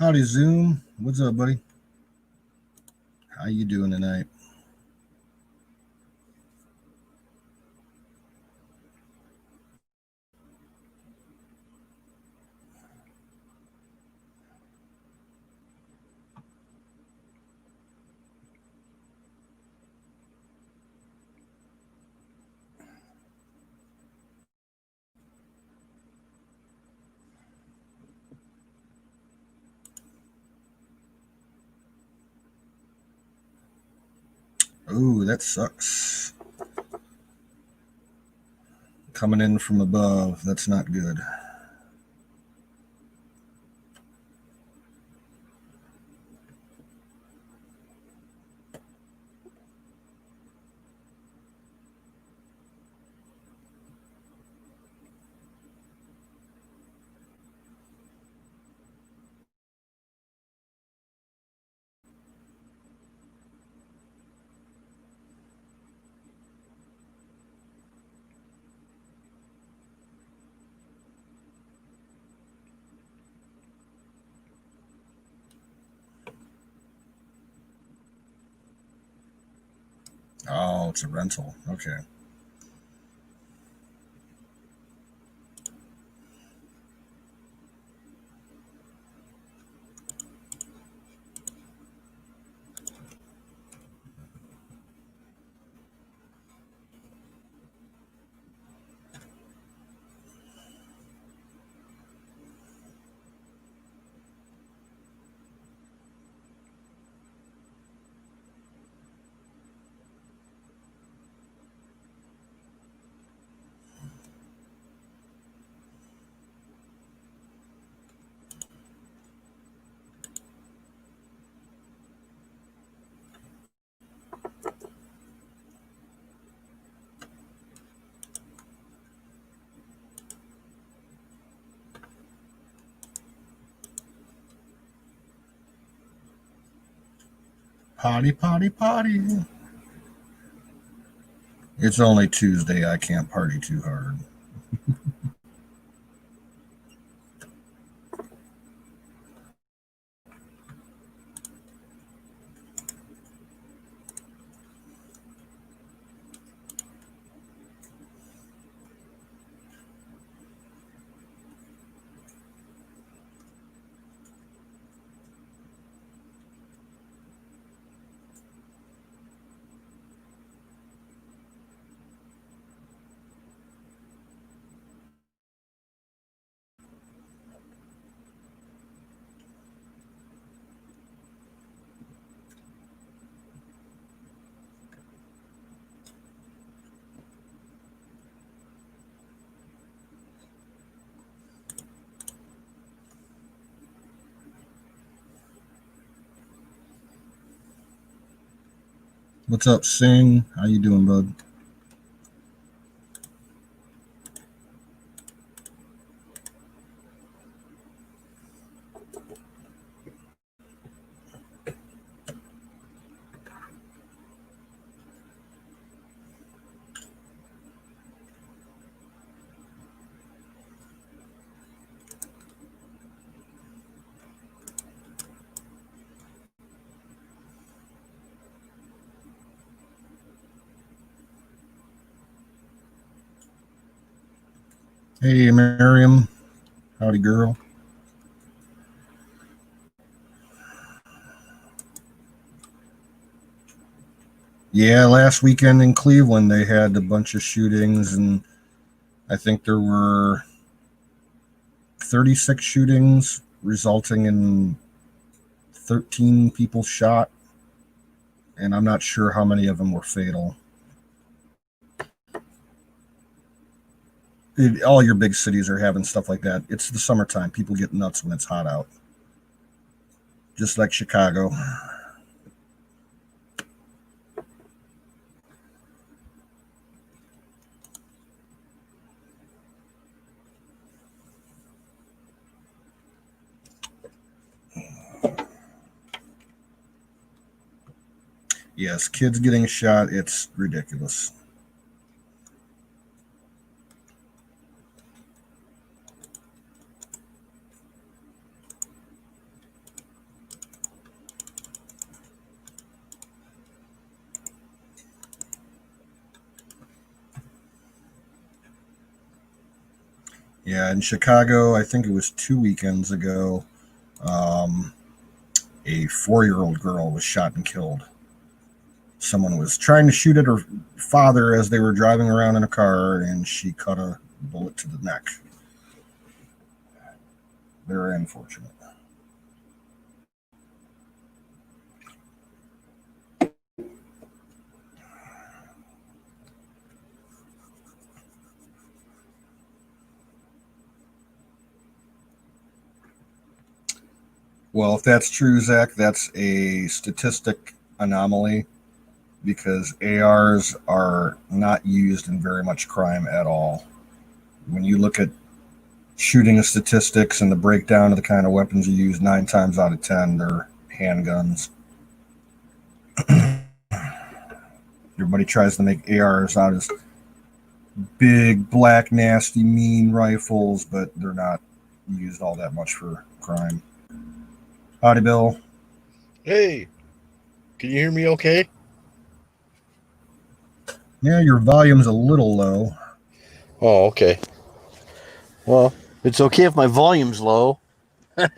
Howdy, Zoom. What's up, buddy? How you doing tonight? Ooh, that sucks. Coming in from above. That's not good. Oh, it's a rental. Okay. Potty, potty, potty. It's only Tuesday. I can't party too hard. What's up, Sing? How you doing, bud? Hey, Miriam. Howdy, girl. Yeah, last weekend in Cleveland, they had a bunch of shootings, and I think there were 36 shootings, resulting in 13 people shot, and I'm not sure how many of them were fatal. All your big cities are having stuff like that. It's the summertime. People get nuts when it's hot out, just like Chicago. Yes, kids getting shot. It's ridiculous. Yeah, in Chicago, I think it was 2 weekends ago, um, a 4-year-old girl was shot and killed. Someone was trying to shoot at her father as they were driving around in a car, and she cut a bullet to the neck. Very unfortunate. Well, if that's true, Zach, that's a statistic anomaly because ARs are not used in very much crime at all. When you look at shooting statistics and the breakdown of the kind of weapons you use, 9 times out of 10, they're handguns. Everybody tries to make ARs out as big, black, nasty, mean rifles, but they're not used all that much for crime. Howdy, Bill. Hey, can you hear me okay? Yeah, your volume's a little low. Oh, okay. Well, it's okay if my volume's low, as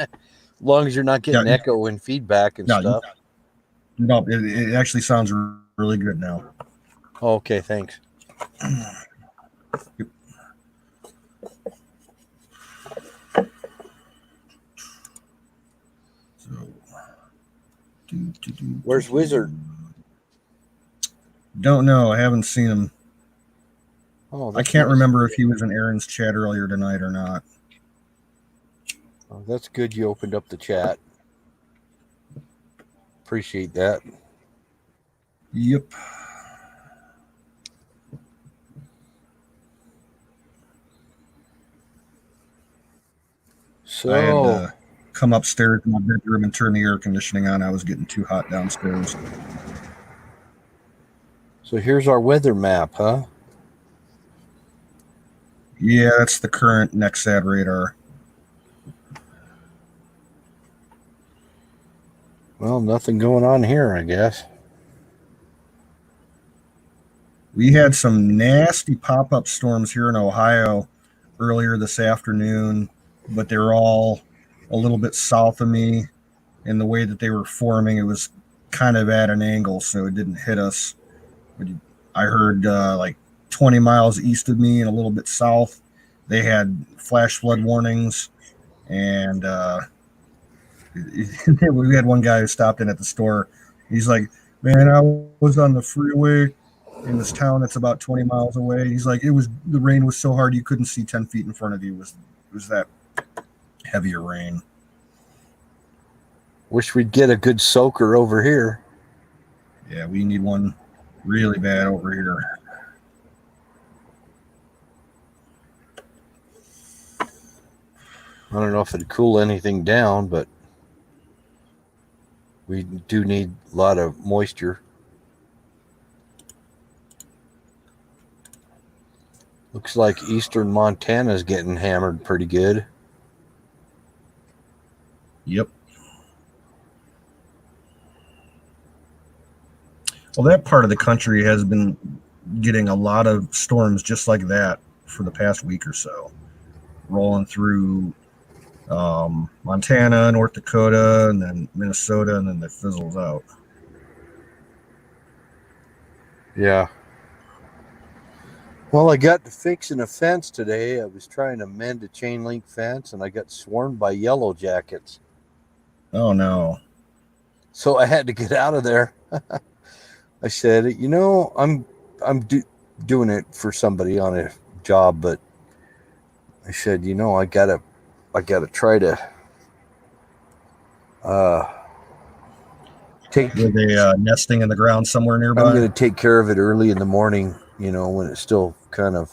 long as you're not Yeah, getting echo and feedback and no, stuff. no, it actually sounds really good now. Oh, okay, thanks. Yep. So, Where's Wizard? Don't know. I haven't seen him. Oh, I that's can't nice. remember if he was in Aaron's chat earlier tonight or not. Oh, that's good you opened up the chat. Appreciate that. Yep. I had So, to come upstairs to my bedroom and turn the air conditioning on. I was getting too hot downstairs. so here's our weather map, huh? Yeah, that's the current NextSat radar. Well, nothing going on here, I guess. We had some nasty pop-up storms here in Ohio earlier this afternoon, but they're all a little bit south of me. And the way that they were forming, it was kind of at an angle, so it didn't hit us. But I heard like 20 miles east of me and a little bit south, they had flash flood warnings. And we had one guy who stopped in at the store. He's like, "Man, I was on the freeway in this town that's about 20 miles away." He's like, the rain was so hard you couldn't see 10 feet in front of you. It was that heavier rain. Wish we'd get a good soaker over here. Yeah, we need one really bad over here. I don't know if it'd cool anything down, but we do need a lot of moisture. Looks like eastern Montana's getting hammered pretty good. Yep. Well, that part of the country has been getting a lot of storms just like that for the past week or so, rolling through Montana, North Dakota, and then Minnesota, and then it fizzles out. Yeah. Well, I got to fixing a fence today. I was trying to mend a chain link fence, and I got swarmed by yellow jackets. Oh no! So I had to get out of there. I said, I'm doing it for somebody on a job, but I said, I gotta try to take. Were they nesting in the ground somewhere nearby? I'm gonna take care of it early in the morning. When it's still kind of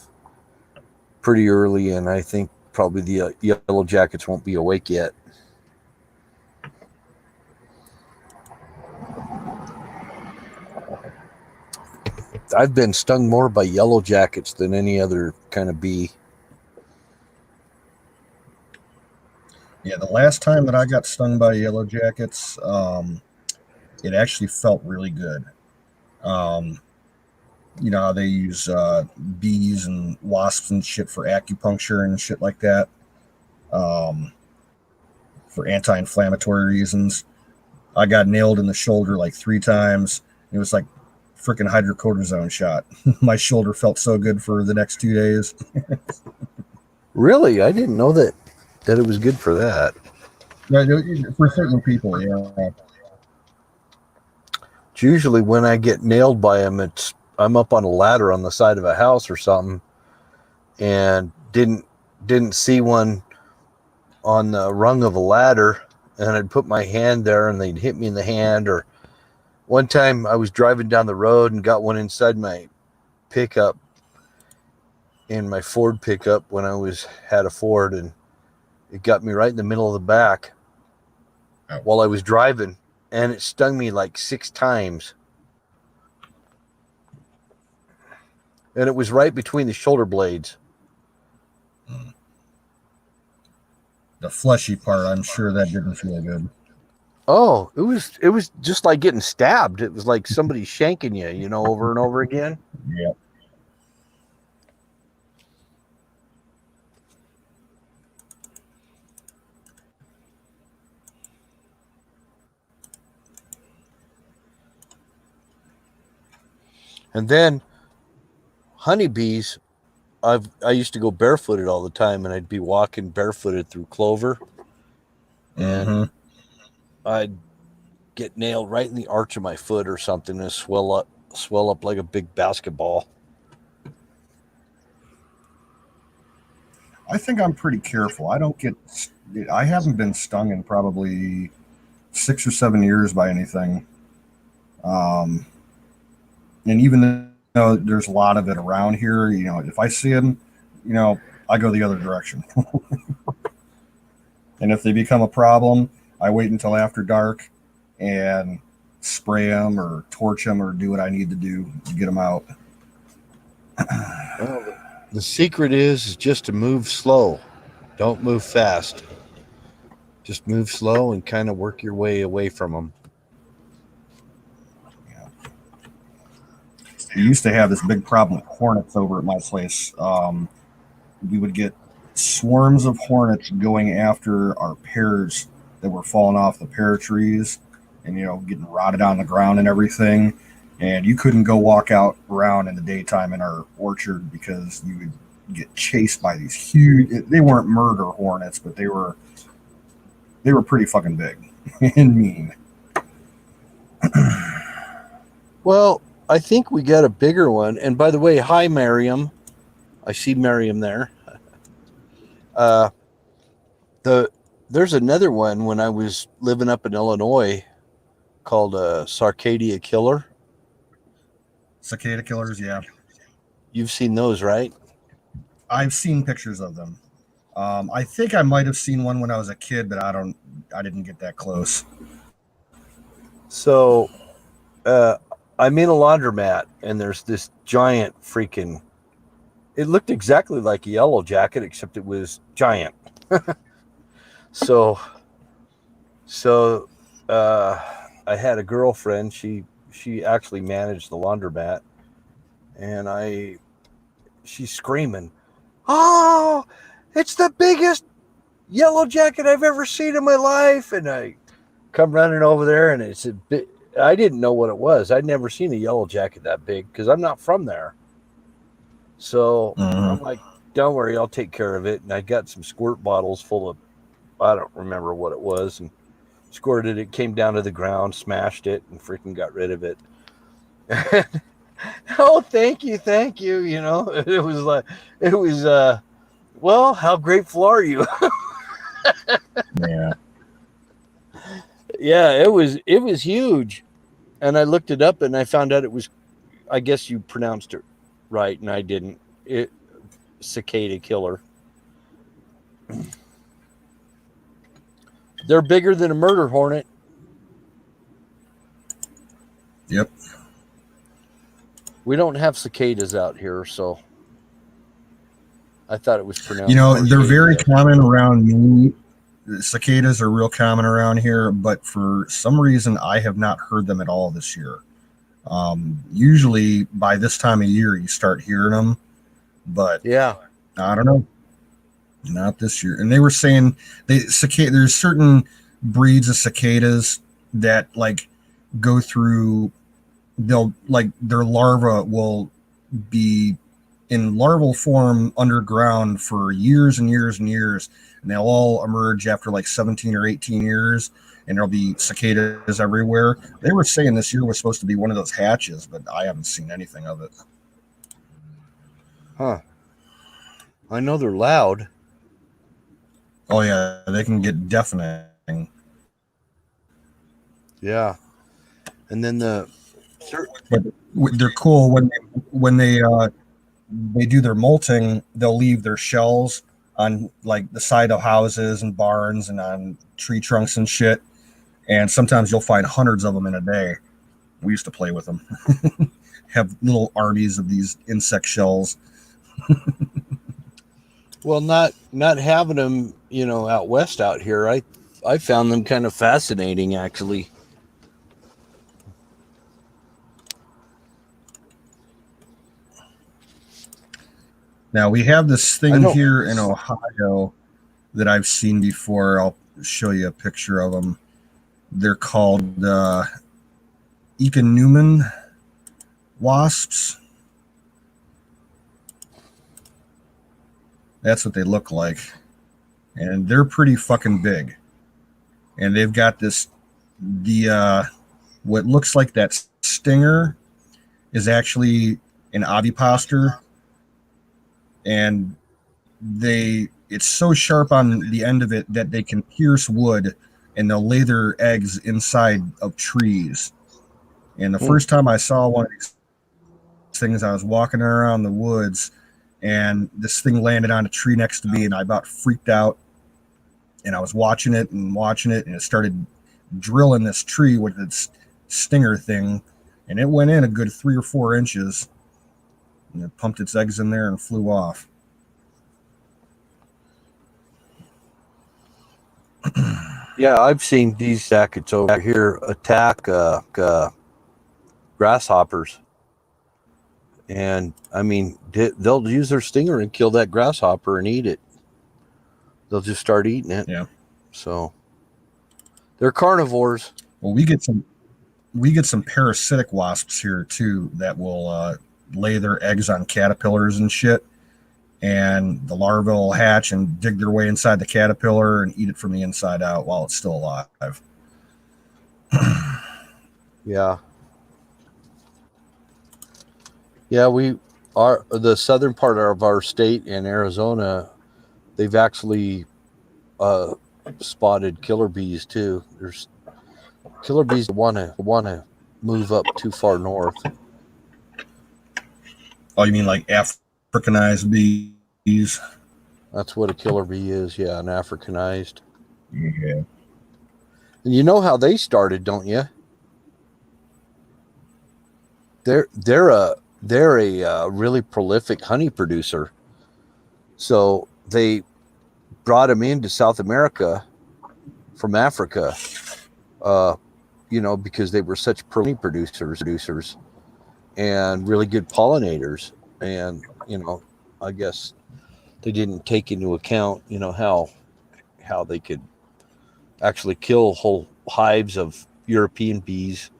pretty early, and I think probably the yellow jackets won't be awake yet. I've been stung more by yellow jackets than any other kind of bee. Yeah, the last time that I got stung by yellow jackets, it actually felt really good. You know, they use bees and wasps and shit for acupuncture and shit like that, um, for anti-inflammatory reasons. I got nailed in the shoulder like 3 times. It was like freaking hydrocortisone shot. My shoulder felt so good for the next 2 days. Really, I didn't know that it was good for that. Yeah, for certain people, yeah. It's usually when I get nailed by them, I'm up on a ladder on the side of a house or something, and didn't see one on the rung of a ladder, and I'd put my hand there, and they'd hit me in the hand. Or one time I was driving down the road and got one inside my pickup, in my Ford pickup when had a Ford, and it got me right in the middle of the back while I was driving, and it stung me like 6 times. And it was right between the shoulder blades. The fleshy part, I'm sure that didn't feel good. Oh, it was just like getting stabbed. It was like somebody shanking you, over and over again. Yeah. And then honeybees, I used to go barefooted all the time, and I'd be walking barefooted through clover, and Mm-hmm. I'd get nailed right in the arch of my foot or something, and swell up like a big basketball. I think I'm pretty careful. I haven't been stung in probably 6 or 7 years by anything. Um, and even though there's a lot of it around here, if I see them, I go the other direction. And if they become a problem, I wait until after dark and spray them or torch them or do what I need to do to get them out. Well, the secret is just to move slow. Don't move fast. Just move slow and kind of work your way away from them. We used to have this big problem with hornets over at my place. We would get swarms of hornets going after our pears that were falling off the pear trees and getting rotted on the ground and everything. And you couldn't go walk out around in the daytime in our orchard because you would get chased by these huge. They weren't murder hornets, but they were pretty fucking big and mean. Well, I think we got a bigger one. And by the way, hi, Miriam. I see Miriam there. There's another one when I was living up in Illinois called a Sarcadia killer. Cicada killers, yeah. You've seen those, right? I've seen pictures of them. I think I might have seen one when I was a kid, but I didn't get that close. So I'm in a laundromat, and there's this giant freaking. It looked exactly like a yellow jacket, except it was giant. So I had a girlfriend. She actually managed the laundromat, and she's screaming, "Oh, it's the biggest yellow jacket I've ever seen in my life!" And I come running over there, and it's a bit. I didn't know what it was. I'd never seen a yellow jacket that big because I'm not from there. So I'm like, "Don't worry, I'll take care of it." And I got some squirt bottles full of, I don't remember what it was, and squirted it. Came down to the ground, smashed it, and freaking got rid of it. Oh, thank you. It was like, well, how grateful are you? Yeah. Yeah, it was huge. And I looked it up, and I found out it was, I guess you pronounced it right, and I didn't. Cicada killer. They're bigger than a murder hornet. Yep. We don't have cicadas out here, so I thought it was pronounced. They're very common around me. Cicadas are real common around here, but for some reason I have not heard them at all this year. Usually by this time of year you start hearing them, but Yeah. I don't know, not this year. And they were saying there's certain breeds of cicadas that like go through. They'll like their larva will be in larval form underground for years and years and years, and they'll all emerge after like 17 or 18 years, and there'll be cicadas everywhere. They were saying this year was supposed to be one of those hatches, but I haven't seen anything of it. Huh. I know they're loud. Oh yeah, they can get deafening. Yeah. And then But they're cool when they do their molting. They'll leave their shells on like the side of houses and barns and on tree trunks and shit. And sometimes you'll find hundreds of them in a day. We used to play with them. Have little armies of these insect shells. well, not having them, out west out here, I found them kind of fascinating actually. Now we have this I thing don't here in Ohio that I've seen before. I'll show you a picture of them. They're called Econumen wasps. That's what they look like. And they're pretty fucking big. And they've got what looks like that stinger is actually an ovipositor. And it's so sharp on the end of it that they can pierce wood, and they'll lay their eggs inside of trees. And the first time I saw one of these things, I was walking around the woods, and this thing landed on a tree next to me, and I about freaked out. And I was watching it, and it started drilling this tree with its stinger thing, and it went in a good 3 or 4 inches, and it pumped its eggs in there and flew off. Yeah, I've seen these jackets over here attack grasshoppers. And I mean, they'll use their stinger and kill that grasshopper and eat it. They'll just start eating it. Yeah. So they're carnivores. Well, we get some parasitic wasps here too that will lay their eggs on caterpillars and shit, and the larvae will hatch and dig their way inside the caterpillar and eat it from the inside out while it's still alive. Yeah. Yeah, the southern part of our state in Arizona, they've actually spotted killer bees too. There's killer bees that want to move up too far north. Oh, you mean like Africanized bees? That's what a killer bee is. Yeah, an Africanized. Yeah. And you know how they started, don't you? They're a really prolific honey producer. So they brought them into South America from Africa, because they were such honey producers and really good pollinators. And, I guess they didn't take into account, how they could actually kill whole hives of European bees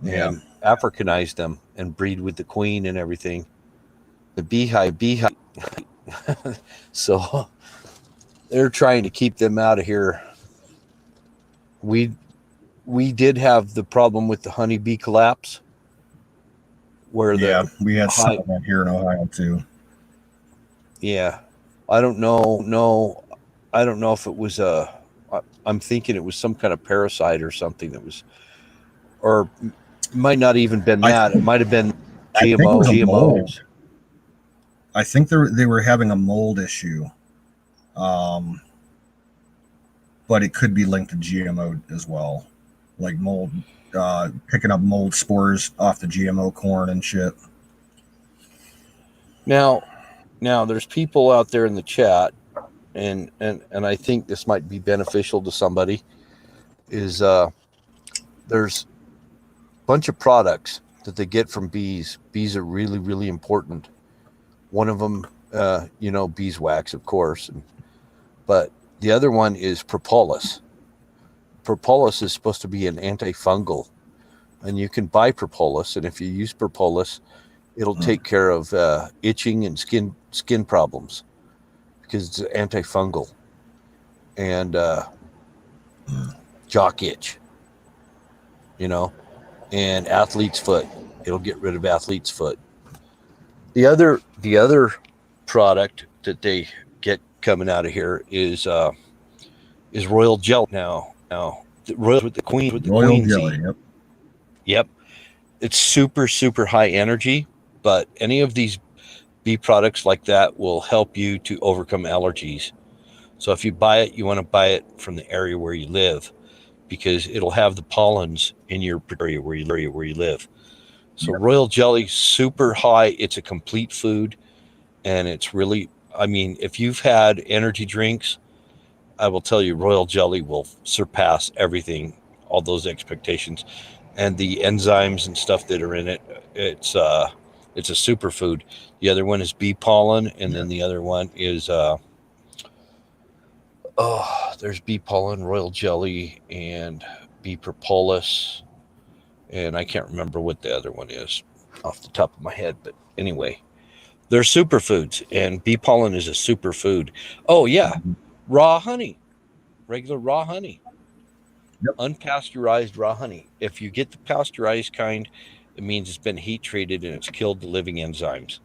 and Africanize them and breed with the queen and everything. The beehive. So they're trying to keep them out of here. We did have the problem with the honeybee collapse, where we had some of that here in Ohio too. Yeah, I don't know if it was I'm thinking it was some kind of parasite or something that was, or might not even been that. It might have been GMOs. I think they were having a mold issue, but it could be linked to GMO as well, like mold, picking up mold spores off the GMO corn and shit. Now there's people out there in the chat, and I think this might be beneficial to somebody. Is there's a bunch of products that they get from bees. Bees are really, really important. One of them, beeswax, of course, but the other one is propolis. Propolis is supposed to be an antifungal, and you can buy propolis, and if you use propolis, it'll take care of itching and skin problems because it's antifungal, and jock itch, and athlete's foot. It'll get rid of athlete's foot. The other product that they get coming out of here is royal jelly. Now royal with the Royal queen jelly. Z. Yep. Yep, it's super, super high energy, but any of these bee products like that will help you to overcome allergies. So if you buy it, you want to buy it from the area where you live, because it'll have the pollens in your area where you live. So Yep. royal jelly, super high. It's a complete food, and it's really, I mean, if you've had energy drinks, I will tell you, royal jelly will surpass everything, all those expectations, and the enzymes and stuff that are in it. It's a superfood. The other one is bee pollen, and then the other one is there's bee pollen, royal jelly, and bee propolis, and I can't remember what the other one is off the top of my head. But anyway, they're superfoods, and bee pollen is a superfood. Oh yeah, raw honey, regular raw honey, Yep. unpasteurized raw honey. If you get the pasteurized kind, it means it's been heat treated and it's killed the living enzymes.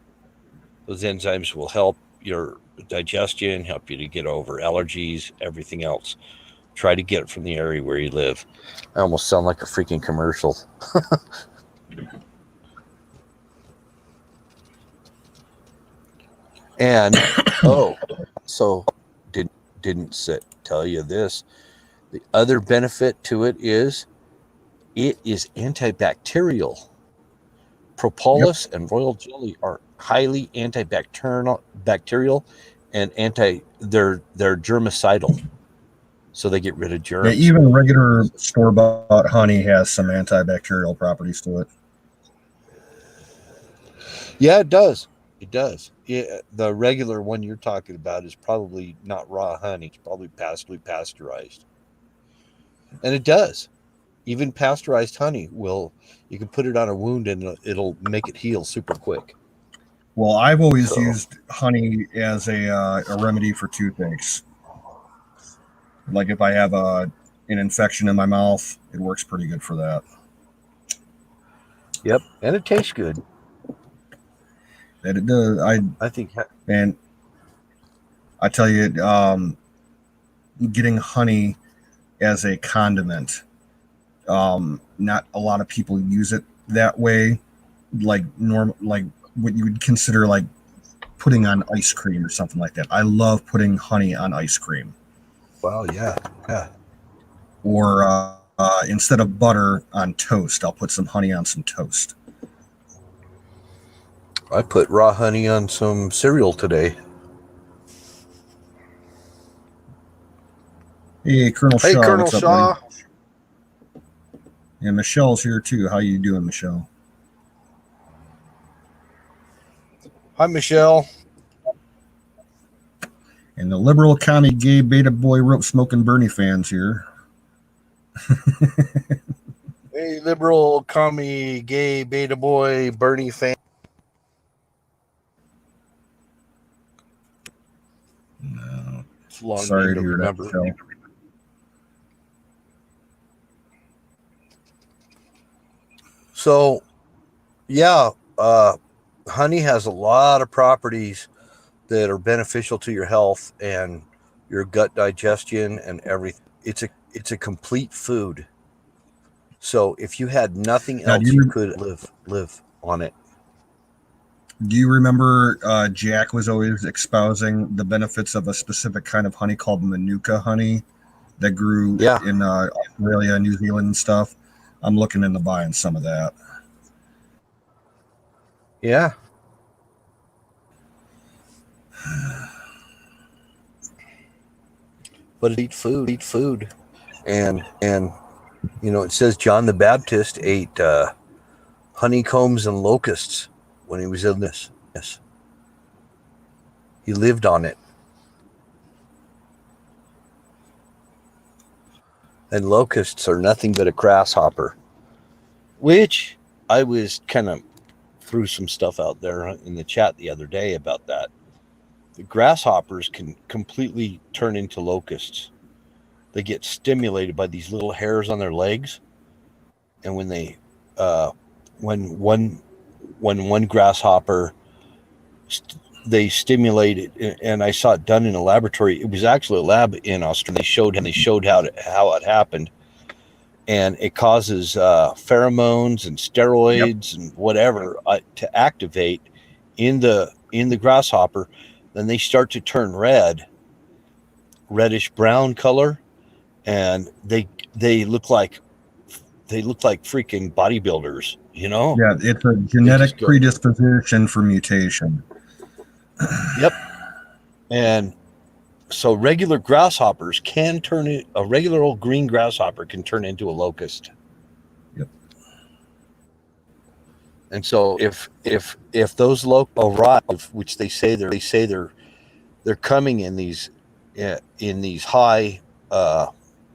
Those enzymes will help your digestion, help you to get over allergies, everything else. Try to get it from the area where you live. I almost sound like a freaking commercial. And so didn't tell you this. The other benefit to it is antibacterial. Propolis and royal jelly are highly antibacterial and they're germicidal. So they get rid of germs. Yeah, even regular store-bought honey has some antibacterial properties to it. Yeah, it does. It does. Yeah, the regular one you're talking about is probably not raw honey. It's probably pasteurized. And it does. Even pasteurized honey you can put it on a wound and it'll make it heal super quick. Well, I've always used honey as a remedy for toothaches. Like if I have an infection in my mouth, it works pretty good for that. Yep, and it tastes good. That it does. I think. And I tell you, getting honey as a condiment, not a lot of people use it that way, like what you would consider like putting on ice cream or something like that. I love putting honey on ice cream. Wow, yeah. Or instead of butter on toast, I'll put some honey on some toast. I put raw honey on some cereal today. Hey, Colonel Shaw. Colonel what's up, Shaw. buddy? And Michelle's here too. How you doing, Michelle? Hi, Michelle. And the liberal, commie, gay, beta boy, rope smoking Bernie fans here. Hey, liberal, commie, gay, beta boy, Bernie fan. No. It's a long Sorry name to hear remember. that, Michelle. So, yeah, honey has a lot of properties that are beneficial to your health and your gut digestion and everything. It's a complete food. So if you had nothing else, you could live on it. Do you remember Jack was always espousing the benefits of a specific kind of honey called Manuka honey that grew in Australia, New Zealand and stuff? I'm looking into buying some of that. Yeah. But eat food. And it says John the Baptist ate honeycombs and locusts when he was in this. Yes. He lived on it. And locusts are nothing but a grasshopper, which I was kind of threw some stuff out there in the chat the other day about that. The grasshoppers can completely turn into locusts. They get stimulated by these little hairs on their legs, and when they, when one grasshopper, they stimulate it, and I saw it done in a laboratory. It was actually a lab in Australia. They showed how it happened, and it causes pheromones and steroids and whatever to activate in the grasshopper. Then they start to turn reddish brown color, and they look like freaking bodybuilders, you know? Yeah, it's a genetic predisposition for mutation. Yep. And so regular grasshoppers can turn it, a regular old green grasshopper can turn into a locust. Yep. And so if those locusts arrive, which they say they're coming in these high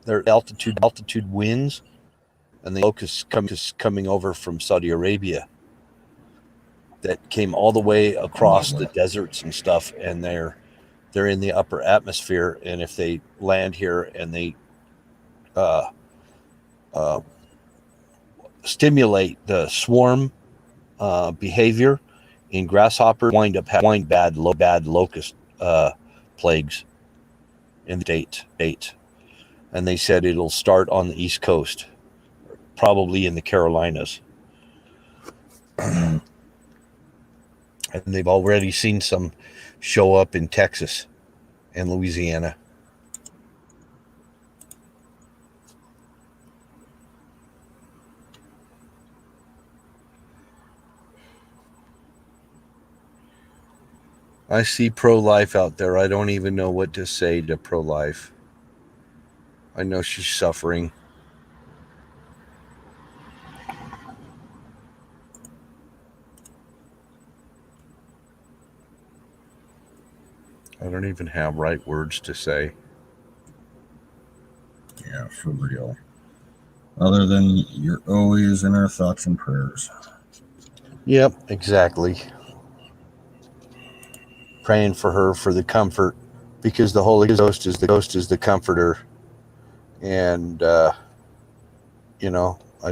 their altitude winds, and the locusts coming over from Saudi Arabia that came all the way across the deserts and stuff, and they're in the upper atmosphere, and if they land here and they stimulate the swarm behavior in grasshoppers, wind up having bad locust plagues in the state. And they said it'll start on the East Coast, probably in the Carolinas. And they've already seen some show up in Texas and Louisiana. I see pro-life out there. I don't even know what to say to pro-life. I know she's suffering. I don't even have right words to say. Yeah, for real. Other than you're always in our thoughts and prayers. Yep, exactly. Praying for her for the comfort, because the Holy Ghost is the comforter. And I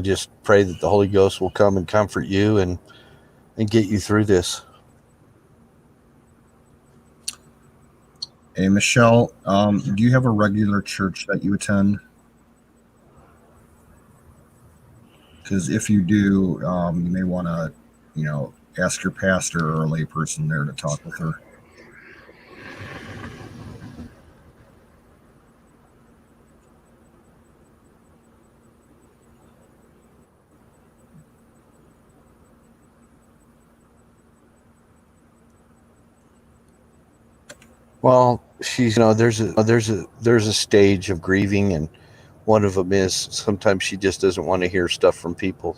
just pray that the Holy Ghost will come and comfort you and get you through this. Hey, Michelle, do you have a regular church that you attend? Because if you do, you may want to, ask your pastor or a layperson there to talk with her. Well, she's there's a stage of grieving, and one of them is sometimes she just doesn't want to hear stuff from people.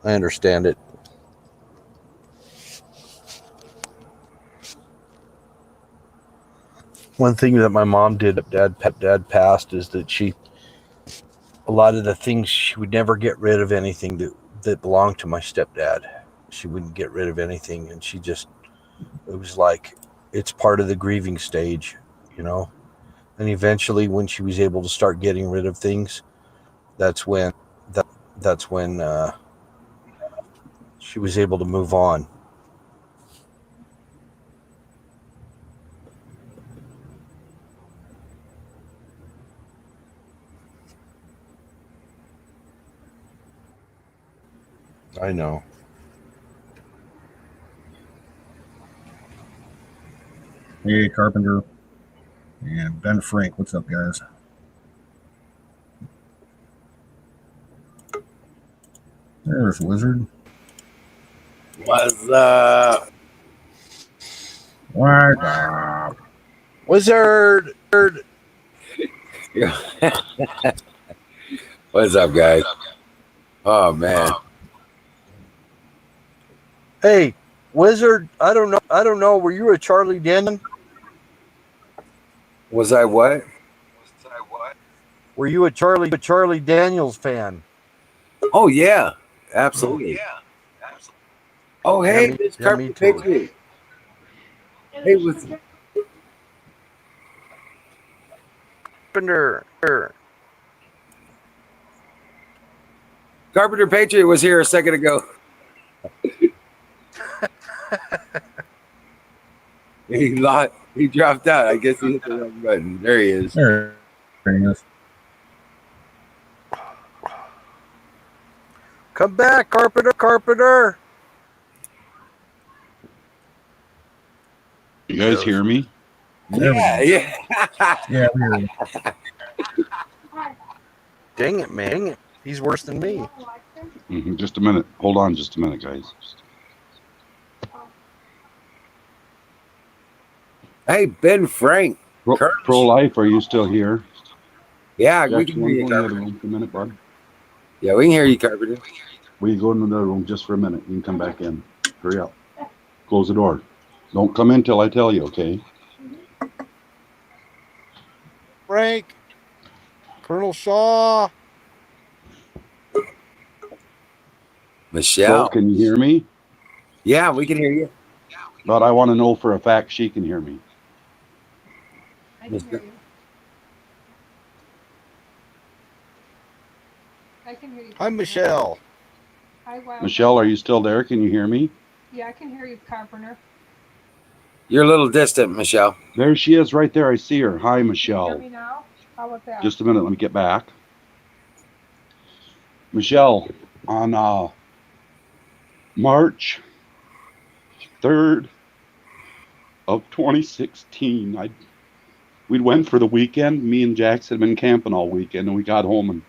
I understand it. One thing that my mom did, dad passed, is that a lot of the things, she would never get rid of anything that belonged to my stepdad. She wouldn't get rid of anything, and it was like, it's part of the grieving stage, And eventually, when she was able to start getting rid of things, that's when she was able to move on. I know. Hey, Carpenter. And Ben Frank, what's up, guys? There's Wizard. What's up? What's up? Wizard! What's up, guys? Oh, man. Hey, Wizard, I don't know. Were you a Charlie Daniel? Was I what? Were you a Charlie Daniels fan? Oh yeah, absolutely. Oh hey, this Yeah, me Carpenter too. Patriot. Hey, what's Carpenter Patriot was here a second ago. He dropped out. I guess he hit the wrong button. There he is. There he is. Come back, Carpenter. You guys hear me? There we go. Yeah. Yeah, we hear you. Dang it, man. He's worse than me. Just a minute. Hold on just a minute, guys. Hey, Ben Frank. Pro Life, are you still here? Yeah, we Jackson, can hear want you, to go in the other Carpenter. room for a minute, bud? Yeah, we can hear you, Carpenter. Will you go in the other room just for a minute? You can come back in. Hurry up. Close the door. Don't come in till I tell you, okay? Frank. Colonel Shaw. Michelle. So, can you hear me? Yeah, we can hear you. But I want to know for a fact she can hear me. I can hear you. I can hear you. Hi, Michelle. Hi, Wild. Michelle, are you still there? Can you hear me? Yeah, I can hear you, Carpenter. You're a little distant, Michelle. There she is right there. I see her. Hi, Can you Michelle. hear me now? How about that? Just a minute. Let me get back. Michelle, on March 3rd of 2016, we went for the weekend. Me and Jax had been camping all weekend, and we got home and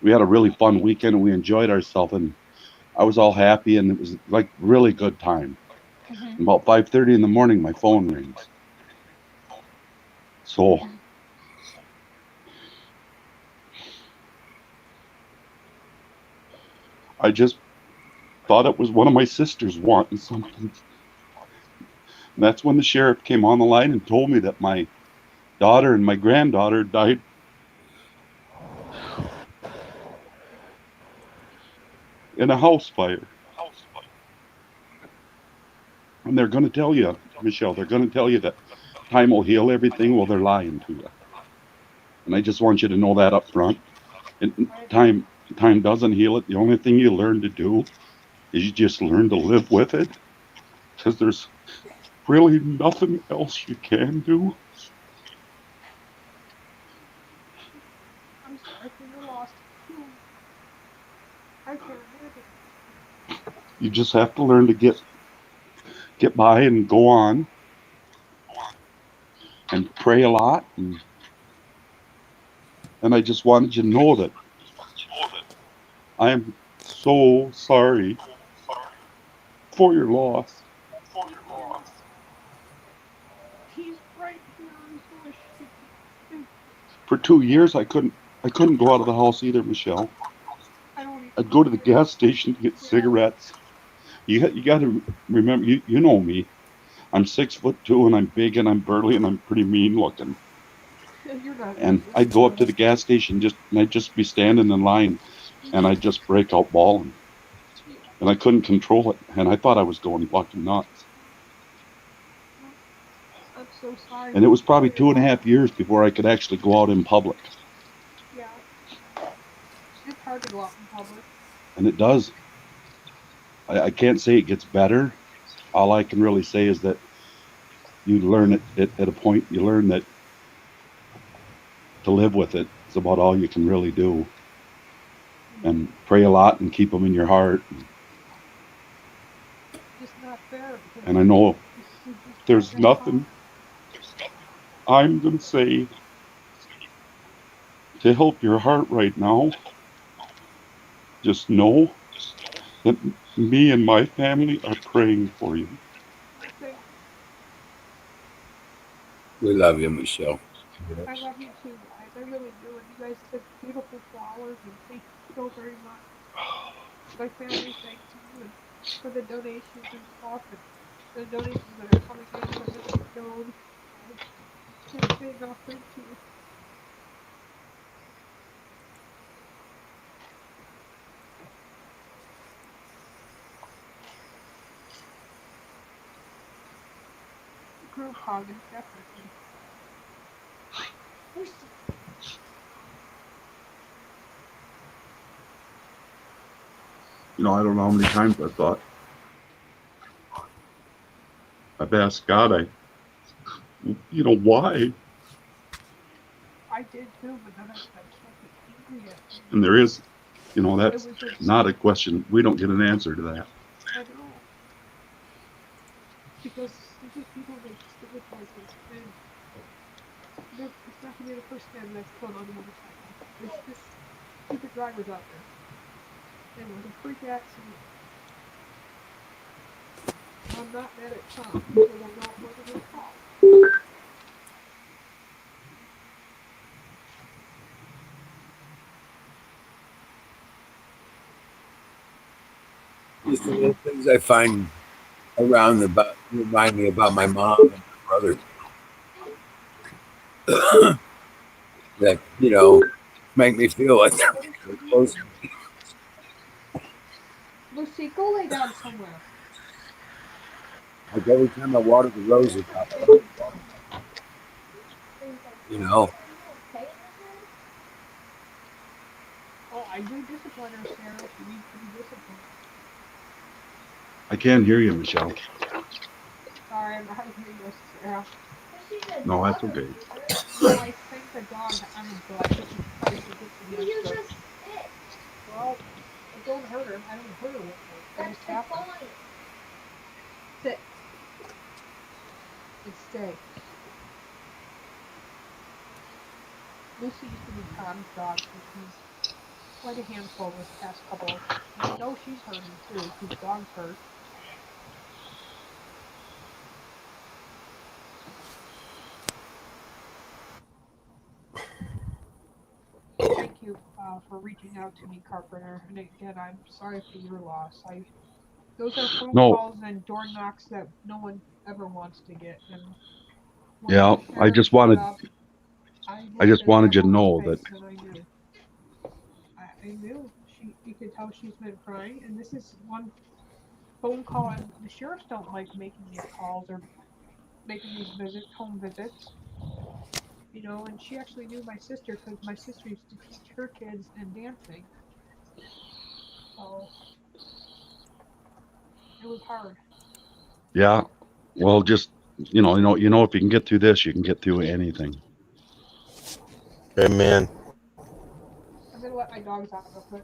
we had a really fun weekend and we enjoyed ourselves, and I was all happy, and it was like really good time. Mm-hmm. About 5:30 in the morning, my phone rings. So I just thought it was one of my sisters wanting something. And that's when the sheriff came on the line and told me that my daughter and my granddaughter died in a house fire. And they're going to tell you, Michelle, they're going to tell you that time will heal everything. Well, they're lying to you. And I just want you to know that up front. And time doesn't heal it. The only thing you learn to do is you just learn to live with it. Because there's really nothing else you can do. I'm sorry for your loss. I can't hear it. You just have to learn to get by and go on. And pray a lot. And I just wanted you to know that I am so sorry for your loss. He's right here. I'm so ashamed. For 2 years, I couldn't go out of the house either, Michelle. I don't even I'd go to the gas station to get cigarettes. You got to remember, you know me. I'm 6'2" and I'm big and I'm burly and I'm pretty mean looking. You're not. And I'd go up to the gas station and I'd just be standing in line and I'd just break out bawling. And I couldn't control it. And I thought I was going fucking nuts. I'm so sorry. And it was probably 2.5 years before I could actually go out in public. Yeah. It's hard to go out in public. And it does. I can't say it gets better. All I can really say is that you learn it at a point. You learn that to live with it is about all you can really do. And pray a lot and keep them in your heart. It's not fair. And I know there's nothing I'm going to say to help your heart right now. Just know that me and my family are praying for you. We love you, Michelle. I love you too, guys. I really do. And you guys took beautiful flowers, and thank you so very much. My family thanks you. for the donations and stuff, and the donations that are coming in for Mr. Stone. I can't say enough thank you. Group hug, definitely. You know, I don't know how many times I thought I've asked God, why? I did too, but then I can't get angry at him. And there is, It that's was a, not a question. We don't get an answer to that. I know, because stupid people make stupid choices, and it's not gonna be the first man that's killed on a motorcycle. There's just stupid drivers out there. And it was a freak accident. And I'm not mad at Tom because I know it wasn't his fault. Just the little things I find around about remind me about my mom and my brother. That make me feel like they're What is she close. doing? Lucy, go lay down somewhere. Like every time I water the roses, you know. Oh, I do discipline her, Sarah. She needs to be disciplined. I can't hear you, Michelle. Sorry, I'm not hearing you, Sarah. No, that's okay. No, I spanked the dog until I think he probably forgets again. Well, I don't hurt her. I don't hurt her with it. I just tap her. Sit and stay. Lucy used to be Tom's dog, and she's quite a handful this past couple. And I know she's hurting too, because dogs hurt. Thank you for reaching out to me, Carpenter. And again, I'm sorry for your loss. Those are phone No, calls and door knocks that no one ever wants to get. And when yeah, my parents showed up, I I looked just at wanted that you to woman's know that. face and I knew. I knew. You could tell she's been crying. And this is one phone call, and the sheriffs don't like making these calls or making these home visits. And she actually knew my sister because my sister used to teach her kids in dancing. So it was hard. Yeah, well, just if you can get through this, you can get through anything. Amen. I'm gonna let my dogs out real quick.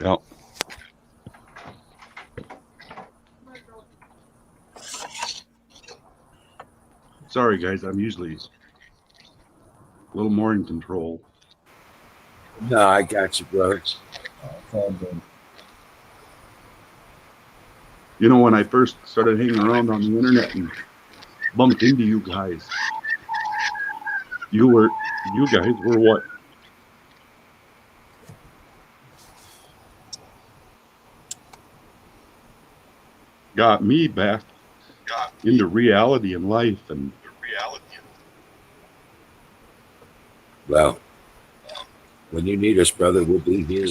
Yeah. Come on, girl. Sorry, guys. I'm usually a little more in control. No, I got you, brother. It's all good. When I first started hanging around on the internet and bumped into you guys, you guys were what got me back into reality and life, and Well, when you need us, brother, we'll be here.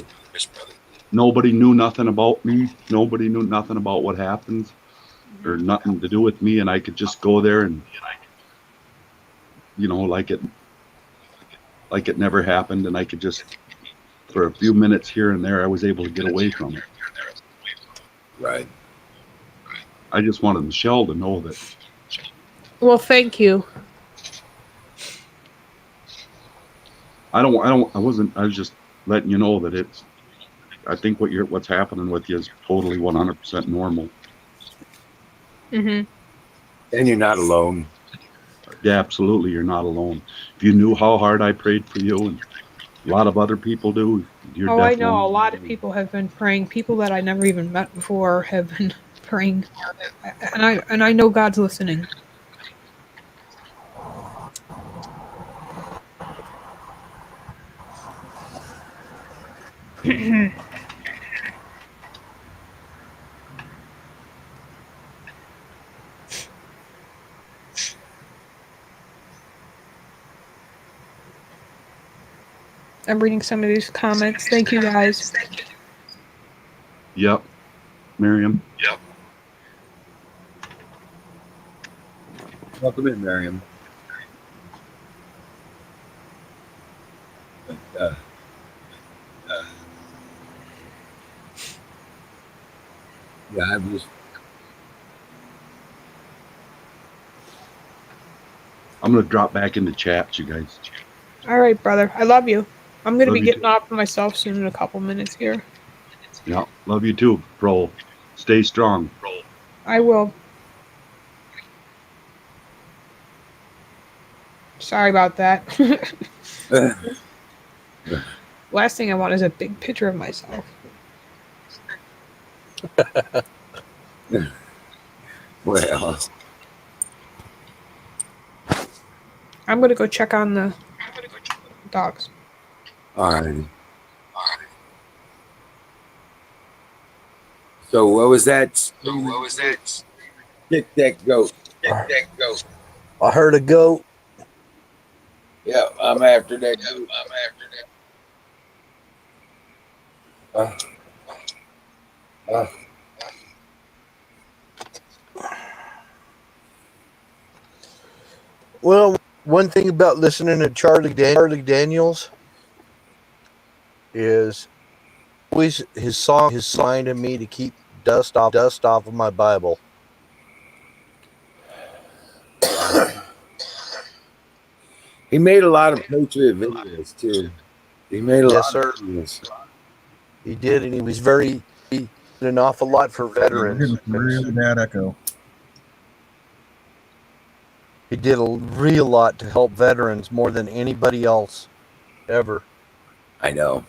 nobody knew nothing about me. Nobody knew nothing about what happens or nothing to do with me, and I could just go there and like it never happened, and I could just for a few minutes here and there I was able to get away from it. Right. I just wanted Michelle to know that. Well, thank you. I was just letting you know that I think what's happening with you is totally 100% normal. Mm-hmm. And you're not alone. Yeah, absolutely, you're not alone. If you knew how hard I prayed for you, and a lot of other people do, you're Oh, I definitely know. A not lot of alone. people have been praying. People that I never even met before have been praying, and I know God's listening. I'm reading some of these comments. Thank you guys. Yep. Miriam. Welcome in, Miriam. Uh, yeah, I'm just. I'm gonna drop back in the chat, you guys. All right, brother. I love you. I'm going to Love be you getting too. off for myself soon in a couple minutes here. Yeah. Love you too, Pro. Stay strong. I will. Sorry about that. Last thing I want is a big picture of myself. Well, I'm going to go check on the dogs. all right. So what was that? Kick that goat. I heard a goat. Yeah, I'm after that goat. Uh, Well, one thing about listening to Charlie Daniels is always his song reminded me to keep dust off of my Bible. he made a lot of Patriot videos too. He made a Yes, lot of sir. videos. He did, and he was did an awful lot for Yeah, we're veterans. getting some really bad echo. He did a real lot to help veterans more than anybody else ever. I know.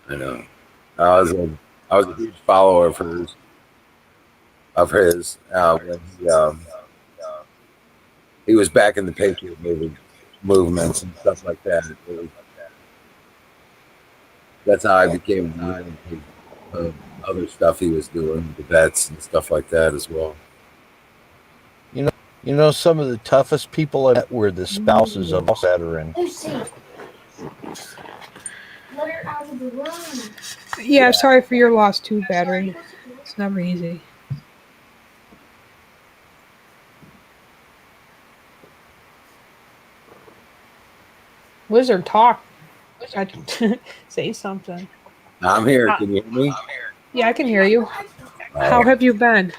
I was a huge follower of his when he was back in the Patriot movements and stuff like that. That's how I became aware of other stuff he was doing, the vets and stuff like that as well. You know, some of the toughest people I met were the spouses of veterans. Yeah, sorry for your loss too, Battery. It's never easy. Wizard, talk. Say something. I'm here. Can you hear me? Yeah, I can hear you. How have you been?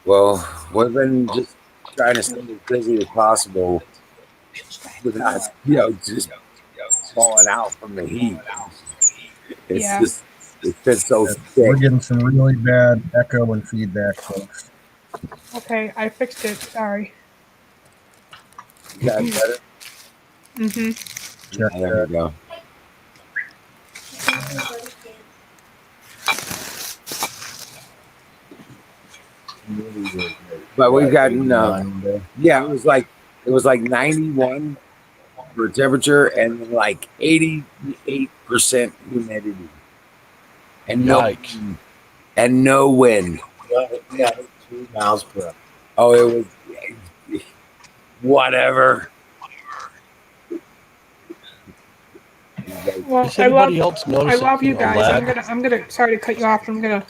Well, we've been just trying to stay as busy as possible without, just falling out from the heat. It's Yeah. just, it's been so We're thick. getting some really bad echo and feedback, folks. Okay, I fixed it. Sorry. Is that better? Mm-hmm. Yeah, there we go. But we've gotten, it was like 91 for temperature and like 88% humidity, and Yikes. no wind. Yeah, 2 miles per hour. Oh, it was whatever. Well, Does anybody else notice I love you a guys. lag? I'm gonna. Sorry to cut you off. I'm gonna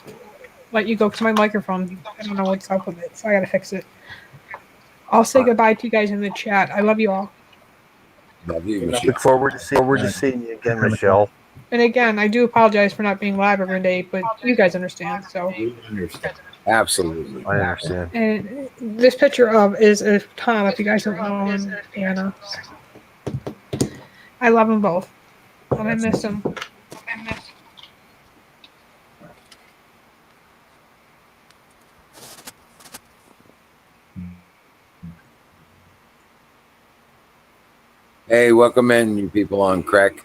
let you go because my microphone. I don't know what's up with it, so I gotta fix it. I'll say goodbye to you guys in the chat. I love you all. Love you, Michelle. Look forward to seeing you again, Michelle. And again, I do apologize for not being live every day, but you guys understand. So. We understand. Absolutely. I understand. And this picture is Tom, if you guys don't know, and Anna. I love them both. I'm gonna miss them. Hey, welcome in, you people on crack.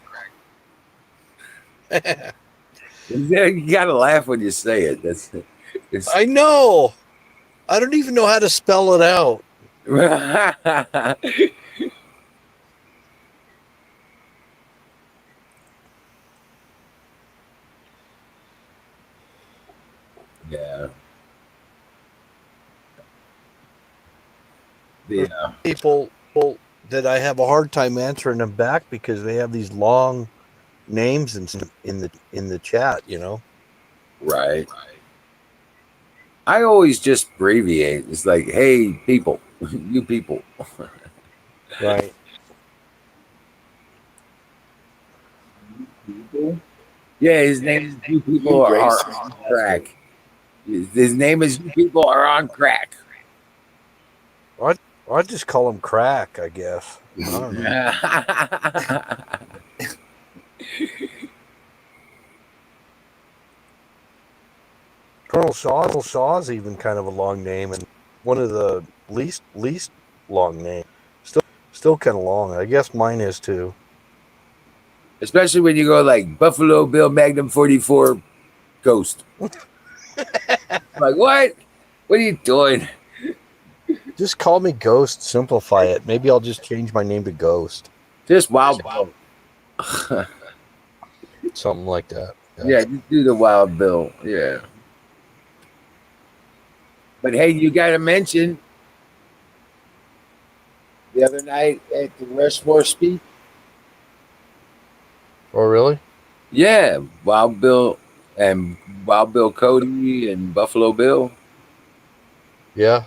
You gotta laugh when you say it. I know. I don't even know how to spell it out. Yeah. People that I have a hard time answering them back because they have these long names in the chat. Right. I always just abbreviate. It's like, hey, people, you people. Right. People? Yeah, his name is You People You Are racist on bastard. Crack. His name is You People Are on Crack. I just call them crack, I guess. I don't know. Colonel Shaw's even kind of a long name, and one of the least long names. Still kind of long. I guess mine is too. Especially when you go like Buffalo Bill Magnum 44 Ghost. Like, what? What are you doing? Just call me Ghost. Simplify it. Maybe I'll just change my name to Ghost. Just Wild Bill. Something like that. Yeah, just do the Wild Bill. Yeah. But hey, you got to mention the other night at the Rushmore speech. Oh, really? Yeah, Wild Bill and Wild Bill Cody and Buffalo Bill. Yeah.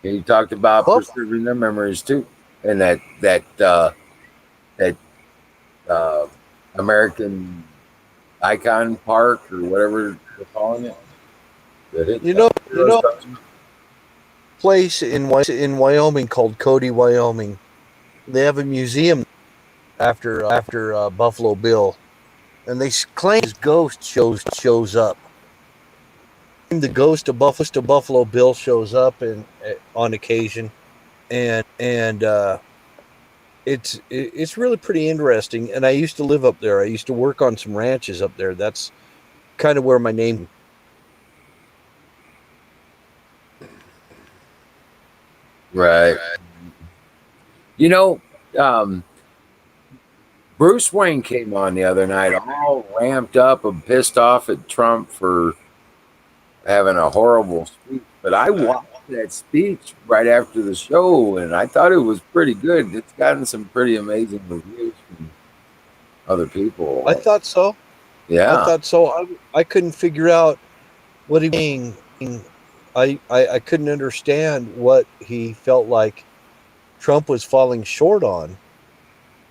And you talked about Well, preserving their memories too, and that uh, American Icon Park or whatever they're calling it. That it, you know, Heroes Crossing. place in Wyoming called Cody, Wyoming. They have a museum after Buffalo Bill, and they claim his ghost shows up. The ghost of Buffalo Bill shows up on occasion, and it's really pretty interesting. And I used to live up there. I used to work on some ranches up there. That's kind of where my name. Right. You know, um, Bruce Wayne came on the other night, all ramped up and pissed off at Trump for having a horrible speech. But I watched that speech right after the show, and I thought it was pretty good. It's gotten some pretty amazing reviews from other I people. thought so. I Yeah, thought so. I couldn't figure out what he was saying. I couldn't understand what he felt like Trump was falling short on.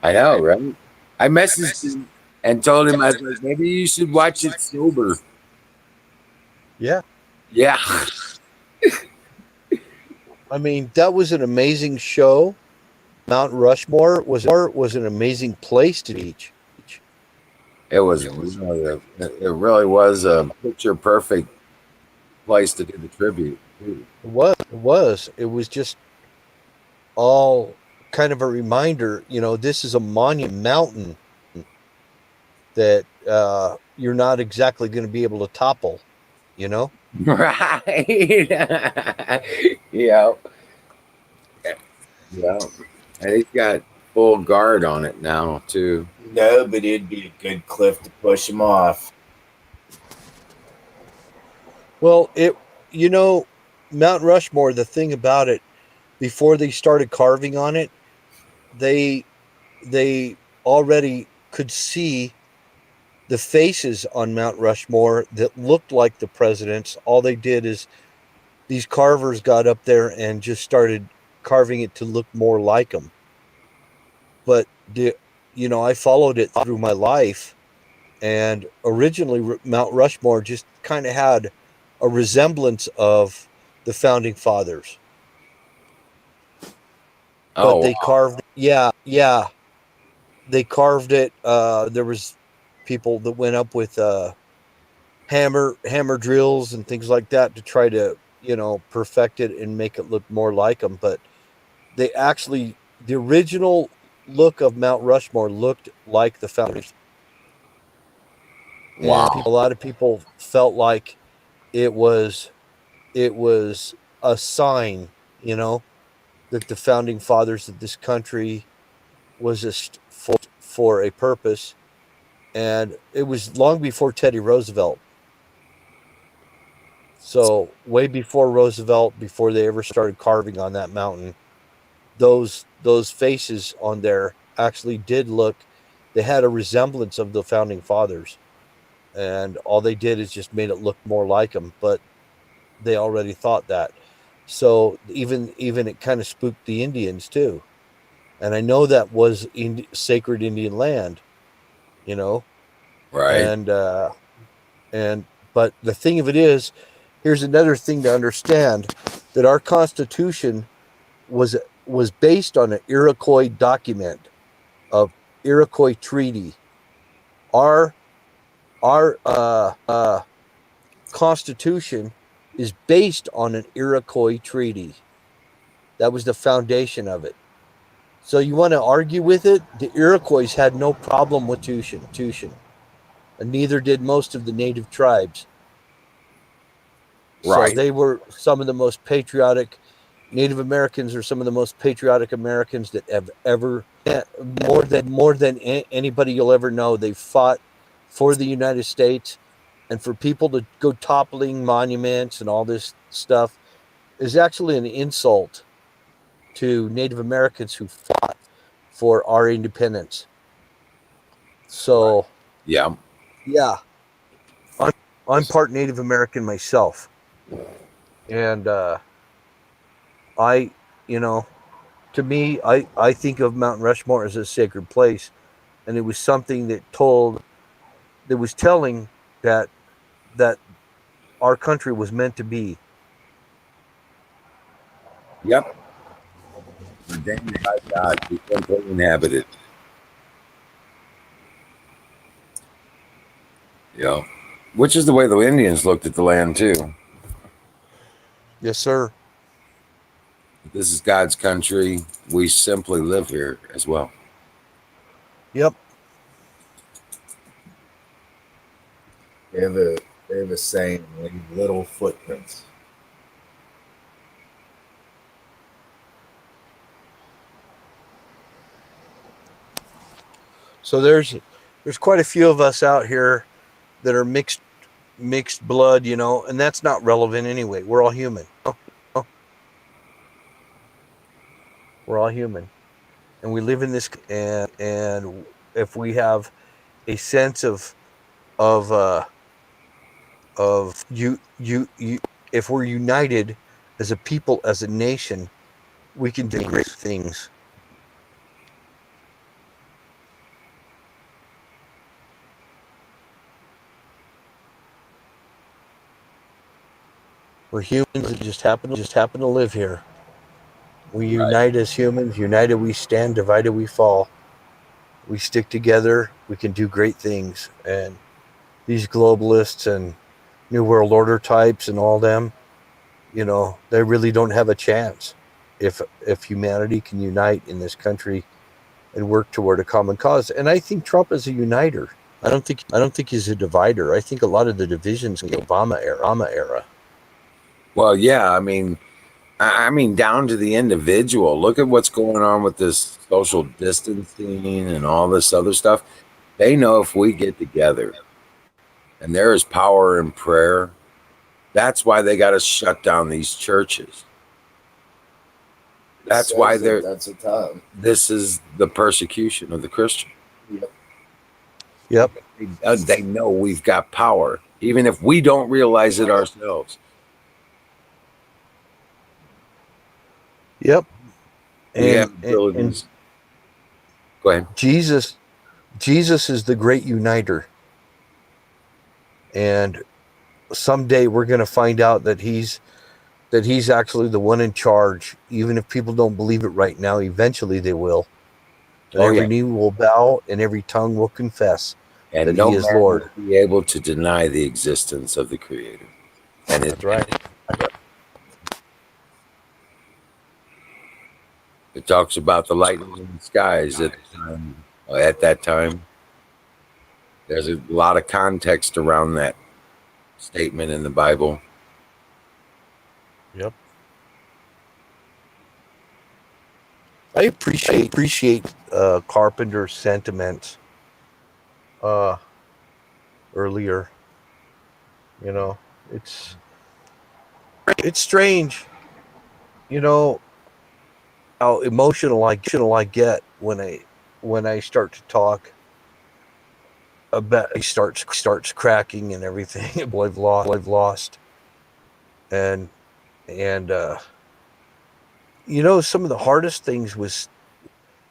I know, right? I messaged him and told him I was like, maybe you should watch it sober. Yeah. Yeah, I mean, that was an amazing show. Mount Rushmore was an amazing place to teach. it was really it really was a picture perfect place to do the tribute. Too. It was just all kind of a reminder. This is a monument mountain that you're not exactly going to be able to topple. You know. Right. Yeah. Yeah. And he's got full guard on it now too. No, but it'd be a good cliff to push him off. Well, Mount Rushmore. The thing about it, before they started carving on it, they already could see the faces on Mount Rushmore that looked like the presidents. All they did is these carvers got up there and just started carving it to look more like them. But I followed it through my life, and originally Mount Rushmore just kind of had a resemblance of the founding fathers. But Oh, they carved, yeah, they carved it. There was people that went up with hammer drills and things like that to try to perfect it and make it look more like them. But the original look of Mount Rushmore looked like the founders, and wow. a lot of people felt like it was a sign, that the founding fathers of this country was just for a purpose. And it was long before Teddy Roosevelt. So way before Roosevelt, before they ever started carving on that mountain. those faces on there actually did look. They had a resemblance of the founding fathers, and all they did is just made it look more like them. But they already thought that. So even it kind of spooked the Indians too. And I know that was sacred Indian land, you know, Right. and but the thing of it is, here's another thing to understand, that our Constitution was was based on an Iroquois document, of Iroquois treaty. Our our Constitution is based on an Iroquois treaty. That was the foundation of it. So you want to argue with it? The Iroquois had no problem with Constitution, and neither did most of the native tribes. So Right. they were some of the most patriotic. Native Americans are some of the most patriotic Americans that have ever, more than anybody you'll ever know. They fought for the United States, and for people to go toppling monuments and all this stuff is actually an insult to Native Americans who fought for our independence. So, Yeah. yeah, I'm, I'm part Native American myself, and I, you know, to me, I think of Mount Rushmore as a sacred place, and it was something that was telling that that our country was meant to be. Yep. Ordained by God, we simply inhabit it. Yeah. Which is the way the Indians looked at the land too. Yes, sir. This is God's country. We simply live here as well. Yep. They have a saying, leave little footprints. So there's quite a few of us out here that are mixed blood, you know, and that's not relevant anyway. We're all human. We're all human, and we live in this. And if we have a sense of you, if we're united as a people, as a nation, we can do great things. We're humans that just happen to live here. We Right. unite as humans. United we stand, divided we fall. We stick together. We can do great things. And these globalists and New World Order types and all them, you know, they really don't have a chance if humanity can unite in this country and work toward a common cause. And I think Trump is a uniter. I don't think he's a divider. I think a lot of the divisions in the Obama era. Well, yeah. I mean, down to the individual. Look at what's going on with this social distancing and all this other stuff. They know if we get together, and there is power in prayer. That's why they got to shut down these churches. That's why they're. That's a time. This is the persecution of the Christian. Yep. They know we've got power, even if we don't realize it ourselves. Yep. We have And abilities. Go ahead. Jesus is the great uniter. And someday we're going to find out that he's actually the one in charge. Even if people don't believe it right now, eventually they will. And every knee will bow and every tongue will confess And that no he is man Lord. will be able to deny the existence of the Creator. And That's right. It talks about the lightning in the skies at that time. There's a lot of context around that statement in the Bible. Yep. I appreciate Carpenter's sentiments earlier. You know, it's strange. You know, how emotional I get when I start to talk about. He starts cracking and everything. I've lost, and some of the hardest things was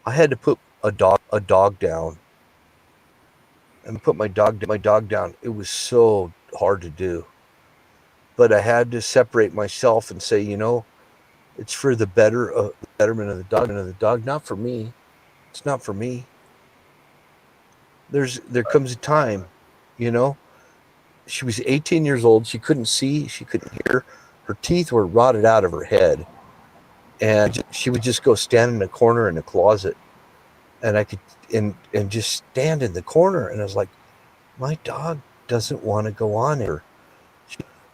I had to put a dog down and put my dog down. It was so hard to do, but I had to separate myself and say, it's for the betterment of the dog, not for me. It's not for me. There comes a time, you know. She was 18 years old. She couldn't see. She couldn't hear. Her teeth were rotted out of her head, and she would just go stand in a corner in a closet, and I could and just stand in the corner, and I was like, my dog doesn't want to go on here.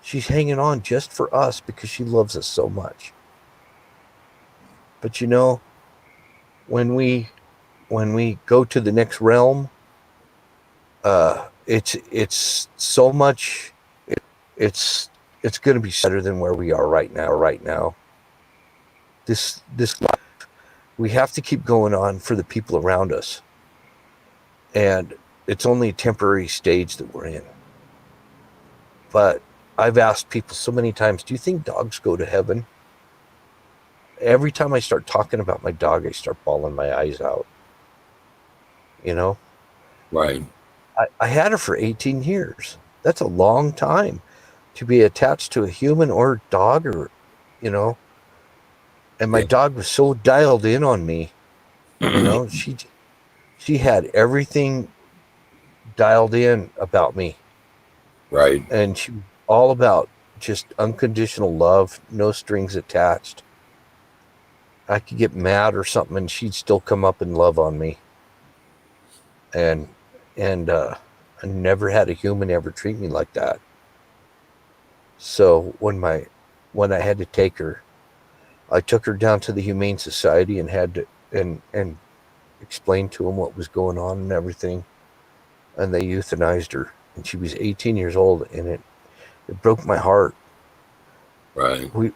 She's hanging on just for us because she loves us so much. But when we go to the next realm, it's so much. It's it's going to be better than where we are right now. This life, we have to keep going on for the people around us, and it's only a temporary stage that we're in. But I've asked people so many times, do you think dogs go to heaven? Every time I start talking about my dog, I start bawling my eyes out. Right. I had her for 18 years. That's a long time to be attached to a human or dog, or you know. And my Yeah. dog was so dialed in on me. She had everything dialed in about me, Right. and she was all about just unconditional love, no strings attached. I could get mad or something, and she'd still come up and love on me. And I never had a human ever treat me like that. So when I had to take her, I took her down to the Humane Society and had to and explain to them what was going on and everything, and they euthanized her. And she was 18 years old, and it broke my heart. Right. We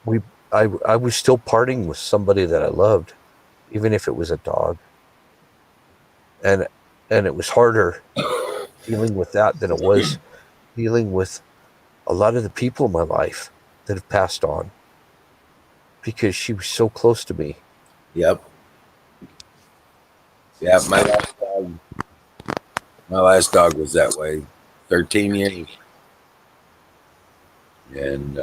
we I was still parting with somebody that I loved, even if it was a dog, and it was harder dealing with that than it was dealing with a lot of the people in my life that have passed on, because she was so close to me. Yep. Yeah. My last dog was that way. 13 years, and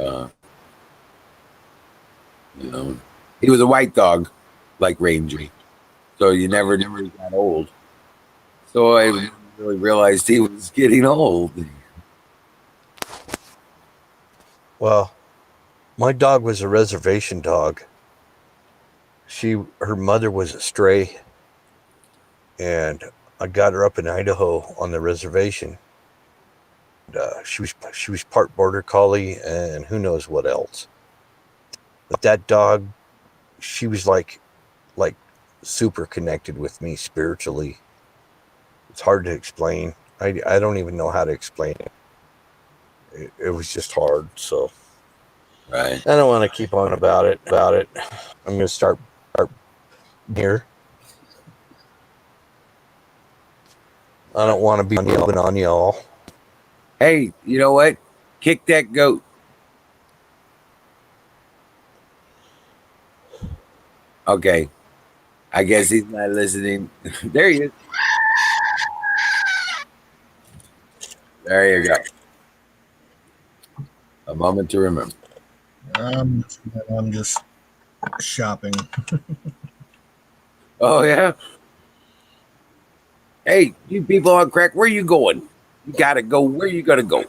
he was a white dog, like Ranger. So you never knew he got old. So I really realized he was getting old. Well, my dog was a reservation dog. Her mother was a stray, and I got her up in Idaho on the reservation. She was part border collie and who knows what else. But that dog, she was like super connected with me spiritually. It's hard to explain. I don't even know how to explain it. It was just hard. So Right. I don't want to keep on about it. I'm going to start here. I don't want to be yelling on y'all. Hey, you know what? Kick that goat. Okay. I guess he's not listening. There he is. There you go. A moment to remember. I'm just shopping. Oh, yeah? Hey, you people on crack, where you going? You got to go. Where you going to go?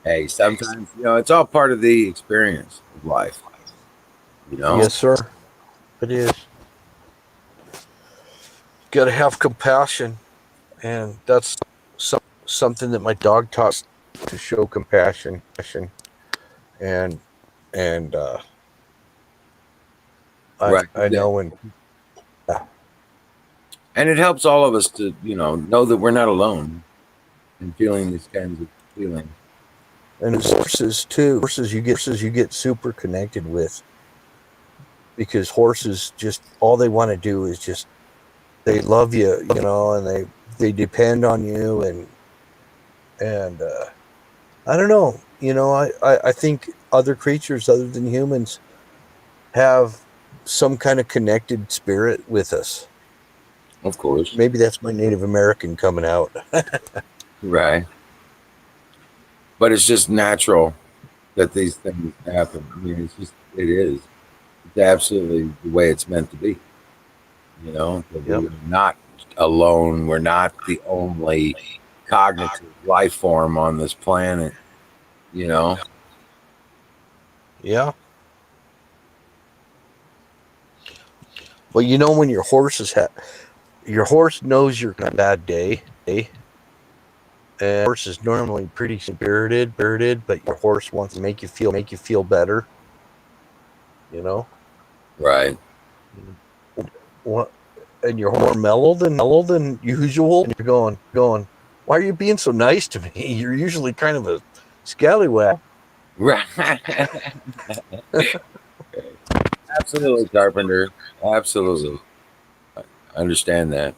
Hey, sometimes, it's all part of the experience of life. Yes, sir. It is. Got to have compassion, and that's something that my dog taught to show compassion, and and Right. I know when And it helps all of us to, know that we're not alone in feeling these kinds of feelings. and it's horses too. Horses you get super connected with, because horses just all they want to do is just they love you, and they depend on you, and I don't know, I think other creatures other than humans have some kind of connected spirit with us. Of course. Maybe that's my Native American coming out. Right. But it's just natural that these things happen. I mean, it is. It's absolutely the way it's meant to be. That Yep. we're not alone. We're not the only cognitive life form on this planet. Yeah. Well, when your horse knows you're on a bad day, and horse is normally pretty spirited, but your horse wants to make you feel better. Right. What? And you're more mellow than usual. And you're going. Why are you being so nice to me? You're usually kind of a scallywag. Right. Absolutely, Carpenter. Absolutely. I understand that.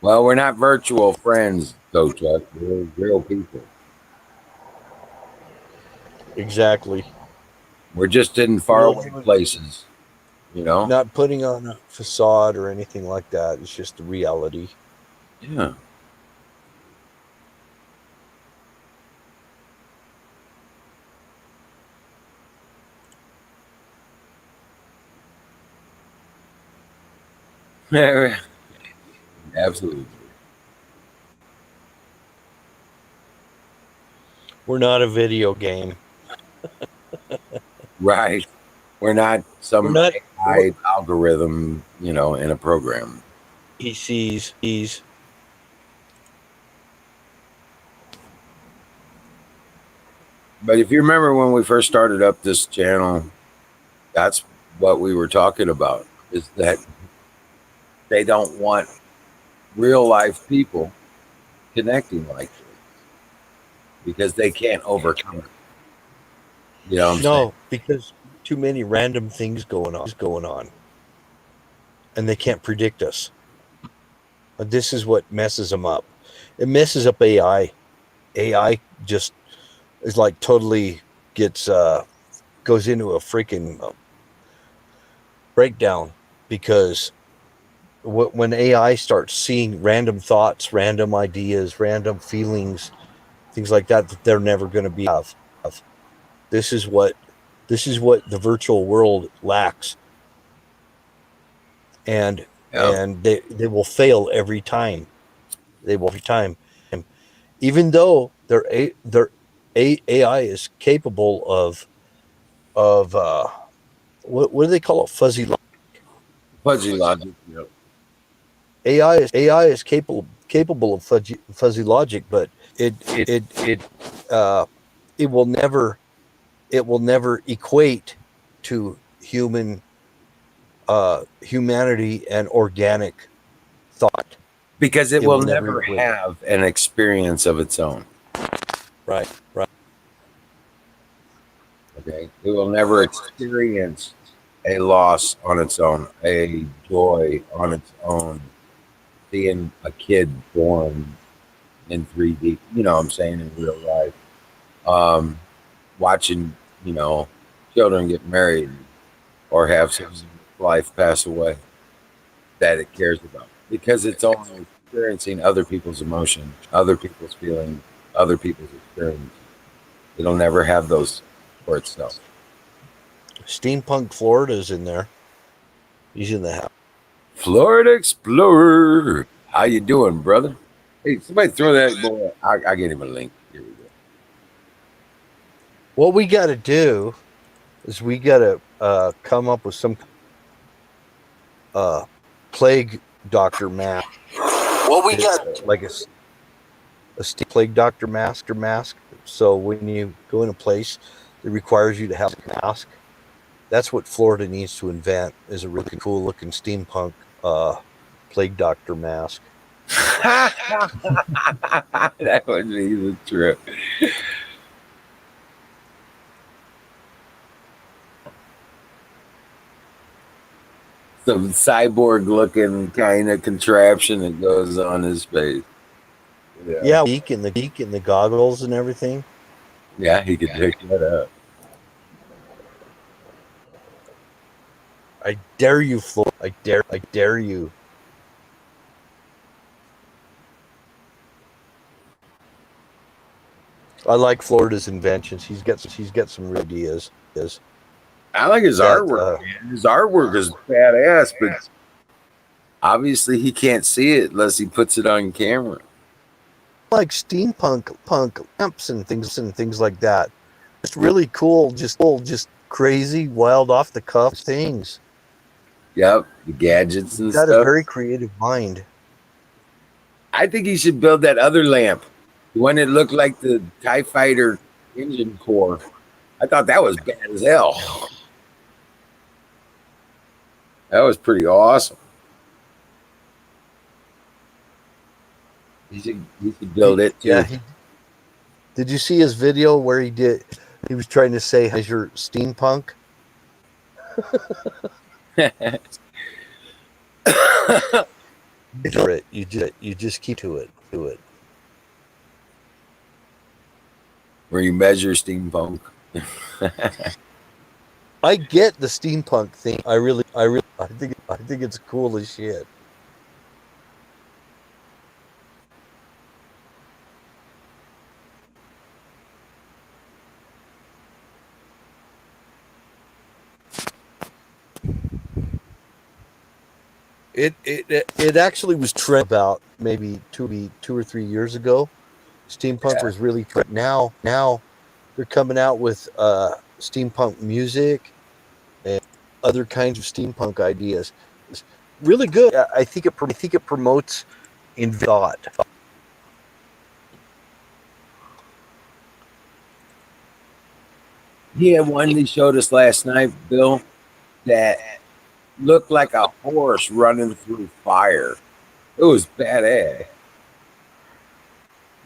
Well, we're not virtual friends, though, Chuck. We're real people. Exactly. We're just in faraway places, Not putting on a facade or anything like that. It's just the reality. Yeah. Absolutely. We're not a video game. Right. We're not some We're not AI algorithm, in a program. He's But if you remember when we first started up this channel, that's what we were talking about, is that they don't want real life people connecting like this because they can't overcome it. You know what I'm saying? because too many random things going on, and they can't predict us. But this is what messes them up. It messes up AI. AI just is like totally goes into a freaking breakdown, because when AI starts seeing random thoughts, random ideas, random feelings, things like that they're never going to be have. This is what the virtual world lacks, and Yeah. they will fail every time. Even though their AI is capable of what do they call it? Fuzzy logic. Fuzzy logic. AI is capable of fuzzy logic, but uh, it will never equate to humanity and organic thought. Because it It will will never never equate. have an experience of its own. Right. Okay. It will never experience a loss on its own, a joy on its own, seeing a kid born in 3D, you know what I'm saying, in real life. Watching, children get married or have some life pass away that it cares about. Because it's only experiencing other people's emotion, other people's feelings, other people's experience. It'll never have those for itself. Steampunk Florida's in there. He's in the house. Florida Explorer. How you doing, brother? Hey, somebody throw that boy. I get him a link. Here we go. What we got to do is we gotta come up with some plague doctor mask. Well, we got Like a plague doctor mask. So when you go in a place that requires you to have a mask, that's what Florida needs to invent, is a really cool looking steampunk plague doctor mask. that would be the trip. Some cyborg looking kind of contraption that goes on his face. Yeah, beak and the goggles and everything. Yeah, he could pick that up. I dare you, Florida. I dare you. I like Florida's inventions. He's got some real ideas. I like his That, artwork. Man. His artwork is badass, but obviously he can't see it unless he puts it on camera. Like steampunk lamps and things like that. Just really cool, just crazy, wild, off the cuff things. Yep, the gadgets and He's got stuff. a very creative mind. I think he should build that other lamp, the one that looked like the TIE Fighter engine core. I thought that was bad as hell. That was pretty awesome. He should build it too. Yeah. Did you see his video where he was trying to say, "How's your steampunk?" You just keep to it. Where you measure steampunk. I get the steampunk thing. I think it's cool as shit. It actually was trend about maybe two or 3 years ago. Steampunk was really trend. Now they're coming out with steampunk music and other kinds of steampunk ideas. It's really good. I think it promotes in thought. He had one they showed us last night, Bill, that looked like a horse running through fire. It was badass.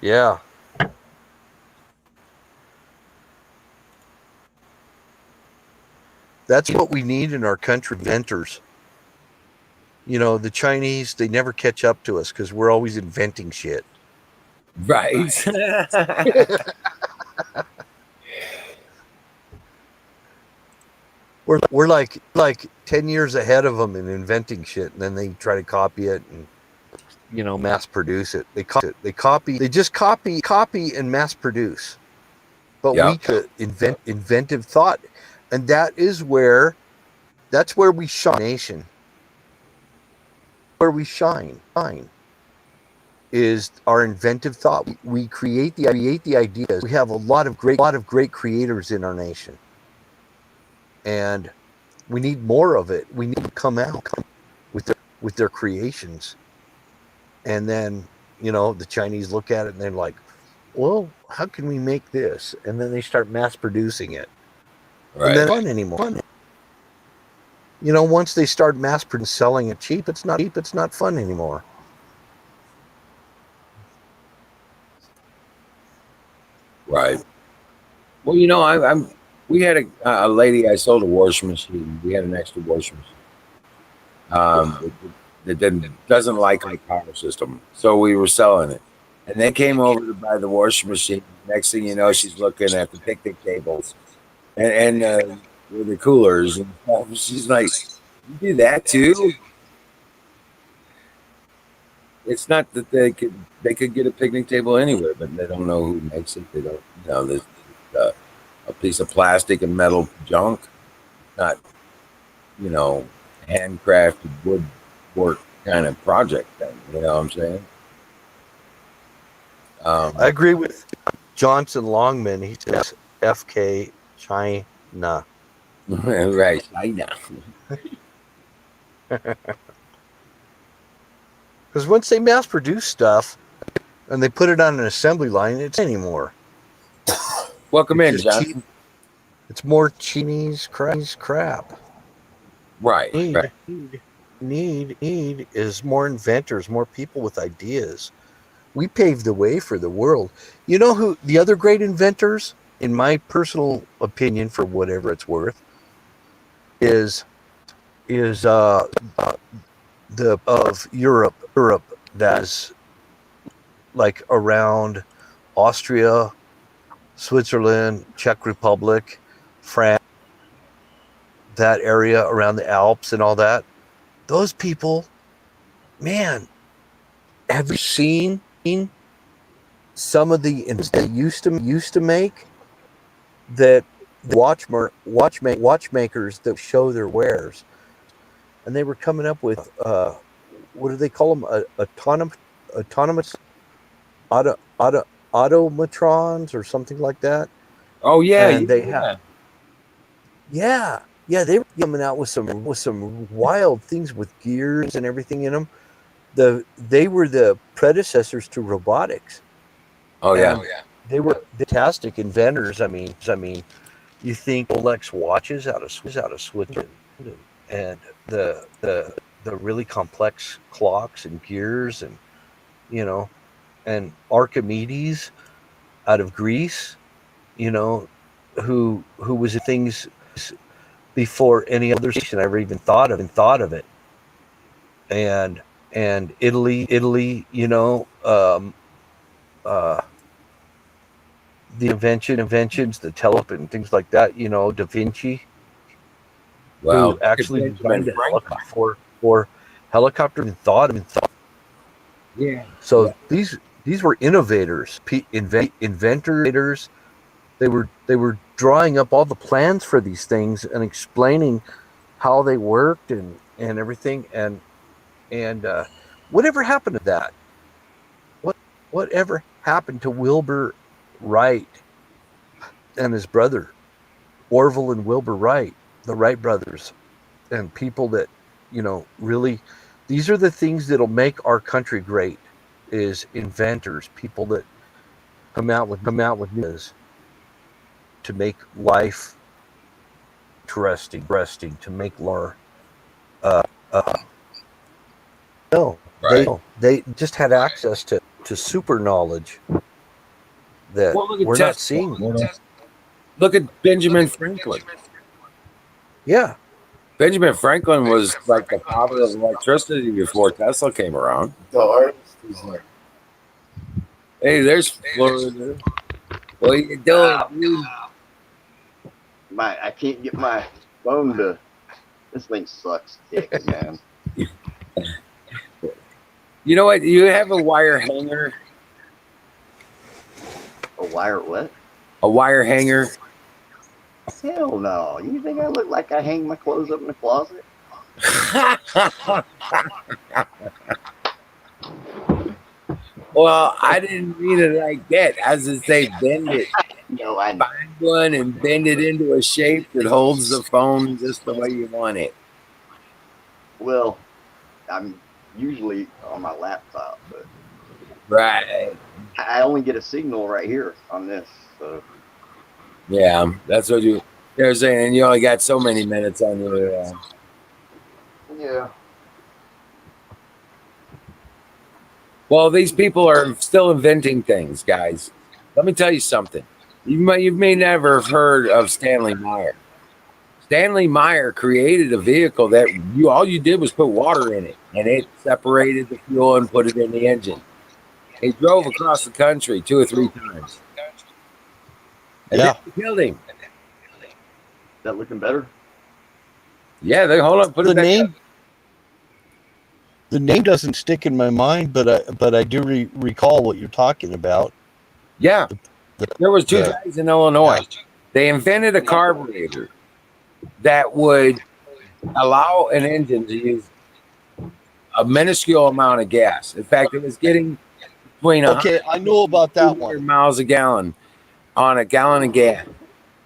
Yeah. That's what we need in our country, inventors. You know, the Chinese, they never catch up to us because we're always inventing shit. Right. We're like 10 years ahead of them in inventing shit, and then they try to copy it and, you know, mass produce it. They just copy and mass produce. But we could invent inventive thought, and that's where we shine. Nation, where we shine is our inventive thought. We create the ideas. We have a lot of great creators in our nation, and we need more of it. We need to come out with their creations, and then, you know, the Chinese look at it and they're like, well, how can we make this? And then they start mass producing it. Right. And then fun anymore. You know, once they start mass producing, selling it cheap, it's not fun anymore. Right. Well, you know, we had a lady I sold a washing machine. We had an extra washing machine that doesn't like our power system, so we were selling it. And they came over to buy the washing machine. Next thing you know, she's looking at the picnic tables and with the coolers and stuff. She's like, "You do that too?" It's not that they could get a picnic table anywhere, but they don't know who makes it. They don't know there's a piece of plastic and metal junk, not, you know, handcrafted woodwork kind of project thing. You know what I'm saying? I agree with Johnson Longman. He says FK China. Right. I know. Because once they mass produce stuff and they put it on an assembly line, it's not anymore. Welcome It's in, just John. cheap. It's more Chinese crap. Right. Right. Need is more inventors, more people with ideas. We paved the way for the world. You know who the other great inventors, in my personal opinion, for whatever it's worth, is the of Europe that's like around Austria, Switzerland, Czech Republic, France, that area around the Alps and all that. Those people, man, have you seen some of the they used to make that watchmakers that show their wares, and they were coming up with what do they call them? Autonomous auto, auto, automatrons or something like that. Oh yeah. And they Yeah. yeah, they were coming out with some wild things with gears and everything in them. They were the predecessors to robotics. Oh yeah. And they were fantastic inventors. I mean, you think Rolex watches out of Switzerland, and the really complex clocks and gears, and you know, and Archimedes out of Greece, you know, who was things before any other nation ever even thought of it, and Italy, uh, the inventions, the telescope and things like that. Da Vinci, Wow. who Look at actually Benjamin designed a Franklin. helicopter for helicopter and thought. Yeah. So Yeah. these were innovators, inventors. They were drawing up all the plans for these things and explaining how they worked and everything. And whatever happened to that? Whatever happened to Wilbur Wright and his brother Orville and Wilbur Wright, the Wright brothers, and people that really, these are the things that'll make our country great. Is inventors, people that come out with new ideas to make life interesting, to make more. Uh, uh, no, Right. they just had access to super knowledge that Well, look at we're not Tesla. seeing. Look at Benjamin Franklin. Yeah, Benjamin Franklin was like the father of electricity before Tesla came around. The artist is like, Hey, there's Florida. What are you doing, dude? I can't get my phone to. This thing sucks dick, man. You know what? You have a wire hanger. A wire what? A wire hanger. Hell no. You think I look like I hang my clothes up in the closet? Well, I didn't mean it like that. I was just say bend it. No, I Find one and bend it into a shape that holds the phone just the way you want it. well, I'm usually on my laptop, but Right. I only get a signal right here on this. So Yeah, that's what you're saying. And you only got so many minutes on your. yeah. Well, these people are still inventing things, guys. Let me tell you something. You may never have heard of Stanley Meyer. Stanley Meyer created a vehicle that all you did was put water in it, and it separated the fuel and put it in the engine. He drove across the country 2 or 3 times. And Yeah. then they killed him. Is that looking better? Yeah, they hold on, put the it back name up. the name doesn't stick in my mind, but I do recall what you're talking about. Yeah. The- There was 2 the- guys in Illinois. They invented a carburetor that would allow an engine to use a minuscule amount of gas. In fact, it was getting between 100 Okay, I know about that one. miles a gallon on a gallon of gas.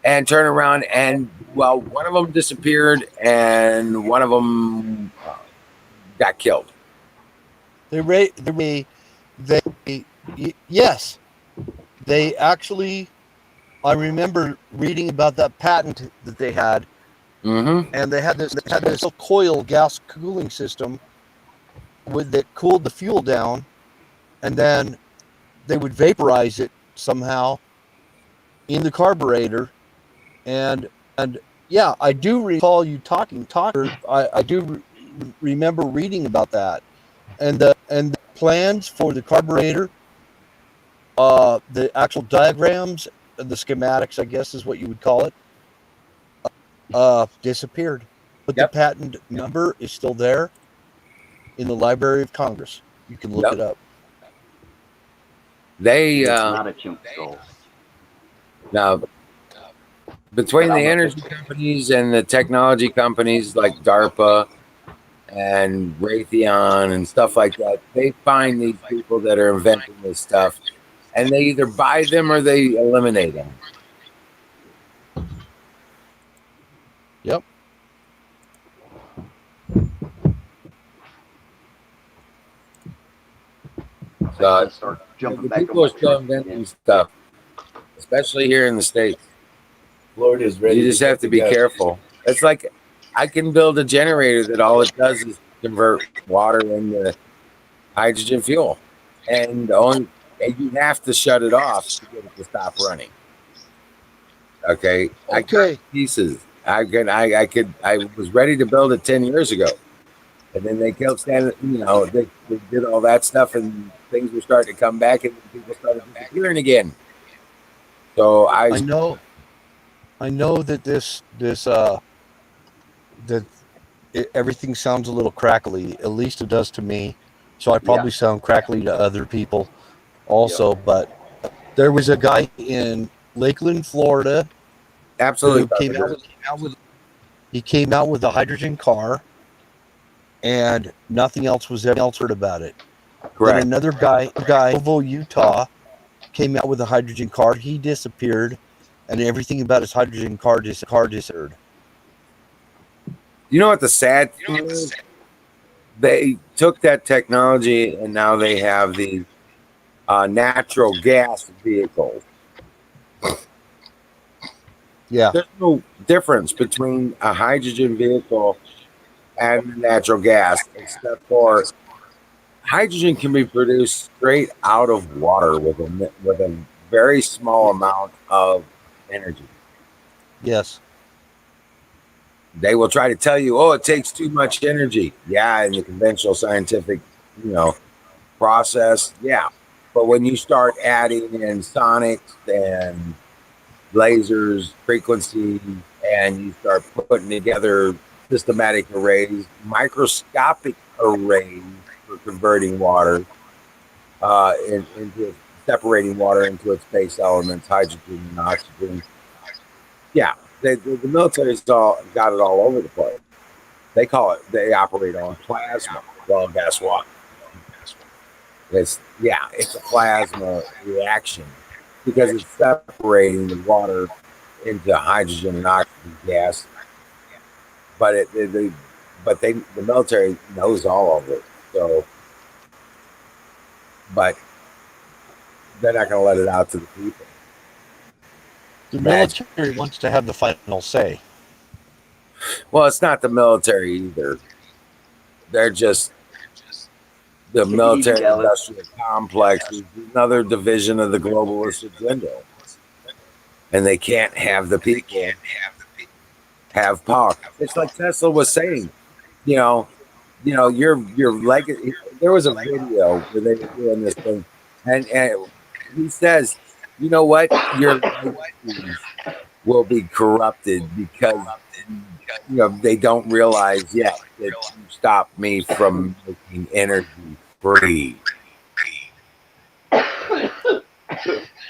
and turn around and, well, one of them disappeared and one of them got killed. Yes, they actually. I remember reading about that patent that they had, Mm-hmm. and they had this coil gas cooling system that cooled the fuel down, and then they would vaporize it somehow in the carburetor, and yeah, I do recall you talking. I do remember reading about that, and the plans for the carburetor, the actual diagrams, the schematics, I guess is what you would call it, disappeared. But the Yep. patent number is still there in the Library of Congress. You can look Yep. it up. They It's not a chimp skull. now between the energy companies and the technology companies like DARPA and Raytheon and stuff like that, they find these people that are inventing this stuff, and they either buy them or they eliminate them. Yep. So Start jumping the back on people my are still truck inventing again. stuff, especially here in the States. Florida's ready. You just have to be careful. It's like I can build a generator that all it does is convert water into hydrogen fuel, and you have to shut it off to get it to stop running. Okay, I cut pieces. I was ready to build it 10 years ago, and then they kept standing. They did all that stuff, and things were starting to come back, and people started disappearing again. So I know that everything sounds a little crackly. At least it does to me. So I probably sound crackly to other people also. Yep. But there was a guy in Lakeland, Florida, absolutely who came out with a hydrogen car, and nothing else was ever heard about it. correct. Then another guy, in Provo, Utah, came out with a hydrogen car. He disappeared, and everything about his hydrogen car disappeared. You know what the sad thing is? They took that technology and now they have the natural gas vehicles. Yeah. There's no difference between a hydrogen vehicle and natural gas, except for hydrogen can be produced straight out of water with a very small amount of energy. Yes. They will try to tell you, oh, it takes too much energy. Yeah, in the conventional scientific, process, yeah. But when you start adding in sonics and lasers, frequencies, and you start putting together systematic arrays, microscopic arrays for converting water into separating water into its base elements, hydrogen and oxygen. Yeah, the military's got it all over the place. They operate on plasma. Well, guess what? It's a plasma reaction because it's separating the water into hydrogen and oxygen gas. But the military knows all of it. So, but they're not going to let it out to the people. The military wants to have the final say. Well, it's not the military either. They're just the military industrial complex is another division of the globalist agenda. And they can't have the people have power. It's like Tesla was saying, your legacy. There was a video where they were doing this thing, and he says, you know what, your legacies will be corrupted because they don't realize yet that you stopped me from making energy free.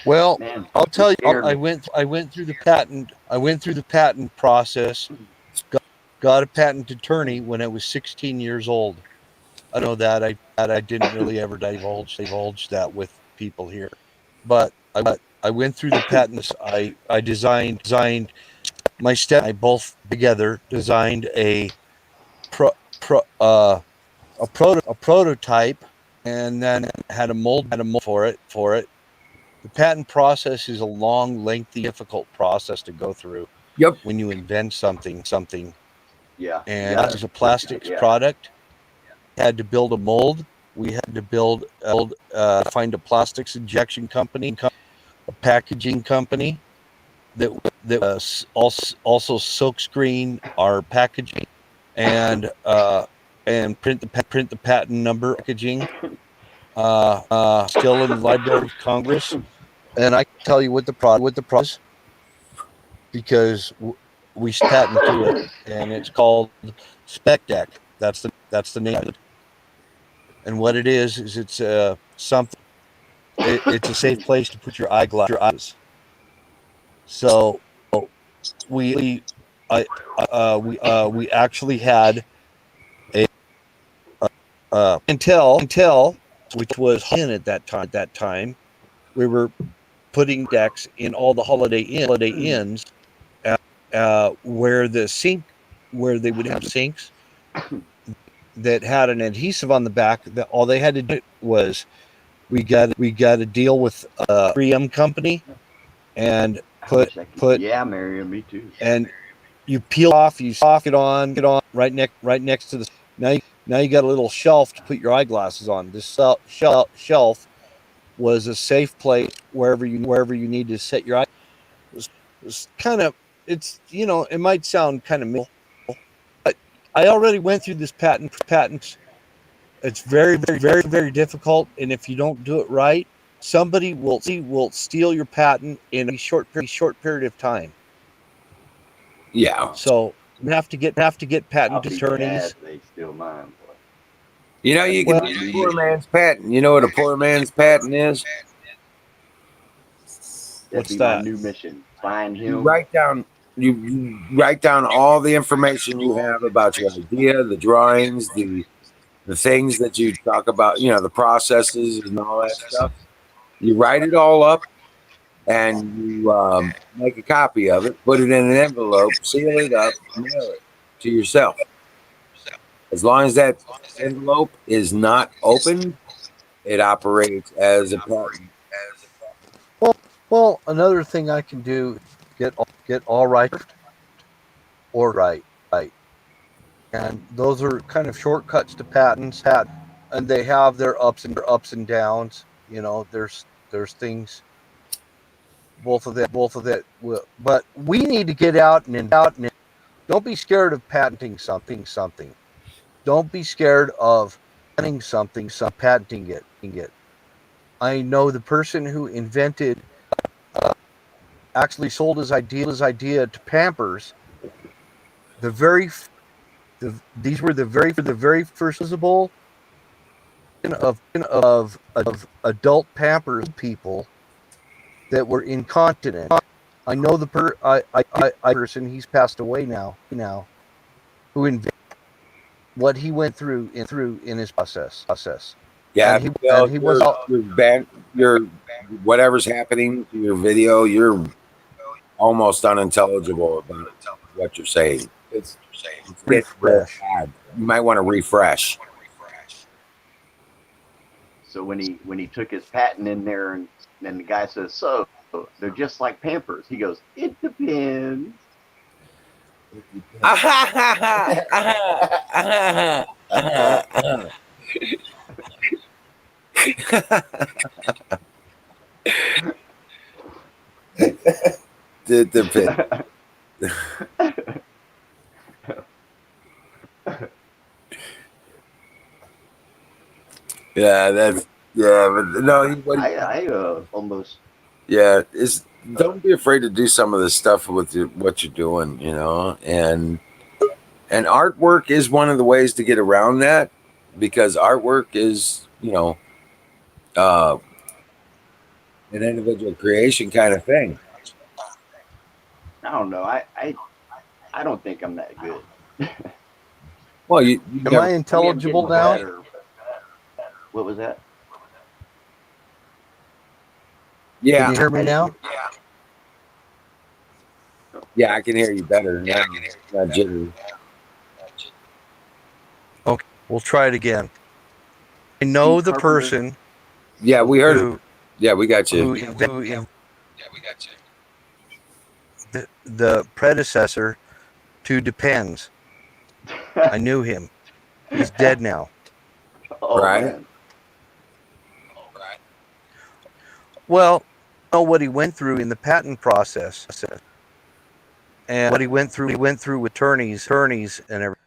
Well, I'll tell you, I went through the patent process. Got a patent attorney when I was 16 years old. I know that I didn't really ever divulge that with people here, but I went through the patents. I designed my step. I both together designed a pro, pro a prototype, and then had a mold for it. The patent process is a long, lengthy, difficult process to go through Yep. when you invent something. Yeah. And this is a plastics product. We had to build a mold. We had to find a plastics injection company, a packaging company that also silk screen our packaging, and print the patent number packaging. Still in the Library of Congress, and I can tell you what the product is, because we patent to it, and it's called Spec Deck. That's the name of it. And what it is it's something. It's a safe place to put your eyeglasses. So we we actually had a until which was in at that time. We were putting decks in all the Holiday Inns, where where they would have sinks that had an adhesive on the back. That all they had to do was we got a deal with a 3M company, and put Yeah, Marion, me too. and you peel off, you get on right next to the. Now you got a little shelf to put your eyeglasses on. This shelf was a safe place wherever you need to set your eyes. It's kind of, it's, it might sound kind of minimal, but I already went through this patents. It's very difficult, and if you don't do it right, somebody will steal your patent in a short period of time. Yeah. So you have to get patent I'll be attorneys. mad if they steal mine, boy. You know, you can do a poor man's patent. You know what a poor man's patent is? That'd What's be my that? new mission. Find You him. write down all the information you have about your idea, the drawings, the things that you talk about, the processes and all that stuff. You write it all up, and you make a copy of it, put it in an envelope, seal it up, mail it to yourself. As long as that envelope is not open, it operates as a patent. Well, another thing I can do, get all right or right, and those are kind of shortcuts to patents. And they have their ups and downs. There's things, both of that. But we need to get out and don't be scared of patenting something. Don't be scared of patenting patenting it. I know the person who invented, actually sold his idea to Pampers. These were the very first visible of adult Pampers people that were incontinent. I know person, he's passed away now, who invented what he went through in his process. Yeah, And he was your whatever's happening to your video, you're almost unintelligible about what you're saying. It's refresh. bad. You might want to refresh. So when he took his patent in there, and then the guy says, "So they're just like Pampers." He goes, "It depends." Yeah, but no. I almost. Yeah, don't be afraid to do some of this stuff with what you're doing, and artwork is one of the ways to get around that, because artwork is, an individual creation kind of thing. I don't know. I don't think I'm that good. Well, you am I intelligible now? Better. What was that? Yeah. Can you hear me now? Yeah, I can hear you better now. Not jittery. Okay, we'll try it again. I know the Carpenter. person Yeah, we heard. who Yeah, we got you. the predecessor to Depends. I knew him. He's dead now. Oh Right. man. Well, I know what he went through in the patent process, and what he went through with attorneys and everything.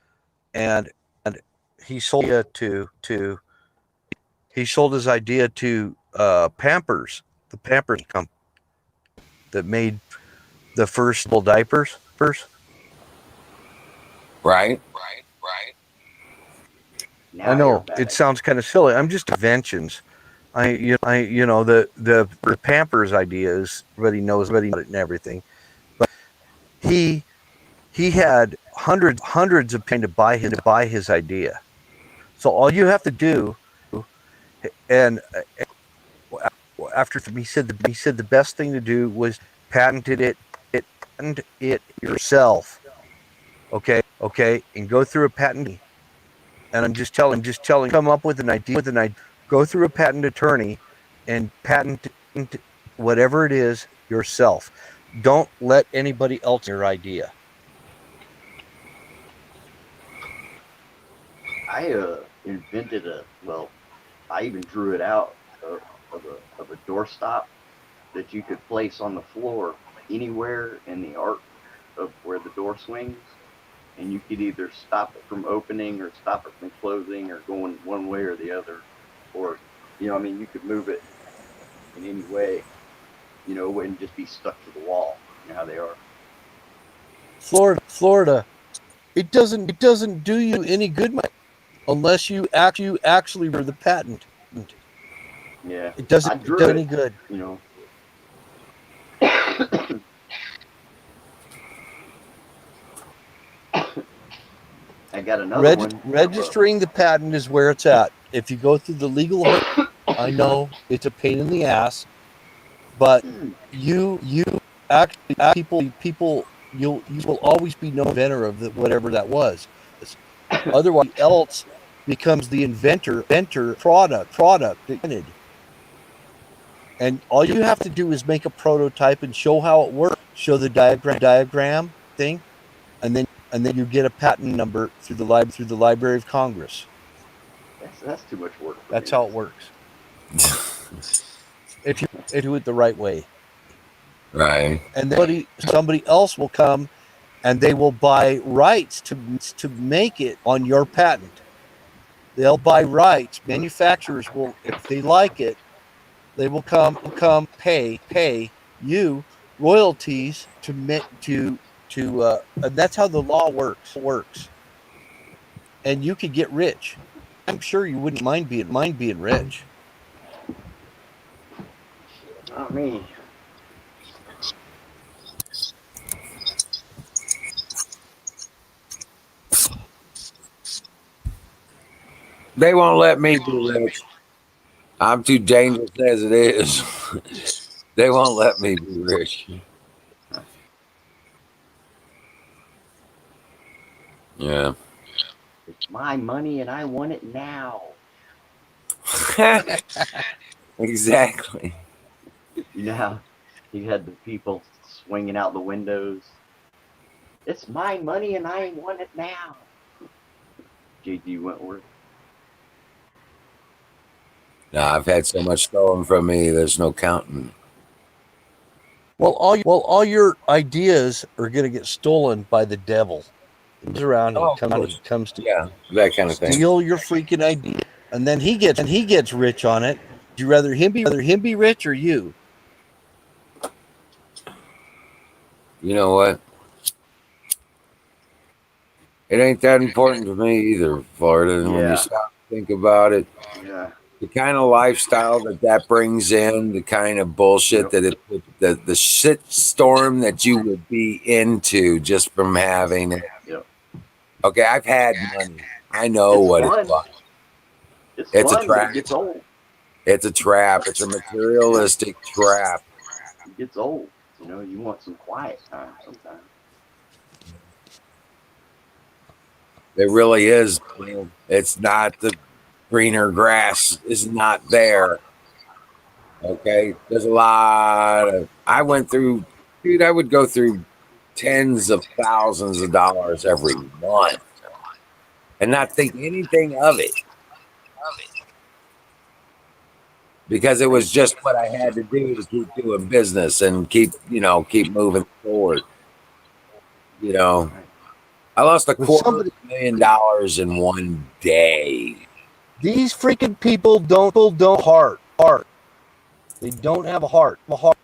And he sold it to he sold his idea to Pampers, the Pampers company that made the first little diapers. Right. Now I know airbags. it sounds kind of silly. I'm just inventions. The Pampers idea is everybody knows about it and everything. But he had hundreds of people to buy his idea. So all you have to do, and after he said the best thing to do was patent it yourself. Okay, and go through a patent. And I'm just telling, come up with an idea, go through a patent attorney, and patent whatever it is yourself. Don't let anybody else your idea. I invented I even drew it out of a doorstop that you could place on the floor anywhere in the arc of where the door swings, and you could either stop it from opening or stop it from closing or going one way or the other, or you could move it in any way, it wouldn't just be stuck to the wall. You know how they are. Florida, it doesn't do you any good, unless you actually read the patent. Yeah, It doesn't do any good. I got another one. Registering the patent is where it's at. If you go through the legal, I know it's a pain in the ass, but you actually people you will always be no inventor of whatever that was. Otherwise, else becomes the inventor product invented. And all you have to do is make a prototype and show how it works. Show the diagram thing, and then you get a patent number through the Library of Congress. That's too much work. That's how it works. if you do it the right way. Right. And then somebody else will come and they will buy rights to make it on your patent. They'll buy rights. Manufacturers will, if they like it, they will come pay you royalties and that's how the law works. And you could get rich. I'm sure you wouldn't mind being rich. Not me. They won't let me be rich. I'm too dangerous as it is. They won't let me be rich. Yeah. It's my money and I want it now. Exactly. You know how you had the people swinging out the windows? It's my money and I want it now. J.D. Wentworth. No, I've had so much stolen from me. There's no counting. Well, all your ideas are going to get stolen by the devil. He's around. He comes to that kind of thing. Steal your freaking idea, and then he gets rich on it. Would you rather him be rich or you? You know what? It ain't that important to me either, Florida. And when you stop to think about it, the kind of lifestyle that brings in, the kind of bullshit the shit storm that you would be into just from having it. Okay, I've had money. I know what it's like. It's a fun, trap. but it gets old. It's a trap. It's a materialistic trap. It gets old. You know, you want some quiet time sometimes. It really is. It's not the greener grass is not there. Okay. There's a lot of, I went through, dude, I would go through tens of thousands of dollars every month and not think anything of it because it was just what I had to do to keep doing business and keep moving forward. You know, I lost a $250,000 in one day. These freaking people don't heart. They don't have a heart.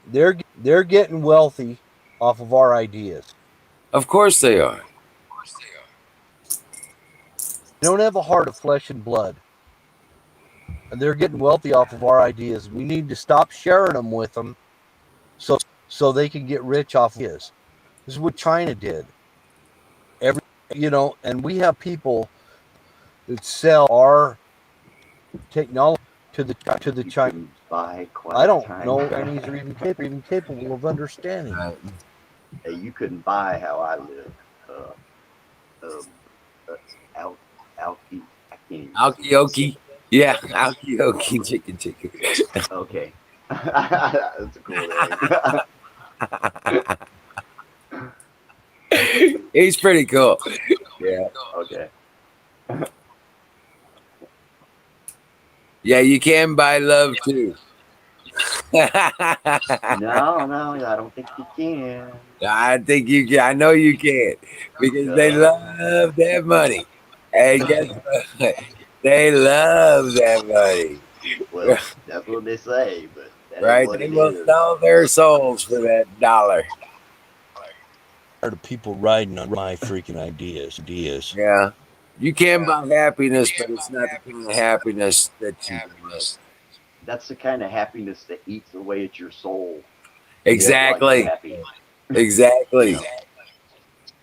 They're getting wealthy off of our ideas. Of course they are. They don't have a heart of flesh and blood. And they're getting wealthy off of our ideas. We need to stop sharing them with them so they can get rich off of his. This is what China did. And we have people that sell our technology to the Chinese. I don't know Chinese are even capable of understanding. Hey, you couldn't buy how I live. Alki. I can't even. Alkioki. Yeah, Alkioki chicken. Okay. That's a cool name. He's pretty cool. Yeah. Okay. Yeah, you can buy love too. No, I don't think you can. I think you can. I know you can because they love that money. And guess what? They love that money. Well, that's what they say, but that right? What they it will is. sell their souls for that dollar. Tired of people riding on my freaking ideas. Yeah. You can buy happiness, but it's not the kind of happiness that you want. That's the kind of happiness that eats away at your soul. Exactly. Happy. Exactly.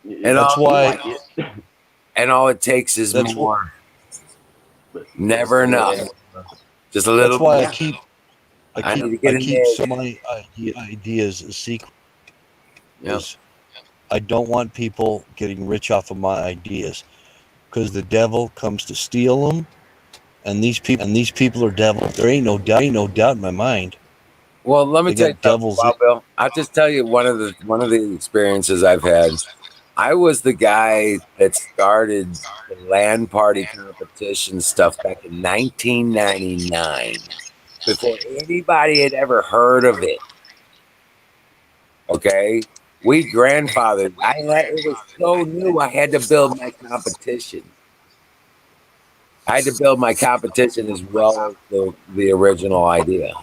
And that's why. And all it takes is more. Never enough. Just a little. That's why I keep some of my ideas a secret. Yes. I don't want people getting rich off of my ideas because the devil comes to steal them, and these people are devils. There ain't no doubt in my mind. Well, let me tell you something, Wild Bill. I'll just tell you one of the experiences I've had. I was the guy that started the LAN party competition stuff back in 1999 before anybody had ever heard of it. Okay, we grandfathered. It was so new. I had to build my competition. I had to build my competition as well as the original idea.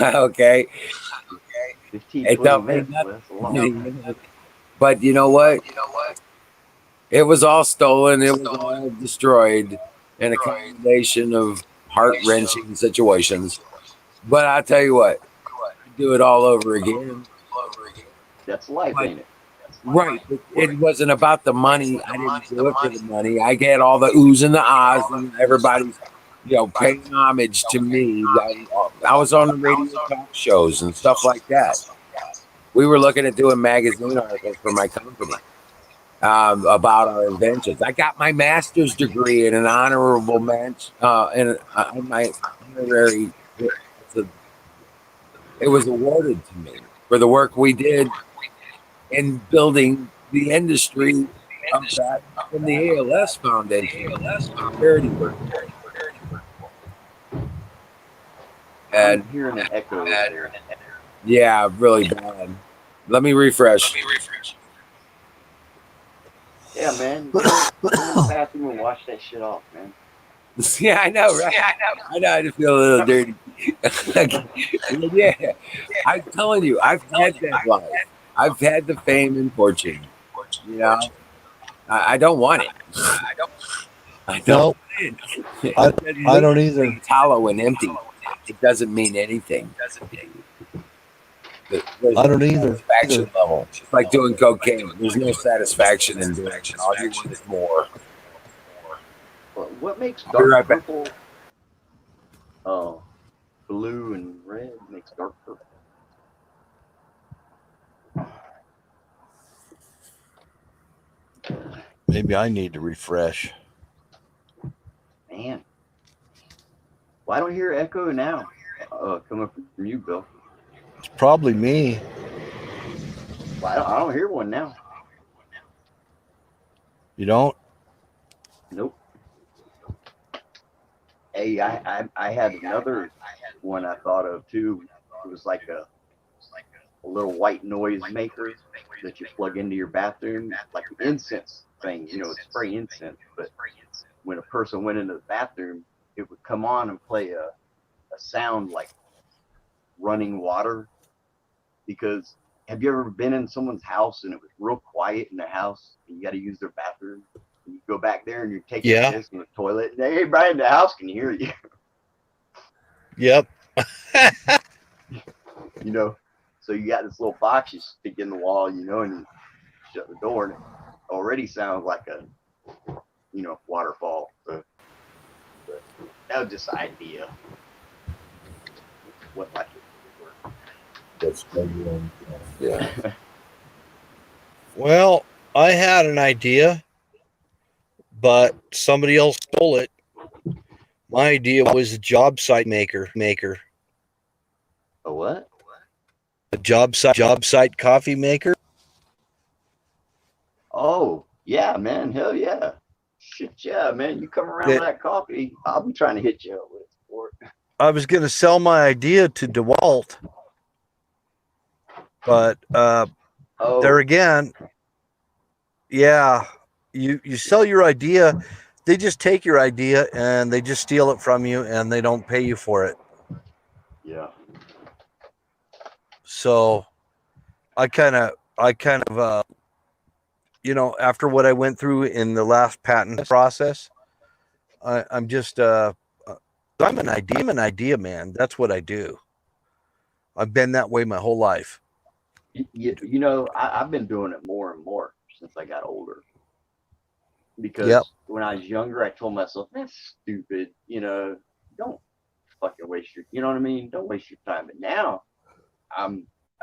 Okay. 15, it don't mean nothing. But you know what? It was all stolen. It was all destroyed in a combination of heart-wrenching situations. But I'll tell you what, I'd do it all over again. That's life, ain't it? Right. It wasn't about the money. I didn't do it for the money. I get all the oohs and the ahs, and everybody's, paying homage to me. I was on the radio talk shows and stuff like that. We were looking at doing magazine articles for my company about our inventions. I got my master's degree in an honorable mention, in my honorary. It was awarded to me for the work we did in building the industry of that from the ALS Foundation. Charity work. And I'm hearing an echo there. Yeah, really bad. Let me refresh. Yeah, man. Go to the bathroom and wash that shit off, man. Yeah, I know, right? I know. I just feel a little dirty. Yeah, I'm telling you, I've had that life. I've had the fame and fortune. I don't want it. I don't. I don't either. It's hollow and empty. It doesn't mean anything. I don't either. Satisfaction level. It's like doing cocaine. There's no satisfaction in doing it. All you want is more. What makes I'll be dark right back. purple? Oh, blue and red makes dark purple. Maybe I need to refresh. Man, well, I don't hear echo now. Coming from you, Bill. It's probably me. Well, I don't hear one now. You don't? Nope. Hey, I had another one I thought of too. It was like a little white noise maker that you plug into your bathroom, like an incense thing. You know, spray incense. But when a person went into the bathroom, it would come on and play a sound like running water. Because have you ever been in someone's house and it was real quiet in their house and you got to use their bathroom? And you go back there and you're taking a piss in the toilet. And everybody in the house can hear you. Yep. You know, so you got this little box you stick in the wall, you know, and you shut the door, and it already sounds like a, you know, waterfall. So, but that was just an idea. What like it would work. That's Yeah. Well, I had an idea, but somebody else stole it. My idea was a job site maker. A what? A job site coffee maker. Oh, yeah, man. Hell yeah. Shit, yeah, man. You come around with That that coffee, I'll be trying to hit you up with for it. I was going to sell my idea to DeWalt, but there Oh, again, yeah, you sell your idea, they just take your idea and they just steal it from you and they don't pay you for it. yeah. So I kind of you know, after what I went through in the last patent process, I'm just I'm an idea man. That's what I do. I've been that way my whole life. You know, I've been doing it more and more since I got older. Yep. Because when I was younger, I told myself, that's stupid. You know, don't fucking waste your, you know what I mean? Don't waste your time. But now I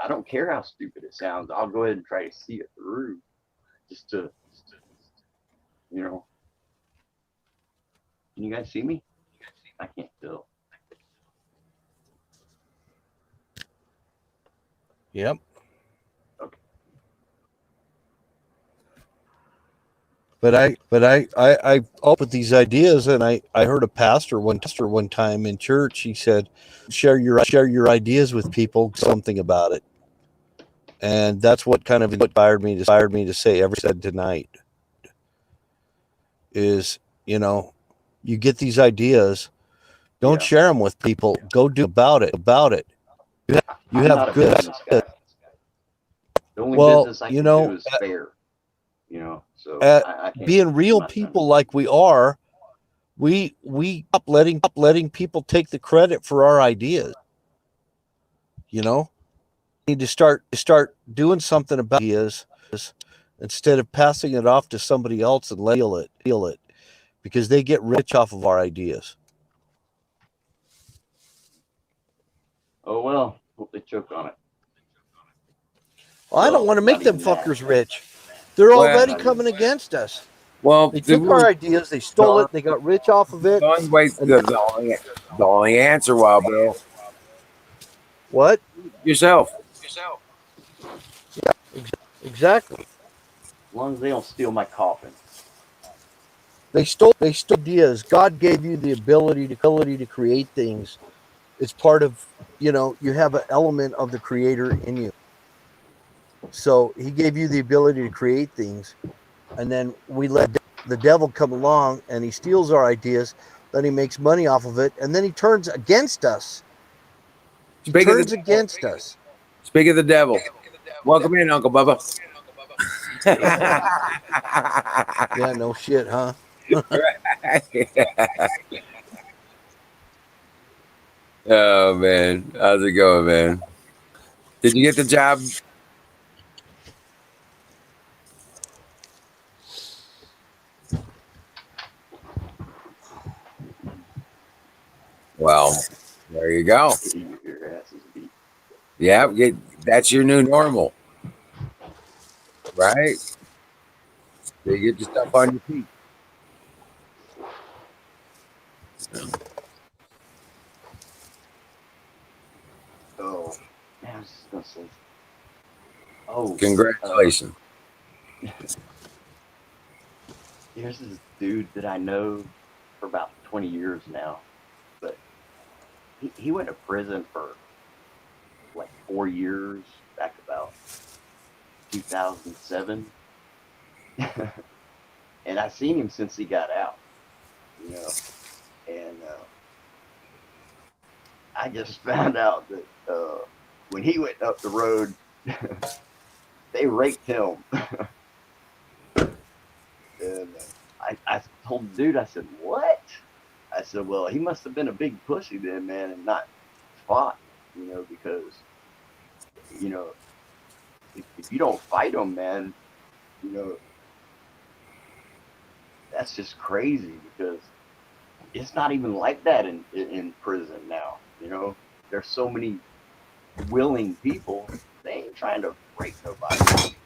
don't care how stupid it sounds. I'll go ahead and try to see it through just to, you know. Can you guys see me? I can't tell. Yep. Okay. But I up with these ideas, and I heard a pastor one time in church. He said, share your ideas with people, something about it. And that's what kind of inspired me to say every said tonight is, you know, you get these ideas, don't share them with people, go do about it. You I'm have not a good business guy. The only business I can do is fair. You know, so I can't being real people like we are, we stop letting people take the credit for our ideas. You know, we need to start doing something about ideas instead of passing it off to somebody else and let feel it because they get rich off of our ideas. Oh well, hope they choke on it. Well, I don't want to make them fuckers rich. They're already coming against us. Well, they took our ideas, they stole it, they got rich off of it. The only answer, Wild Bill. What? Yourself. Yeah, exactly. As long as they don't steal my coffin. They stole ideas. God gave you the ability to create things. It's part of, you know, you have an element of the creator in you. So he gave you the ability to create things. And then we let the devil come along and he steals our ideas. Then he makes money off of it. And then he turns against us. He turns against us. Speak of the devil. Welcome in, Uncle Bubba. Yeah, no shit, huh? Oh, man. How's it going, man? Did you get the job? Well, there you go. Your ass is beat. Yeah, that's your new normal, right? So you get your stuff on your feet. Oh, man, I was just gonna say. Oh, Congratulations. there's this dude that I know for about 20 years now, but he went to prison for like 4 years back about 2007. And I've seen him since he got out, you know. And I just found out that when he went up the road, they raped him. And I told the dude, I said, "What?" I said, "Well, he must have been a big pussy then, man, and not fought, because you know if you don't fight him, man, you know that's just crazy because it's not even like that in prison now. There's so many willing people. They ain't trying to rape nobody.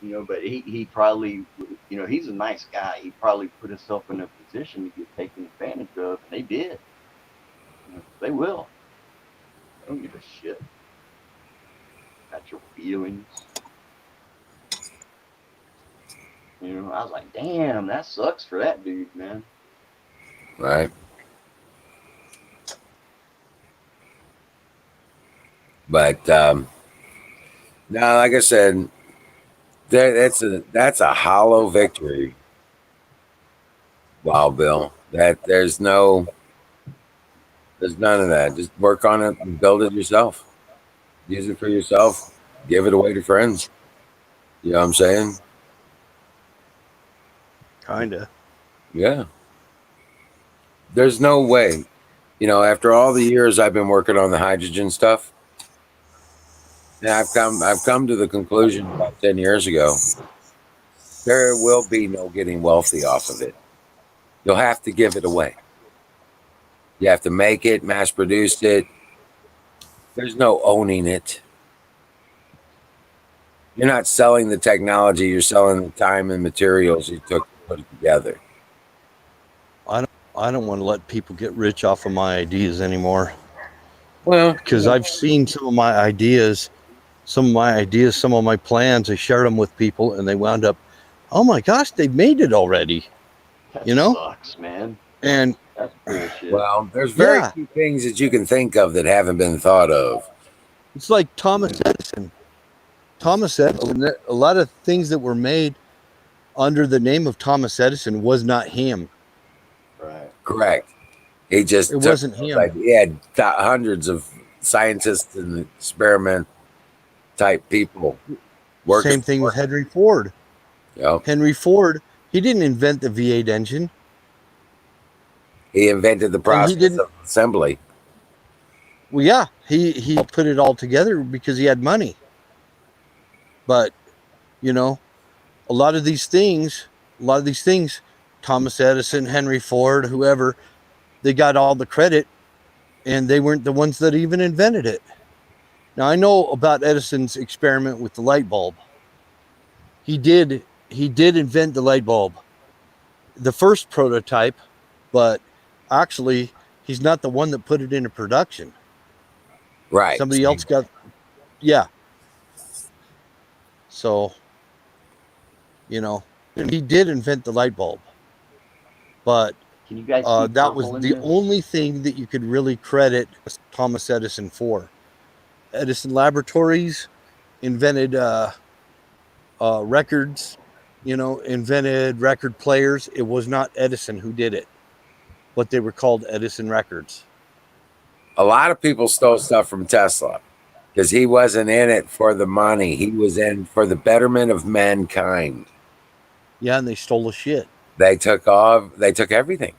But he probably, he's a nice guy. He probably put himself in a position to get taken advantage of, and they did. They will. They don't give a shit about your feelings. I was like, damn, that sucks for that dude, man. Right. But no, like I said, that's a hollow victory. Wow, Bill. There's none of that. Just work on it and build it yourself. Use it for yourself. Give it away to friends. You know what I'm saying? Kinda. Yeah. There's no way. After all the years I've been working on the hydrogen stuff, and I've come to the conclusion about 10 years ago, there will be no getting wealthy off of it. You'll have to give it away. You have to make it, mass produce it. There's no owning it. You're not selling the technology, you're selling the time and materials you took to put it together. I don't want to let people get rich off of my ideas anymore. Well, Because I've seen some of my ideas, some of my plans. I shared them with people, and they wound up, oh my gosh, they made it already. That You know? sucks, man. And That's bullshit. well, there's very few things that you can think of that haven't been thought of. It's like Thomas Edison. Thomas Edison, a lot of things that were made under the name of Thomas Edison was not him. Right. Correct. It wasn't him. He had hundreds of scientists and experiment type people. Same thing with Henry Ford. Yep. Henry Ford, he didn't invent the V8 engine. He invented the process of assembly. Well, yeah, he put it all together because he had money. But, a lot of these things, Thomas Edison, Henry Ford, whoever, they got all the credit, and they weren't the ones that even invented it. Now, I know about Edison's experiment with the light bulb. He did invent the light bulb, the first prototype, but actually, he's not the one that put it into production. Right. Somebody else got, yeah. So, he did invent the light bulb, but can you guys that was the only thing that you could really credit Thomas Edison for. Edison Laboratories invented records, invented record players. It was not Edison who did it, but they were called Edison records. A lot of people stole stuff from Tesla because he wasn't in it for the money. He was in for the betterment of mankind. Yeah, and they stole the shit. They took everything.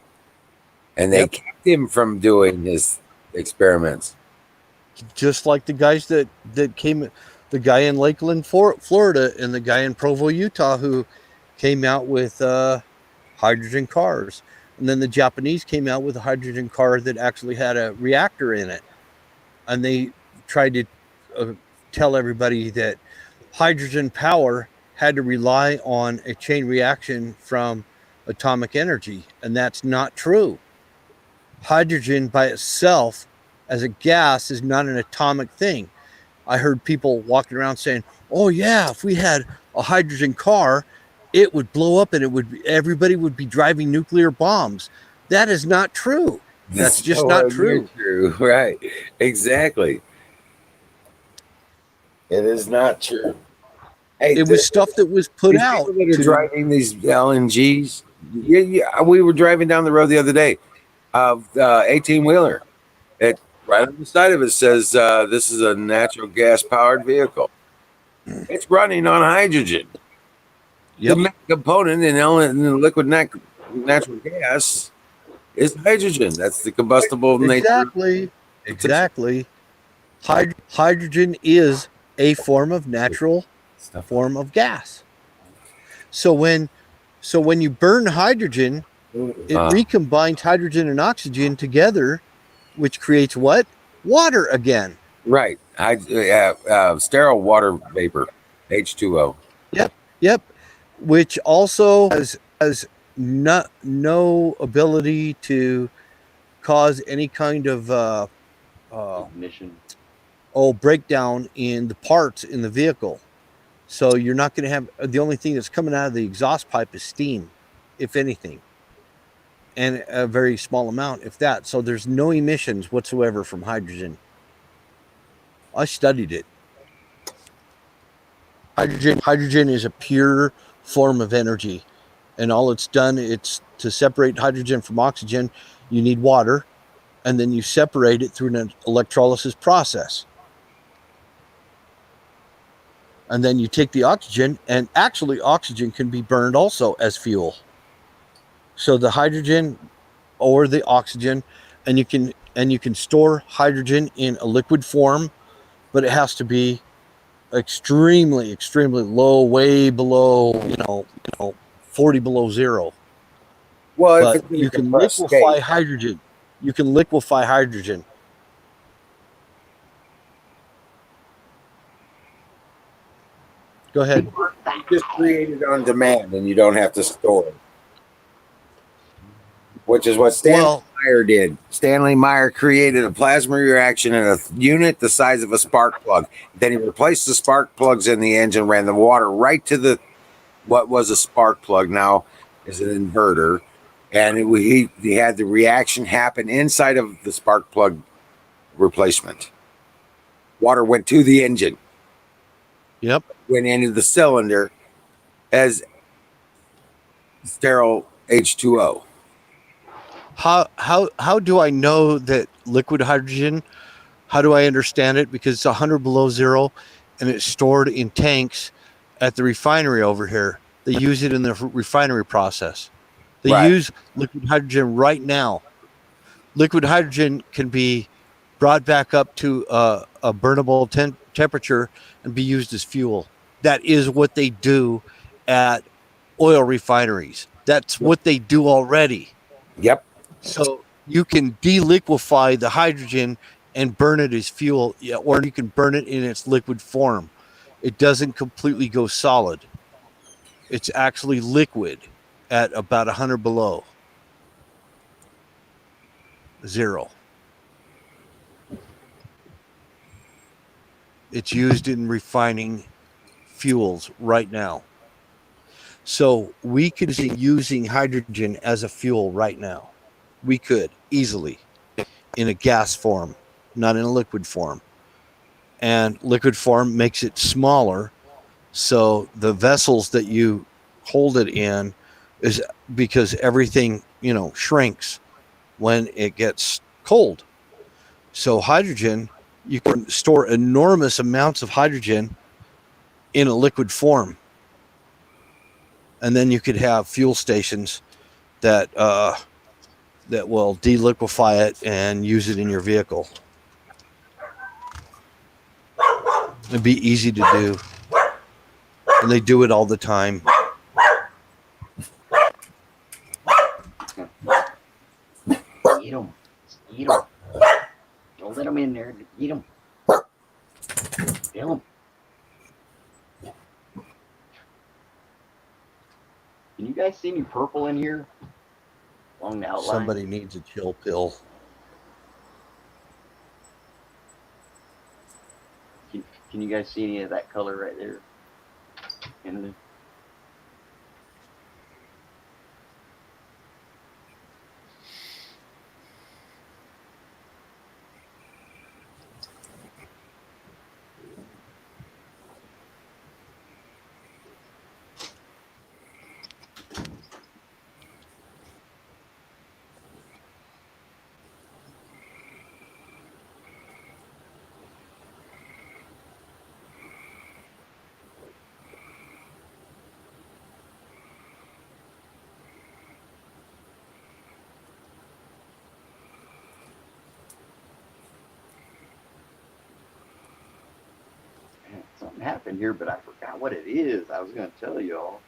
And they kept him from doing his experiments. Just like the guys that came, the guy in Lakeland, Florida, and the guy in Provo, Utah, who came out with hydrogen cars. And then the Japanese came out with a hydrogen car that actually had a reactor in it. And they tried to tell everybody that hydrogen power had to rely on a chain reaction from atomic energy. And that's not true. Hydrogen by itself as a gas is not an atomic thing. I heard people walking around saying, "Oh yeah, if we had a hydrogen car, it would blow up and everybody would be driving nuclear bombs." That is not true. That's just not true. True. Right. Exactly. It is not true. Hey, It was stuff that was put these out people that are to driving these LNGs. Yeah. We were driving down the road the other day of 18-wheeler. It right on the side of it says this is a natural gas powered vehicle. It's running on hydrogen. Yep. The main component in liquid natural gas is hydrogen. That's the combustible nature. Exactly. Hydrogen is a form of natural form of gas. So when you burn hydrogen, it recombines hydrogen and oxygen together, which creates what? Water again. Right. Sterile water vapor, H2O. Yep. Which also has no ability to cause any kind of ignition. breakdown in the parts in the vehicle. So you're not going to have, the only thing that's coming out of the exhaust pipe is steam, if anything, and a very small amount, if that. So there's no emissions whatsoever from hydrogen. I studied it. Hydrogen is a pure form of energy, and all it's done, it's to separate hydrogen from oxygen, you need water, and then you separate it through an electrolysis process. And then you take the oxygen, and actually oxygen can be burned also as fuel. So the hydrogen or the oxygen, and you can store hydrogen in a liquid form, but it has to be extremely low, way below 40 below zero. Well, But if it's in you a can compressed liquefy state, hydrogen. You can liquefy hydrogen. Go ahead. you just create it on demand and you don't have to store it. Which is what Stanley Meyer did. Stanley Meyer created a plasma reaction in a unit the size of a spark plug. Then he replaced the spark plugs in the engine, ran the water right to what was a spark plug, now is an inverter. And he had the reaction happen inside of the spark plug replacement. Water went to the engine. Yep. Went into the cylinder as sterile H2O. How do I know that liquid hydrogen? How do I understand it? Because it's 100 below zero, and it's stored in tanks at the refinery over here. They use it in the refinery process. They use liquid hydrogen right now. Liquid hydrogen can be brought back up to a burnable temperature and be used as fuel. That is what they do at oil refineries. That's what they do already. Yep. So you can deliquefy the hydrogen and burn it as fuel, or you can burn it in its liquid form. It doesn't completely go solid. It's actually liquid at about 100 below zero. It's used in refining fuels right now. So we could be using hydrogen as a fuel right now. We could easily, in a gas form, not in a liquid form. And liquid form makes it smaller. So the vessels that you hold it in is because everything, shrinks when it gets cold. So hydrogen, you can store enormous amounts of hydrogen in a liquid form. And then you could have fuel stations that will deliquefy it and use it in your vehicle. It'd be easy to do. And they do it all the time. Get him. Eat him. Don't let him in there. Eat him. Kill him. Can you guys see any purple in here? Along the outline? Somebody needs a chill pill. Can you guys see any of that color right there? In the... Something happened here, but I forgot what it is. I was going to tell y'all.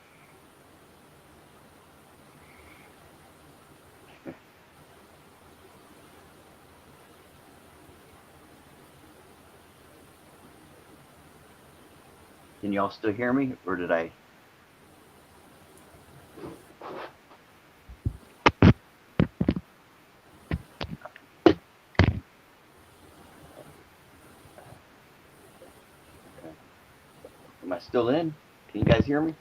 Can y'all still hear me, or did I? Am I still in? Can you guys hear me?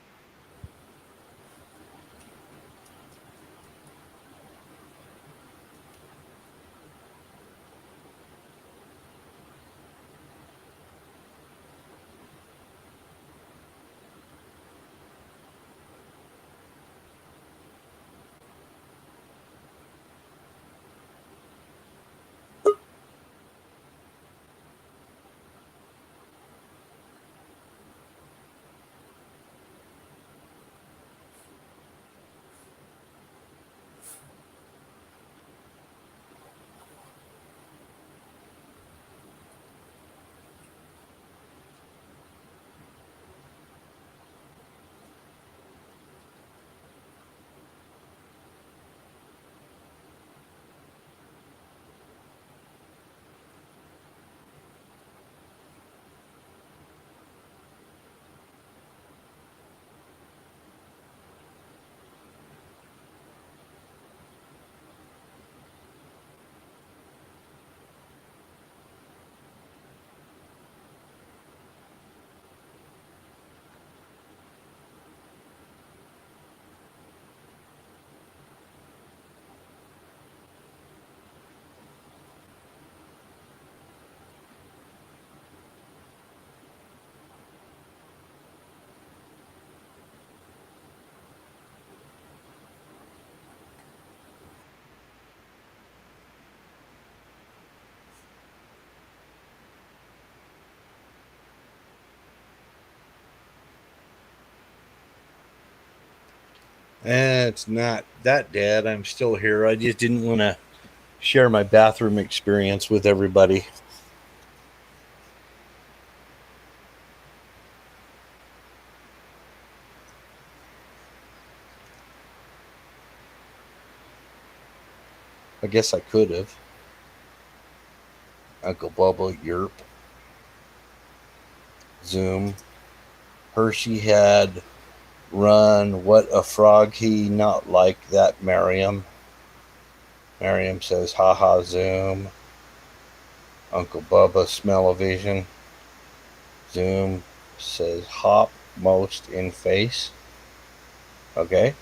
It's not that dead. I'm still here. I just didn't want to share my bathroom experience with everybody. I guess I could have. Uncle Bubba, Yerp. Zoom. Hershey had run. What a frog he not like that, Miriam. Miriam says, haha, Zoom. Uncle Bubba, smell-o-vision. Zoom says, hop most in face. Okay.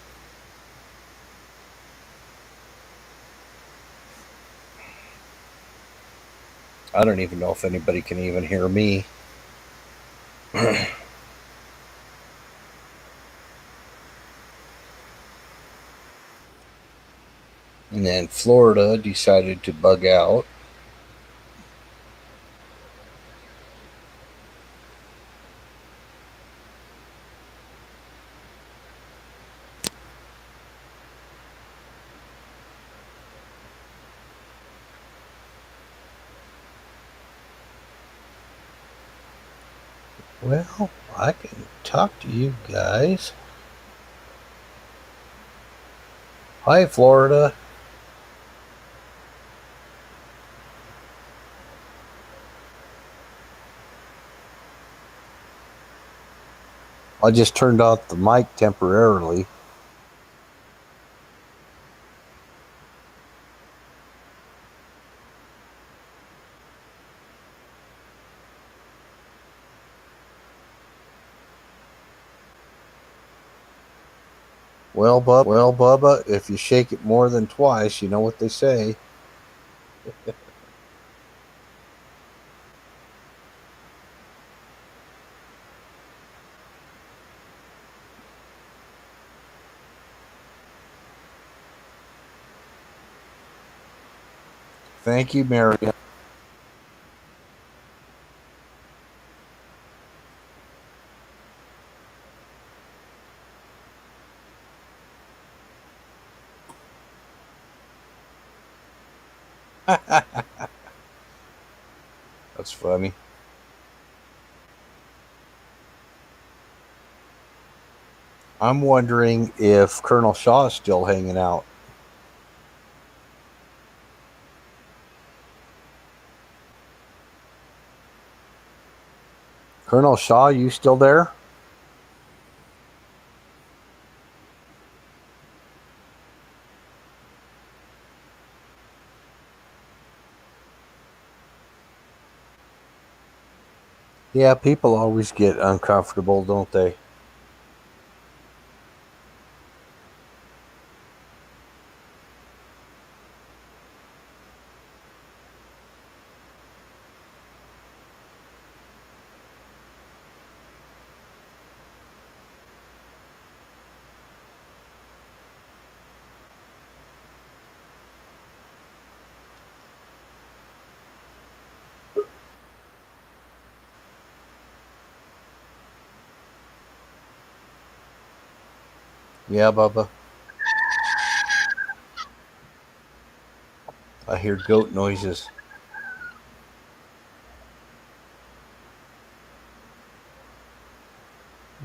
I don't even know if anybody can even hear me. And then Florida decided to bug out. Well, I can talk to you guys. Hi, Florida. I just turned off the mic temporarily. Well, Bubba, if you shake it more than twice, you know what they say. Thank you, Marion. That's funny. I'm wondering if Colonel Shaw is still hanging out. Colonel Shaw, you still there? Yeah, people always get uncomfortable, don't they? Yeah, Bubba. I hear goat noises.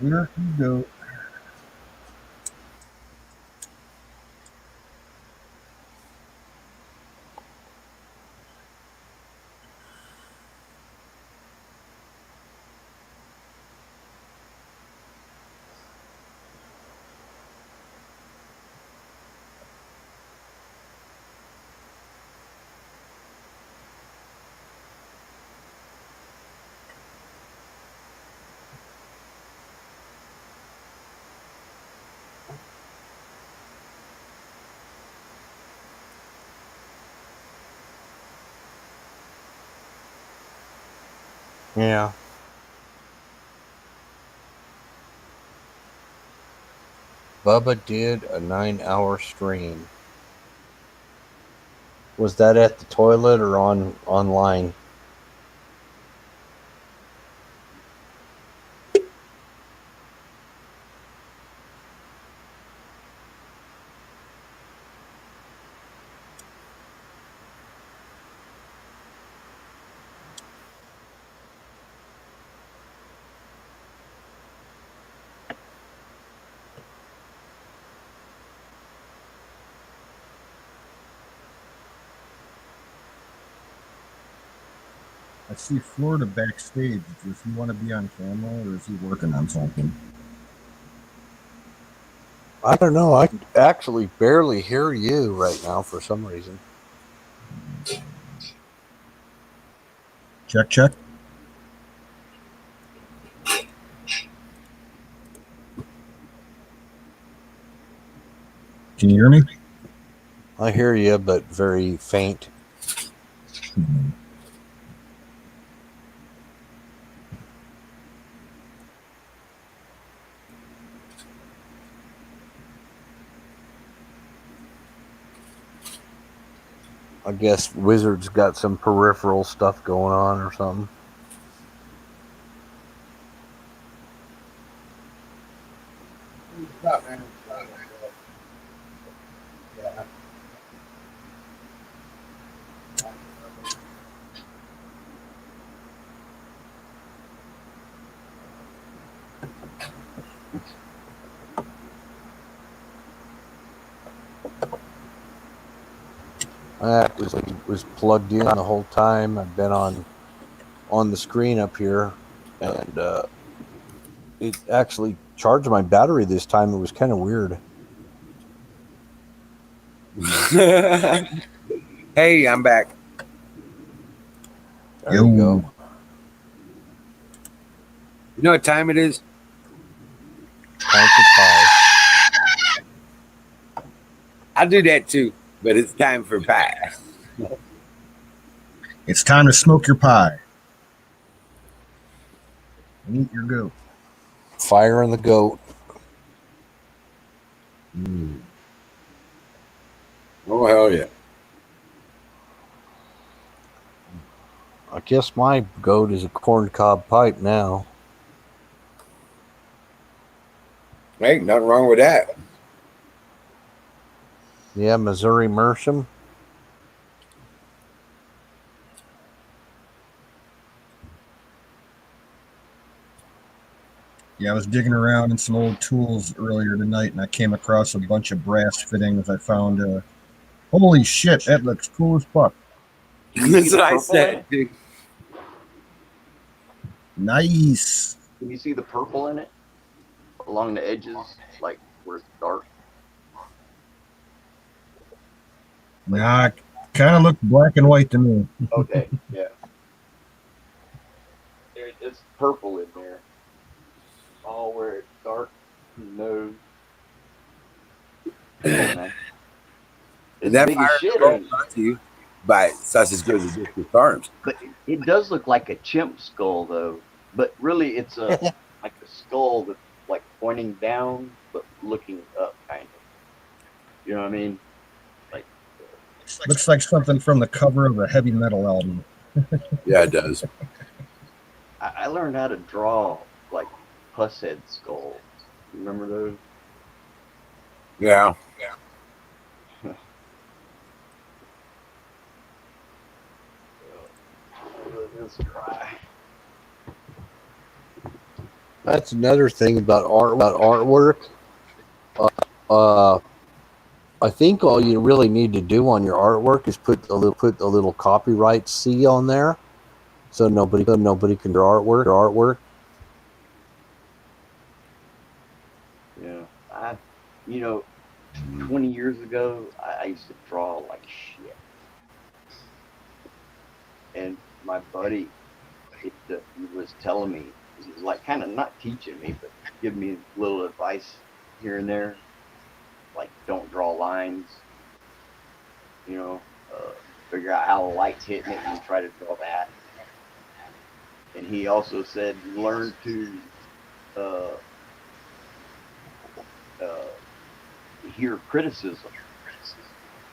Where you go? Yeah. Bubba did a 9-hour stream. Was that at the toilet or online? I see Florida backstage. Does he want to be on camera or is he working on something? I don't know. I can actually barely hear you right now for some reason. Check, check. Can you hear me? I hear you, but very faint. I guess Wizard's got some peripheral stuff going on or something. I was plugged in the whole time. I've been on the screen up here, and it actually charge my battery this time. It was kind of weird. Hey, I'm back. There you go. You know what time it is? Time for pie. I'll do that too, but it's time for pie. It's time to smoke your pie and eat your goat. Fire and the goat. Oh, hell yeah. I guess my goat is a corncob pipe now. Hey, nothing wrong with that. Yeah, Missouri Meerschaum. Yeah, I was digging around in some old tools earlier tonight, and I came across a bunch of brass fittings. I found, holy shit, that looks cool as fuck. That's what I said, dude. Nice. Can you see the purple in it along the edges, like where it's dark? Nah, kind of looked black and white to me. Okay, yeah. It's purple in there, all where it's dark. Nose. And It's that big as fire shit. is brought to you by Sausage Goes to District Farms. But it does look like a chimp skull, though. But really, it's a like a skull that's like pointing down, but looking up, kind of. You know what I mean? Like Looks like something from the cover of a heavy metal album. Yeah, it does. I learned how to draw like puss head skulls. Remember those? Yeah. Let's try. That's another thing about artwork. I think all you really need to do on your artwork is put a little copyright C on there, so nobody can draw artwork. Yeah, 20 years ago, I used to draw like shit. And my buddy, he was telling me, he was like kind of not teaching me, but giving me little advice here and there. Like, don't draw lines, figure out how the light's hitting it and try to draw that. And he also said, learn to hear criticism,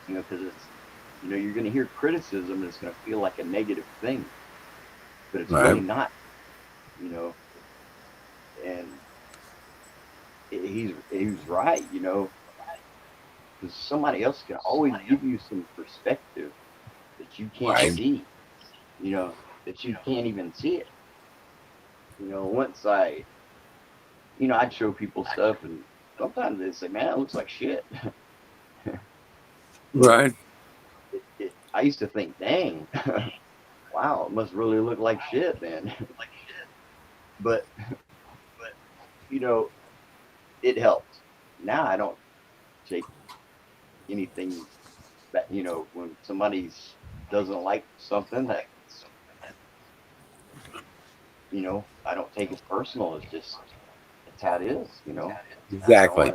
because it's, you're going to hear criticism and it's going to feel like a negative thing, but it's really not, and he's right, because somebody else can always give you some perspective that you can't see, that you can't even see it. Once I'd show people stuff and sometimes they say, man, it looks like shit. Right. I used to think, dang, wow, it must really look like shit then. But it helped. Now I don't take anything that, when somebody doesn't like something, that, I don't take it personal. It's just, it's how it is, Exactly.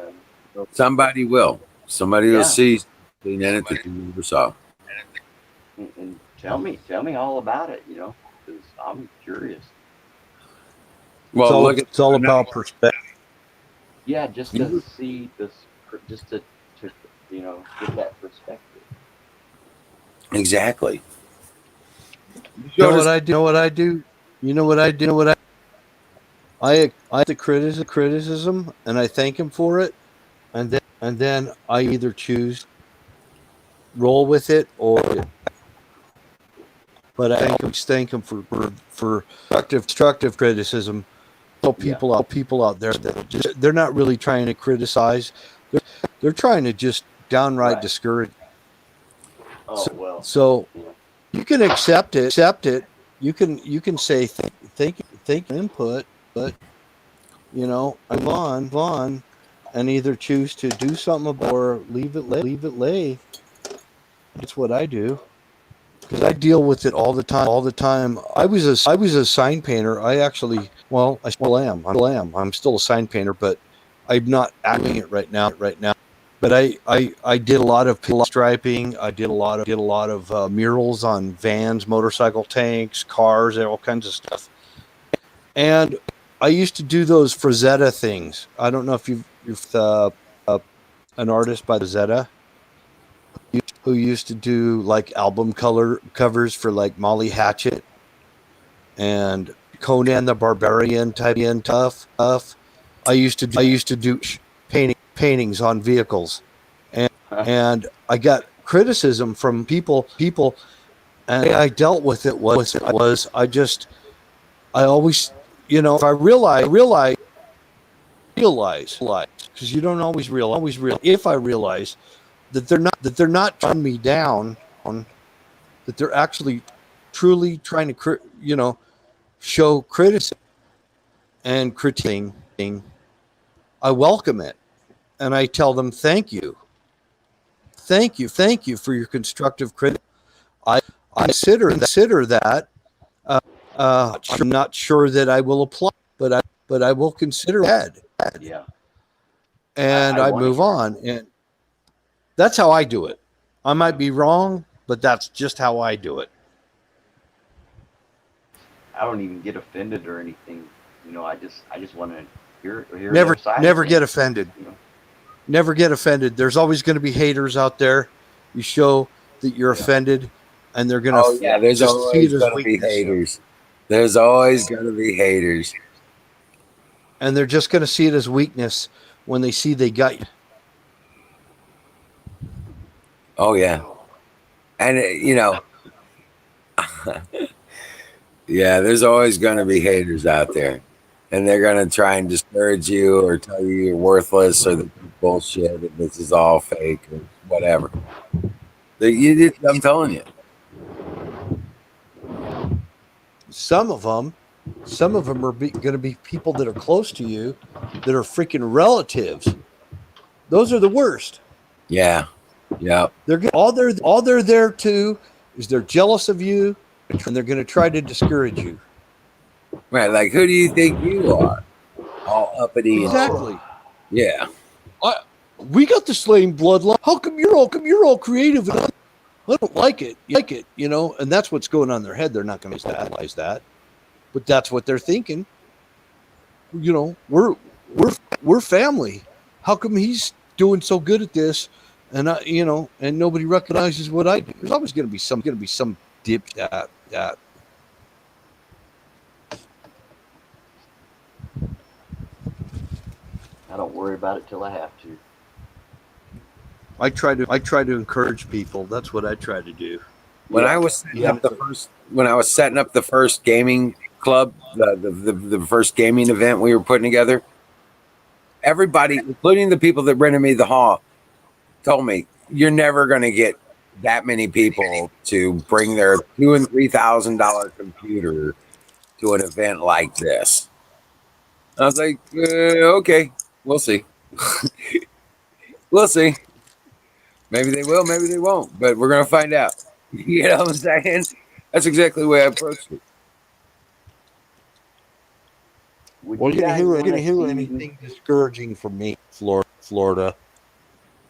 Somebody will. Somebody will see something in it that you never saw. And tell me all about it, because I'm curious. Well, it's all about perspective. Yeah, just to see this, just to get that perspective. Exactly. You know what I do? I the criticism, and I thank him for it, and then I either choose roll with it or. But I thank him for constructive criticism. People out there that they're not really trying to criticize; they're trying to just downright discourage. So you can accept it. You can say thank you input, but I move on, and either choose to do something about it or leave it lay. That's what I do. Because I deal with it all the time. All the time. I was a sign painter. I actually, well, I still am. I'm still a sign painter, but I'm not doing it right now. But I did a lot of striping. I did a lot of murals on vans, motorcycle tanks, cars, all kinds of stuff. And I used to do those Frazetta things. I don't know if you've an artist by Frazetta who used to do like album color covers for like Molly Hatchet and Conan the Barbarian type tough. I used to do paintings on vehicles, and I got criticism from people, and I dealt with it was I always, if I realize because you don't always realize if I realize that they're not turning me down, that they're actually truly trying to show criticism and critiquing, I welcome it, and I tell them thank you for your constructive criticism. I consider that. I'm not sure that I will apply, but I will consider it. Yeah. And I move on, and that's how I do it. I might be wrong, but that's just how I do it. I don't even get offended or anything. I just want to hear Never their side. never get offended. Never get offended. There's always going to be haters out there. You show that you're offended, and they're going to. Oh yeah, there's always going to be haters. There's always going to be haters, and they're just going to see it as weakness when they see they got you. Oh yeah, and yeah, there's always going to be haters out there, and they're going to try and discourage you or tell you you're worthless or that you're bullshit and this is all fake or whatever. I'm telling you. Some of them are going to be people that are close to you, that are freaking relatives. Those are the worst. Yeah. They're all they're there to is they're jealous of you, and they're going to try to discourage you. Right, like who do you think you are? All uppity. Exactly. Yeah. We got the same bloodline. How come you're all creative? And I don't like it. And that's what's going on in their head. They're not going to realize that, but that's what they're thinking. We're family. How come he's doing so good at this, and and nobody recognizes what I do? There's always going to be some dip that. I don't worry about it till I have to. I try to encourage people. That's what I try to do. When I was setting up the first gaming club, the first gaming event we were putting together, everybody, including the people that rented me the hall, told me you're never going to get that many people to bring their $2,000 and $3,000 computer to an event like this. I was like, okay, we'll see. We'll see. Maybe they will, maybe they won't, but we're going to find out. You know what I'm saying? That's exactly the way I approached it. Well, you're going to hear anything discouraging from me, Florida.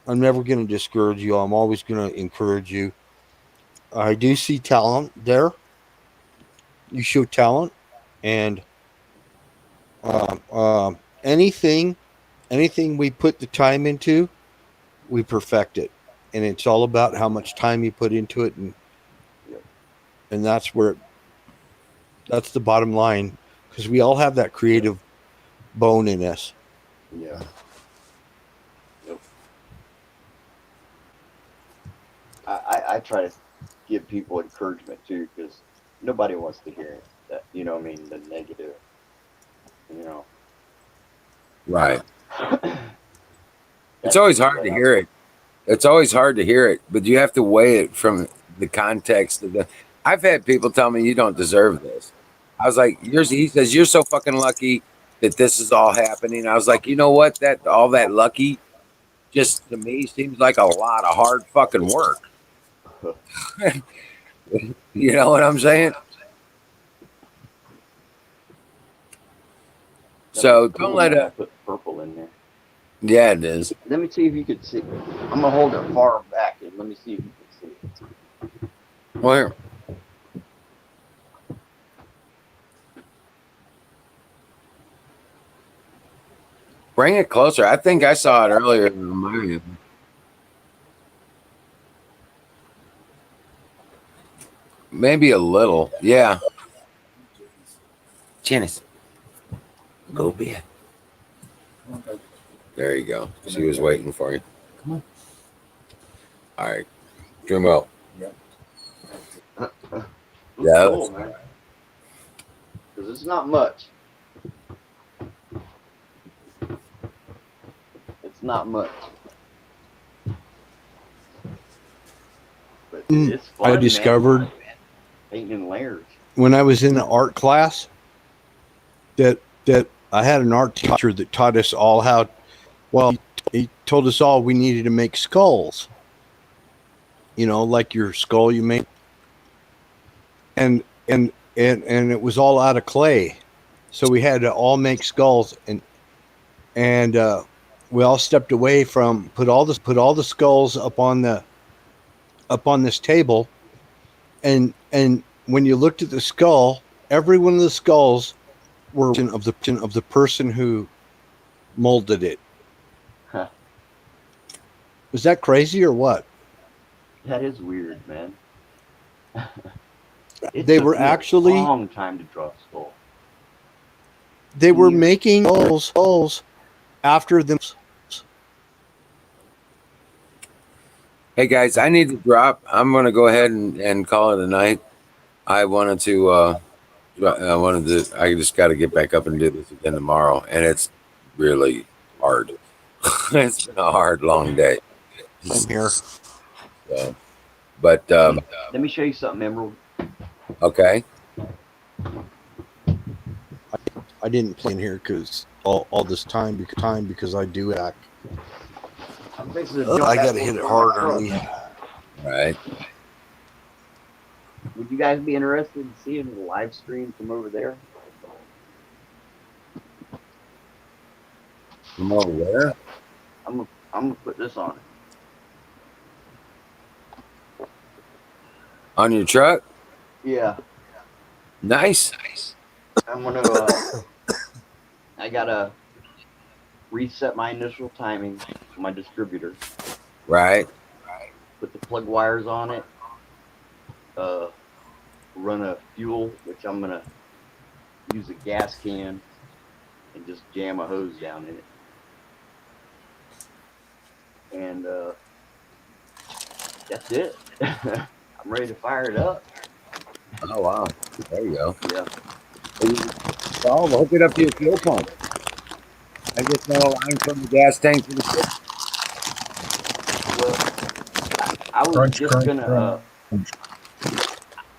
I'm never going to discourage you. I'm always going to encourage you. I do see talent there. You show talent, and anything we put the time into, we perfect it. And it's all about how much time you put into it, and that's that's the bottom line, because we all have that creative bone in us. Yeah. Yep. I try to give people encouragement too, because nobody wants to hear that. The negative. Right. It's always hard to hear it. It's always hard to hear it, but you have to weigh it from the context of the. I've had people tell me you don't deserve this. I was like, he says, you're so fucking lucky that this is all happening. I was like, you know what? That all that lucky just to me seems like a lot of hard fucking work. You know what I'm saying? So Cool, don't let man. I it. put purple in there. Yeah, it is. Let me see if you could see. I'm gonna hold it far back and let me see if you can see. Where? Bring it closer. I think I saw it earlier in my end. Maybe a little. Yeah. Janice, go bed. There you go. She was waiting for you. Come on. All right. Dream well. Yeah. Cool, man. Because it's not much. It's not much. But it's fun, I discovered man. Painting in layers. when I was in an art class that I had an art teacher that taught us all how. Well, he told us all we needed to make skulls. You know, like your skull you make, and it was all out of clay, so we had to all make skulls, and we all stepped away from put all the skulls up on this table, and when you looked at the skull, every one of the skulls were of the person who molded it. Huh. Was that crazy or what? That is weird, man. They were actually a long time to draw a skull. They were making skulls after them. Hey guys, I need to drop. I'm gonna go ahead and call it a night. I wanted to I just got to get back up and do this again tomorrow, and it's really hard. It's been a hard, long day. I'm here. So, but Let me show you something, Emerald. okay. I didn't play in here because all this time because I do act. I got to hit it harder. All right. Would you guys be interested in seeing the live stream from over there? From over there? I'm gonna put this on it. On your truck? Yeah. Nice. I'm gonna. I gotta reset my initial timing on my distributor. Right. Put the plug wires on it. Run a fuel, which I'm gonna use a gas can and just jam a hose down in it. And that's it. I'm ready to fire it up. Oh wow. There you go. Yeah. So we'll hook it up to your fuel pump. I just know a line from the gas tank to the ship. Well, I was just gonna.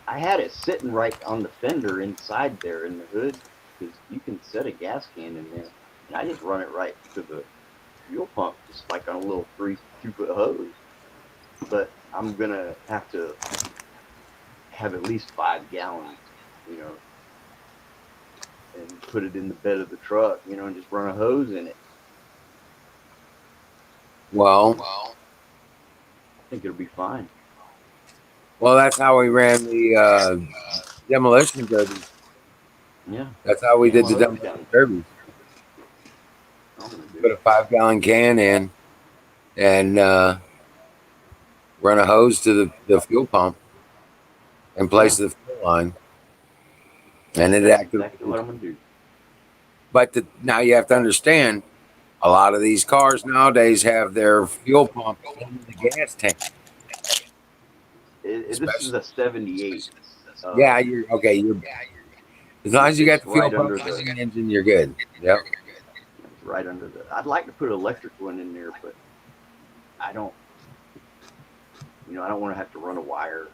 I had it sitting right on the fender inside there in the hood, because you can set a gas can in there. And I just run it right to the fuel pump, just like on a little 2-foot hose. But I'm gonna have to have at least 5 gallons, you know, and put it in the bed of the truck, you know, and just run a hose in it. Well, I think it'll be fine. well, that's how we ran the demolition derby. Yeah. That's how we did the demolition derby. Put a 5-gallon can in and run a hose to the fuel pump and place the fuel line. And it acted. Exactly what I'm gonna do. But now you have to understand, a lot of these cars nowadays have their fuel pump in the gas tank. This is a 78. Yeah, you're okay. You're as long as you got the fuel pump in the engine, you're good. Yep. It's right under the. I'd like to put an electric one in there, but I don't. You know, I don't want to have to run a wire.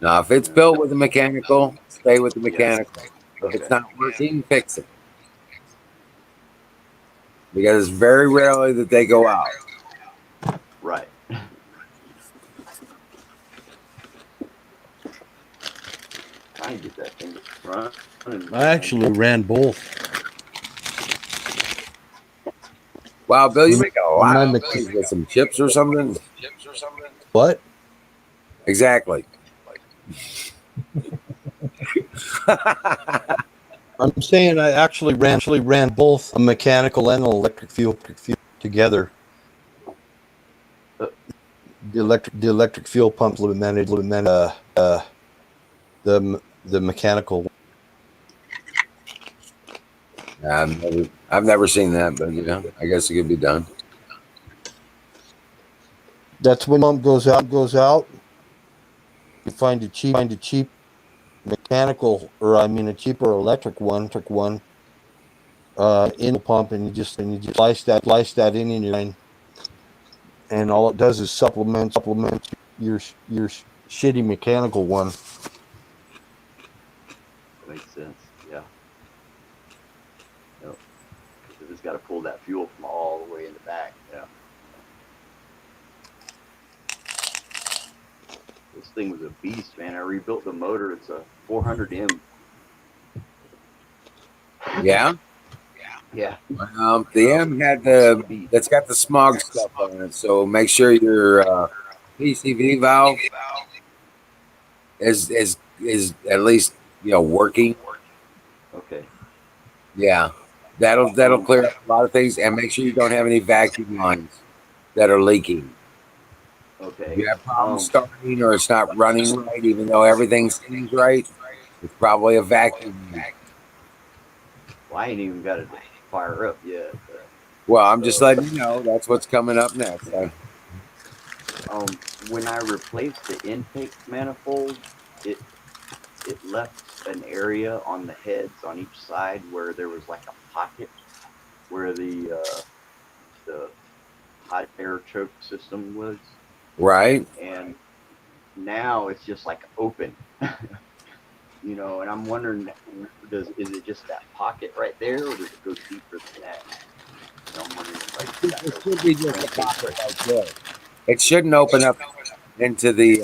Now, if it's built with a mechanical, stay with the mechanical. If it's not working, fix it. because it's very rarely that they go out. Right. Trying to get that thing running. I actually ran both. Wow, Bill, you make a lot My of mechanic. noise with some chips or something. What? Exactly. I'm saying I actually ran both a mechanical and an electric fuel together. The electric fuel pumps managed the mechanical. I've never seen that, but I guess it could be done. That's when pump goes out. You find a cheap mechanical, or I mean a cheaper electric one in the pump, and you just slice that in your line, and all it does is supplement your shitty mechanical one. That makes sense. Yeah. Yep. Because it's got to pull that fuel from all the way in the back. Yeah. This thing was a beast, man. I rebuilt the motor. It's a 400M. Yeah. Yeah. The M had Beast. that's got the smog stuff on it, so make sure your PCV valve is at least working. Okay. Yeah, that'll clear up a lot of things, and make sure you don't have any vacuum lines that are leaking. If Okay. you have problems starting or it's not running right, even though everything seems right, it's probably a vacuum leak. Well, I ain't even got it to fire up yet. But, Well, I'm just letting you know that's what's coming up next. yeah. When I replaced the intake manifold, it left an area on the heads on each side where there was like a pocket where the hot air choke system was, Right? and now it's just like open. And I'm wondering, is it just that pocket right there, or does it go deeper than that? I'm wondering if I just got It those should be just a crankcase pocket right right there. It shouldn't open up into the.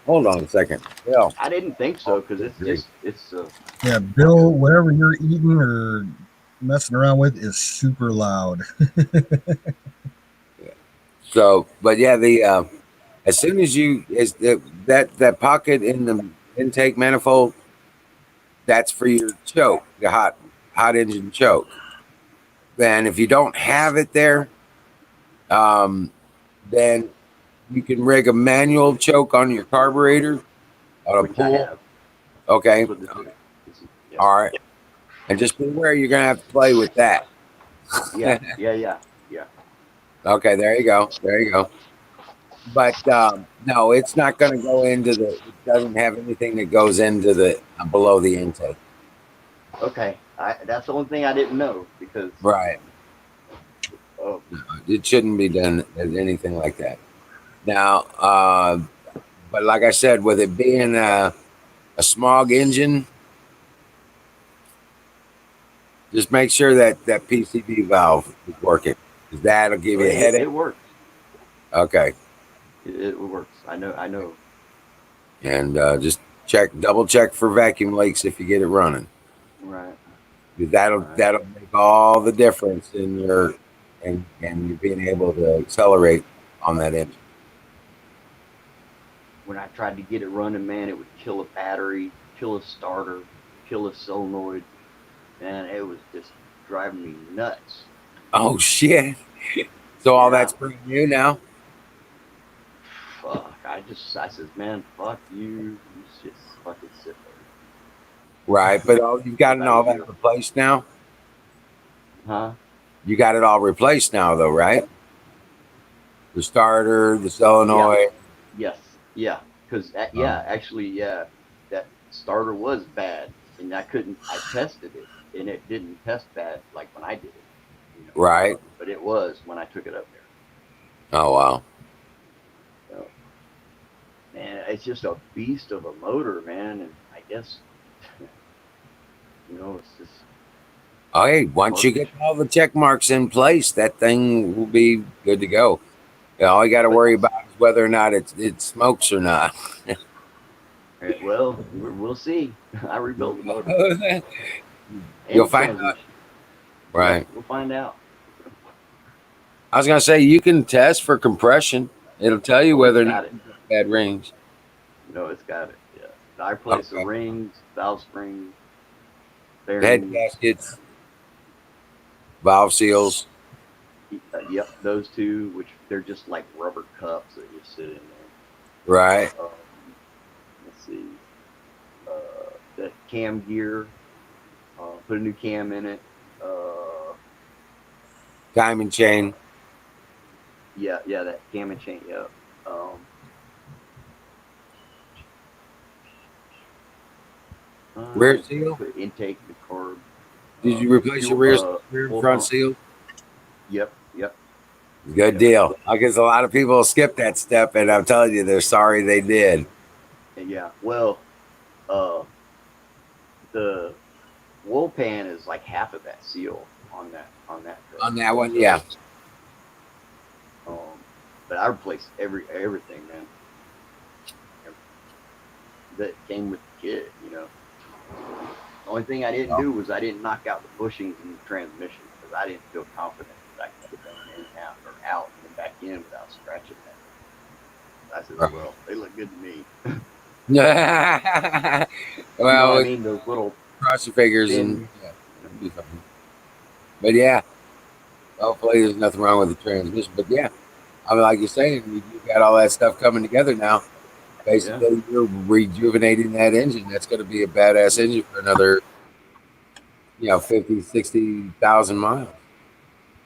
Hold on a second. Bill. I didn't think so, because it's Yeah, like Bill, whatever you're eating or messing around with is super loud. So, but yeah, the as soon as that pocket in the intake manifold, that's for your choke, the hot engine choke. Then, if you don't have it there, um, then you can rig a manual choke on your carburetor on a which I pull. have. Okay, That's what this is. Yeah. all right, and just be aware you're gonna have to play with that. Yeah. Yeah. Okay, there you go. There you go. But no, it's not going to go into the. It doesn't have anything that goes into the below the intake. Okay. That's the only thing I didn't know, because Right. oh, No, it shouldn't be done as anything like that. Now, but like I said, with it being a smog engine, just make sure that PCV valve is working, because that'll give you a headache. it works. Okay, It works. I know. and just double check for vacuum leaks if you get it running. Right. That'll make all the difference in your and you being able to accelerate on that engine. When I tried to get it running, man, it would kill a battery, kill a starter, kill a solenoid, and it was just driving me nuts. Oh shit! So all that's brand new now. Fuck. I says, man, fuck you. You just fucking sit there. Right, but you've gotten About a all year. that replaced now. Huh? You got it all replaced now, though, right? The starter, the solenoid. Yes. Yeah. Because actually, yeah, that starter was bad, and I tested it, and it didn't test bad like when I did it. Right. But it was when I took it up there. Oh wow. So, man, it's just a beast of a motor, man, and I guess it's just Okay, once you get all the check marks in place, that thing will be good to go. All you got to worry about is whether or not it smokes or not. Well, we'll see. I rebuilt the motor and You'll the find out. transmission. Right. Yep, we'll find out. I was gonna say you can test for compression. It'll tell you Oh, whether it's or not got it. it's got bad rings. No, it's got it. Yeah. I replaced the Okay. rings, valve springs, Head bearings. gaskets, valve seals. Yep, those two, which they're just like rubber cups that just sit in there. Right. Let's see. The cam gear. Put a new cam in it. Timing chain. Yeah, that cam and chain. Yep. Rear seal. Put intake, the carb. Did you replace your rear and front pump. seal? Yep. Good deal. I guess a lot of people skip that step, and I'm telling you, they're sorry they did. Yeah. Well, the wool pan is like half of that seal on that truck. On that one, yeah. But I replaced everything, man. That came with the kit, you know. The only thing I didn't do was I didn't knock out the bushings in the transmission because I didn't feel confident that I could get them in and out or out and then back in without scratching them. I said, well, they look good to me. Well, you know what I mean? Those little cross your fingers and do something. But yeah, hopefully there's nothing wrong with the transmission. But yeah, I mean, like you're saying, you got all that stuff coming together now. Basically, you're rejuvenating that engine. That's going to be a badass engine for another, 50, 60,000 miles.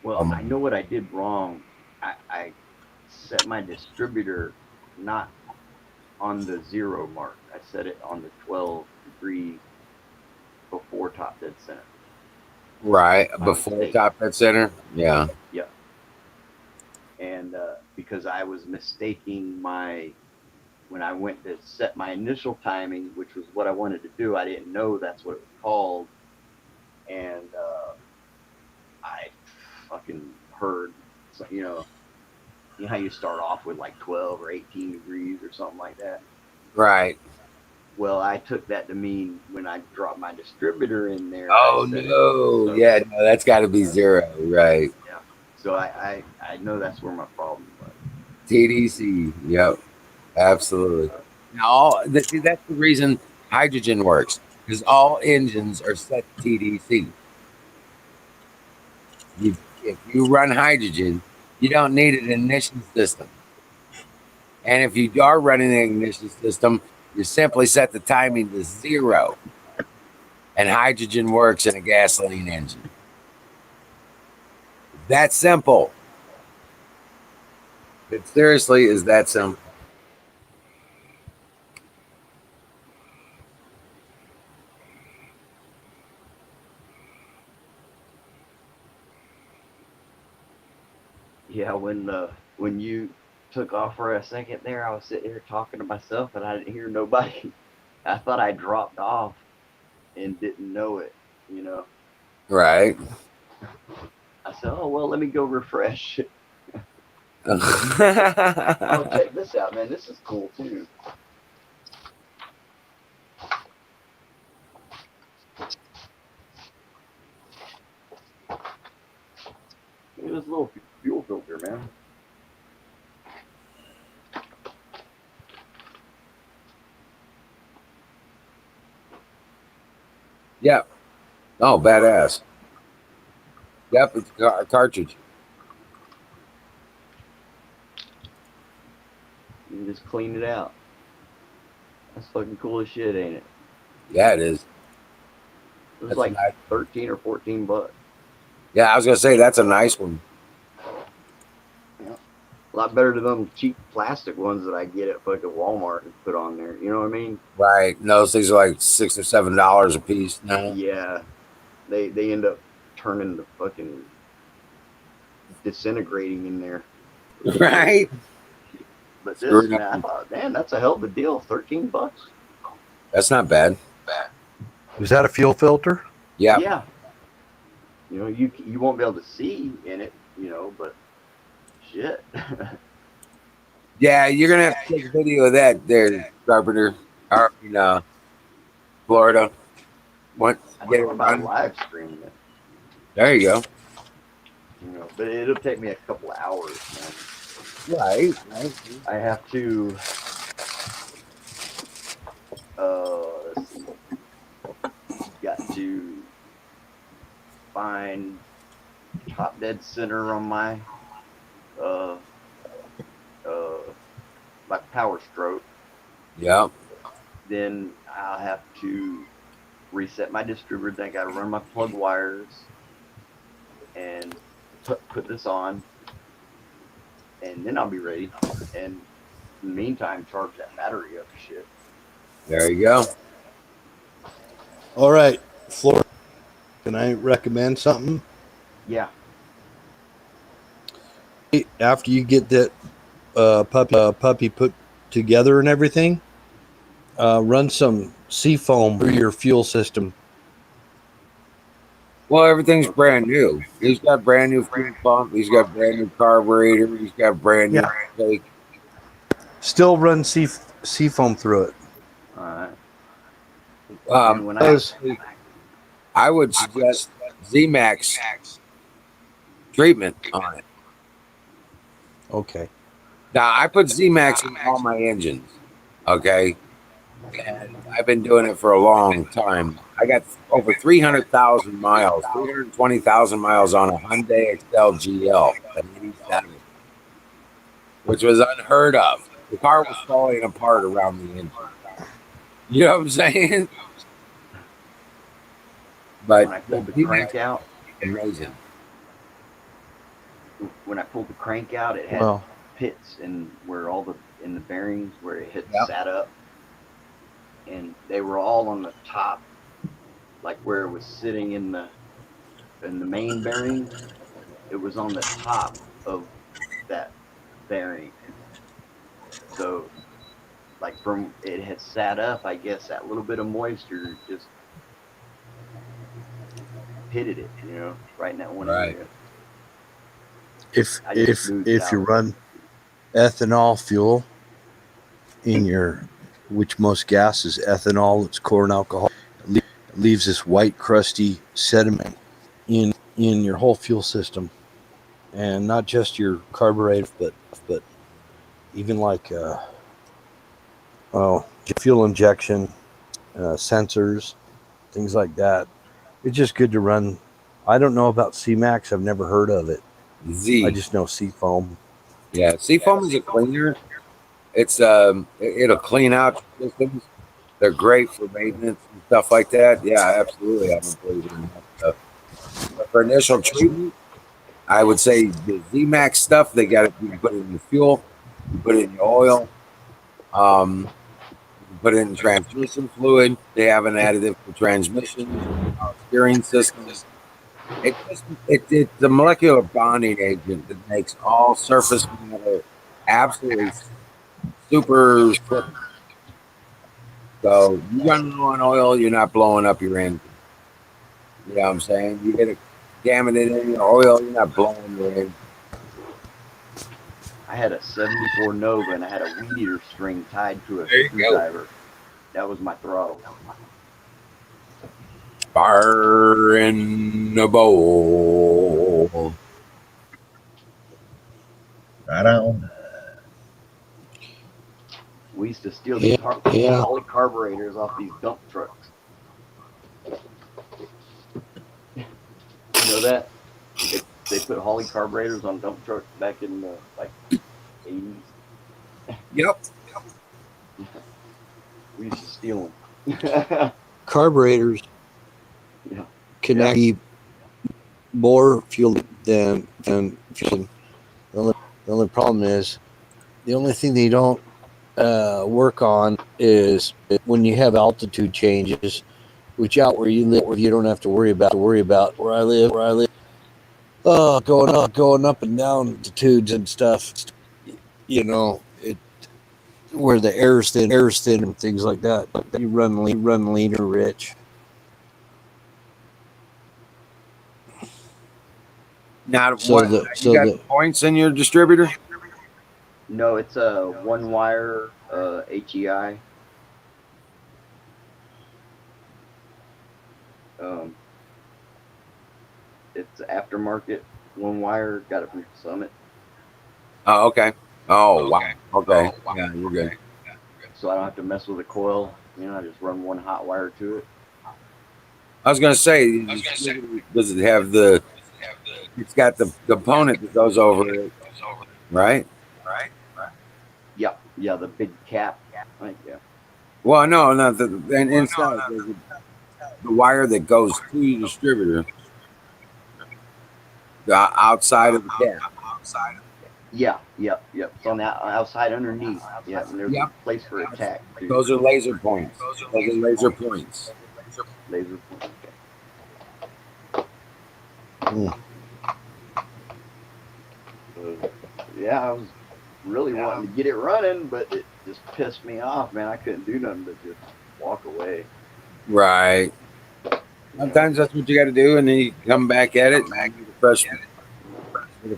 Well, I know what I did wrong. I set my distributor not on the 0 mark. I set it on the 12 degrees before top dead center. Right, before top dead center? Yeah. Yeah. And because I was mistaking when I went to set my initial timing, which was what I wanted to do, I didn't know that's what it was called. And I fucking heard, you know how you start off with like 12 or 18 degrees or something like that? Right. Well, I took that to mean when I dropped my distributor in there. Oh, no. No, that's got to be 0. Right. Yeah. So I know that's where my problem was. TDC. Yep. Absolutely. Now, that's the reason hydrogen works, because all engines are set to TDC. If you run hydrogen, you don't need an ignition system. And if you are running an ignition system, you simply set the timing to 0. And hydrogen works in a gasoline engine. That simple. It seriously is that simple. Yeah, when you took off for a second there, I was sitting here talking to myself and I didn't hear nobody. I thought I dropped off and didn't know it, you know. Right. I said, oh, well, let me go refresh. Oh, check this out, man. This is cool, too. Look at this little fuel filter, man. Yep. Oh, badass. Yep, it's a cartridge. You can just clean it out. That's fucking cool as shit, ain't it? Yeah, it is. It was like 13 or 14 bucks. Yeah, I was gonna say that's a nice one. Yeah. A lot better than them cheap plastic ones that I get at fucking Walmart and put on there. You know what I mean? Right. No, those things are like $6 or $7 a piece now. Yeah. They end up turning the fucking disintegrating in there. Right. But this, man, I thought, man, that's a hell of a deal. 13 bucks. That's not bad. Is that a fuel filter? Yeah. Yeah. You know, you won't be able to see in it, you know, but shit. Yeah, you're gonna have to take a video of that there, Carpenter. Or Florida. What? I Get it thought about running. live streaming it, There you go. you know, but it'll take me a couple of hours, man. Right. I have to, let's see, got to find top dead center on uh, my power stroke. Yep. Then I'll have to reset my distributor. Then I got to run my plug wires and put this on, and then I'll be ready. And in the meantime, charge that battery up. Shit. There you go. All right, Florida. Can I recommend something? Yeah. After you get that puppy put together and everything, run some seafoam through your fuel system. Well, everything's brand new. He's got brand new fuel pump. He's got brand new carburetor. He's got brand new tank. Still run seafoam through it. All right. And when I would suggest Z-Max treatment on it. Okay. Now, I put Z-Max in all my engines, okay? And I've been doing it for a long time. I got over 300,000 miles, 320,000 miles on a Hyundai Excel GL, an 87, which was unheard of. The car was falling apart around the engine. You know what I'm saying? But when I pulled the crank out, amazing. When I pulled the crank out, it had pits in the bearings where it had sat up, and they were all on the top, like where it was sitting in the main bearing. It was on the top of that bearing, so like from it had sat up, I guess that little bit of moisture just pitted it, you know, right in that one area. If you run ethanol fuel in your, which most gas is ethanol, it's corn alcohol, it leaves this white crusty sediment in your whole fuel system, and not just your carburetor, but even like fuel injection sensors, things like that. It's just good to run. I don't know about C-Max. I've never heard of it. I just know Seafoam. Yeah, Seafoam is a cleaner. It's it'll clean out systems. They're great for maintenance and stuff like that. Yeah, absolutely. I'm a believer in that stuff. But for initial treatment, I would say the Z-Max stuff, they got it. You can put it in your fuel, you put it in your oil, you can put it in transmission fluid. They have an additive for transmission, steering systems. It's the molecular bonding agent that makes all surface matter absolutely super slippery. So you run low on oil, you're not blowing up your engine. You know what I'm saying? You get a contaminant in your oil, you're not blowing your engine. I had a 74 Nova and I had a weed eater string tied to a screwdriver. That was my throttle. Fire in the bowl. Right on. We used to steal these Holly carburetors off these dump trucks. You know that? They put Holly carburetors on dump trucks back in the 80s. Yep. We used to steal them. Carburetors can actually more fuel than fuel. The only problem is the only thing they don't work on is when you have altitude changes, which out where you live, you don't have to worry about where I live. Going up and down altitudes and stuff. You know, where the air's thin and things like that. You run leaner, rich. Now, So what the you got the points in your distributor? No, it's a one wire HEI. It's aftermarket one wire. Got it from Summit. Oh, okay. Oh, wow. Okay. Yeah, you're good. So I don't have to mess with the coil. You know, I just run one hot wire to it. I was gonna say, does it have the? It's got the component that goes over it, right? Yeah, yeah, the big cap. Right, yeah. Well, no, and inside there's the wire that goes to the distributor, the outside of the cap. Yeah, yep, yep. It's on that outside underneath. Yeah, and there's Yep. a place for attack too. Those are laser points. Those are laser points. Laser point. Yeah, I was really wanting to get it running, but it just pissed me off, man. I couldn't do nothing but just walk away. Right. Sometimes that's what you got to do, and then you come back at it with a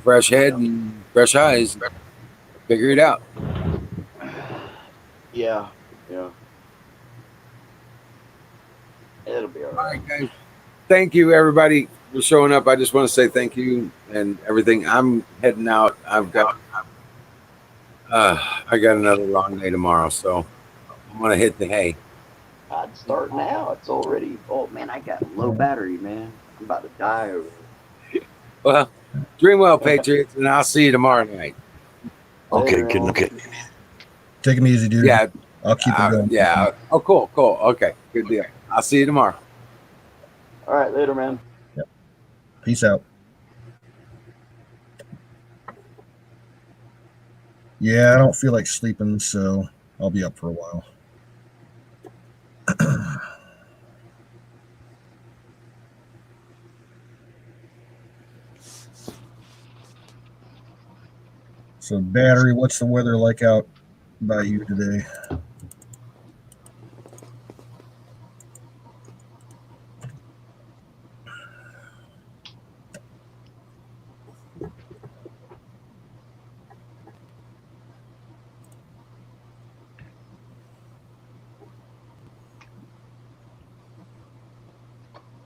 fresh head and fresh eyes, figure it out. Yeah, yeah. It'll be all All right. right, guys. Thank you, everybody, for showing up. I just want to say thank you and everything. I'm heading out. I got another long day tomorrow, so I'm gonna hit the hay. I'd start now. It's already. Oh man, I got low battery, man. I'm about to die over here. Well, dream well, Patriots, and I'll see you tomorrow night. Okay, Later, good. man. Okay. Take them easy, dude. Yeah. I'll keep it going. Yeah. Oh, cool. Okay, good deal. I'll see you tomorrow. All right, later, man. Peace out. Yeah, I don't feel like sleeping, so I'll be up for a while. So, Battery, what's the weather like out by you today?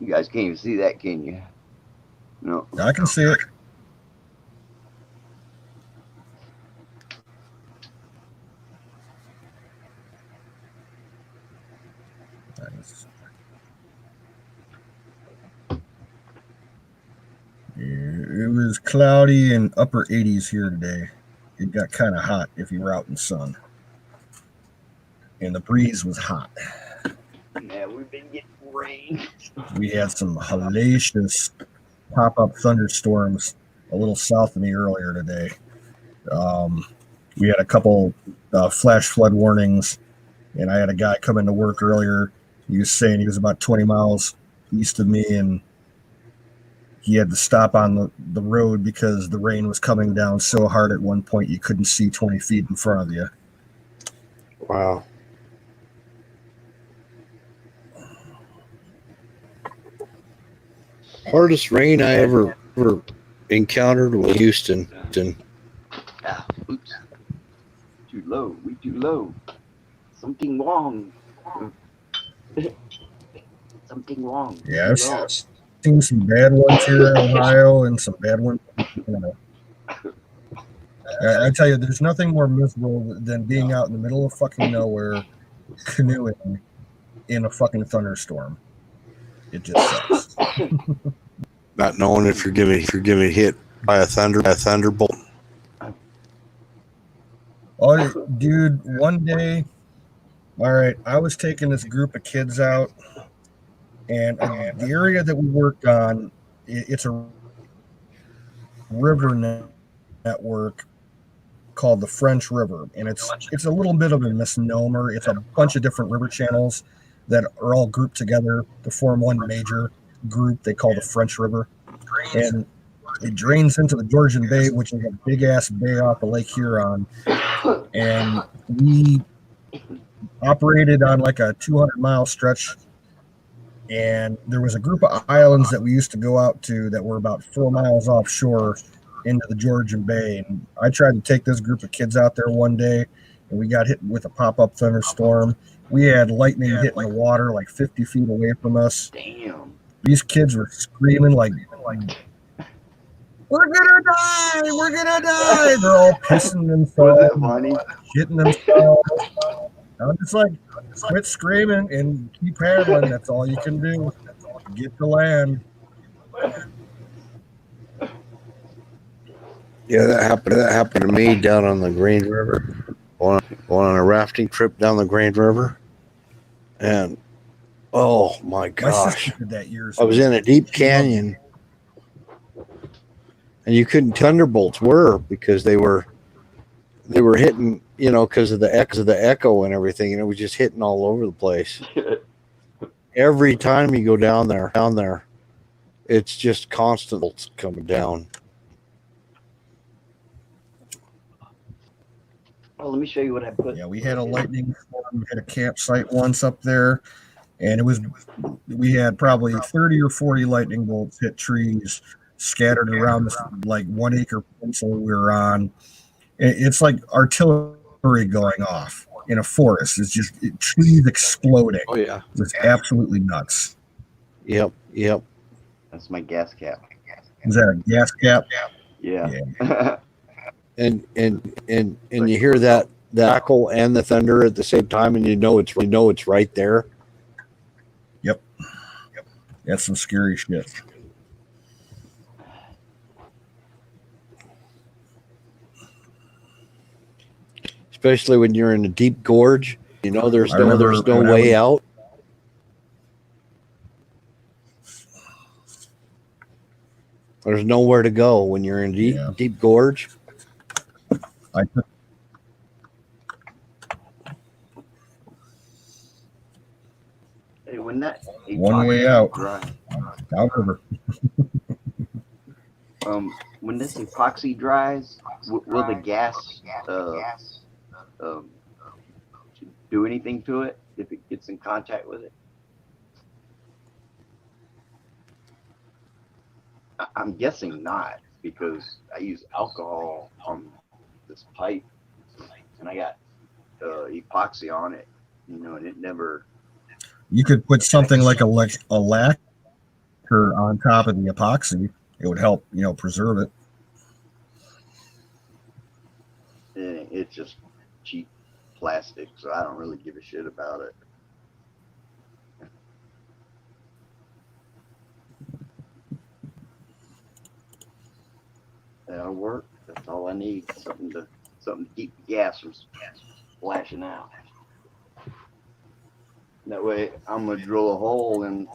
You guys can't even see that, can you? No. I can see it. Nice. It was cloudy and upper 80s here today. It got kind of hot if you were out in the sun. And the breeze was hot. Yeah, we've been getting rain. We had some hellacious pop-up thunderstorms a little south of me earlier today. We had a couple flash flood warnings, and I had a guy come into work earlier. He was saying he was about 20 miles east of me, and he had to stop on the road because the rain was coming down so hard at one point you couldn't see 20 feet in front of you. Wow. Hardest rain I ever encountered was Houston. Ah, oops. Too low. We too low. Something wrong. Something wrong. Yeah, I've seen some bad ones here in Ohio and some bad ones. I tell you, there's nothing more miserable than being out in the middle of fucking nowhere canoeing in a fucking thunderstorm. It just sucks. Not knowing if you're getting hit by a thunderbolt. Oh, dude, one day, all right, I was taking this group of kids out, and the area that we worked on, it's a river network called the French River, and it's a little bit of a misnomer. It's a bunch of different river channels that are all grouped together to form one major group they call the French River, and it drains into the Georgian Bay, which is a big ass bay off of Lake Huron. And we operated on like a 200-mile stretch and there was a group of islands that we used to go out to that were about 4 miles offshore into the Georgian Bay. And I tried to take this group of kids out there one day, and we got hit with a pop-up thunderstorm. We had lightning hitting the water like 50 feet away from us. Damn. These kids were screaming like, "We're gonna die! We're gonna die!" They're all pissing Was themselves, it funny? shitting themselves. I'm just like, quit screaming and keep paddling. That's all you can do. Get to land. Yeah, that happened. That happened to me down on the Grand River, on a rafting trip down the Grand River, and oh my My sister gosh, did that years I was ago. in a deep She loved it. canyon, and you couldn't thunderbolts were because they were hitting, because of the echo and everything, and it was just hitting all over the place. Every time you go down there, it's just constant bolts coming down. Oh, let me show you what I put. Yeah, we had a lightning storm. We had a campsite once up there, and we had probably 30 or 40 lightning bolts hit trees scattered around this like 1 acre peninsula we were on. It's like artillery going off in a forest. It's just trees exploding. Oh yeah. It's absolutely nuts. Yep. That's my gas cap. Is that a gas cap? Yeah. And you hear that crackle and the thunder at the same time, and you know it's right there. Yep. That's some scary shit. Especially when you're in a deep gorge, there's I no remember when I way was- out. There's nowhere to go when you're in Yeah. deep gorge. I took Hey, when that one way out. dry, Downriver. when this epoxy dries, will the gas do anything to it if it gets in contact with it? I'm guessing not, because I use alcohol on this pipe, and I got epoxy on it, and it never. You could put something like a lacquer on top of the epoxy. It would help, preserve it. It's just cheap plastic, so I don't really give a shit about it. That'll work. That's all I need. Something to keep the gas from splashing out. That way, I'm gonna drill a hole in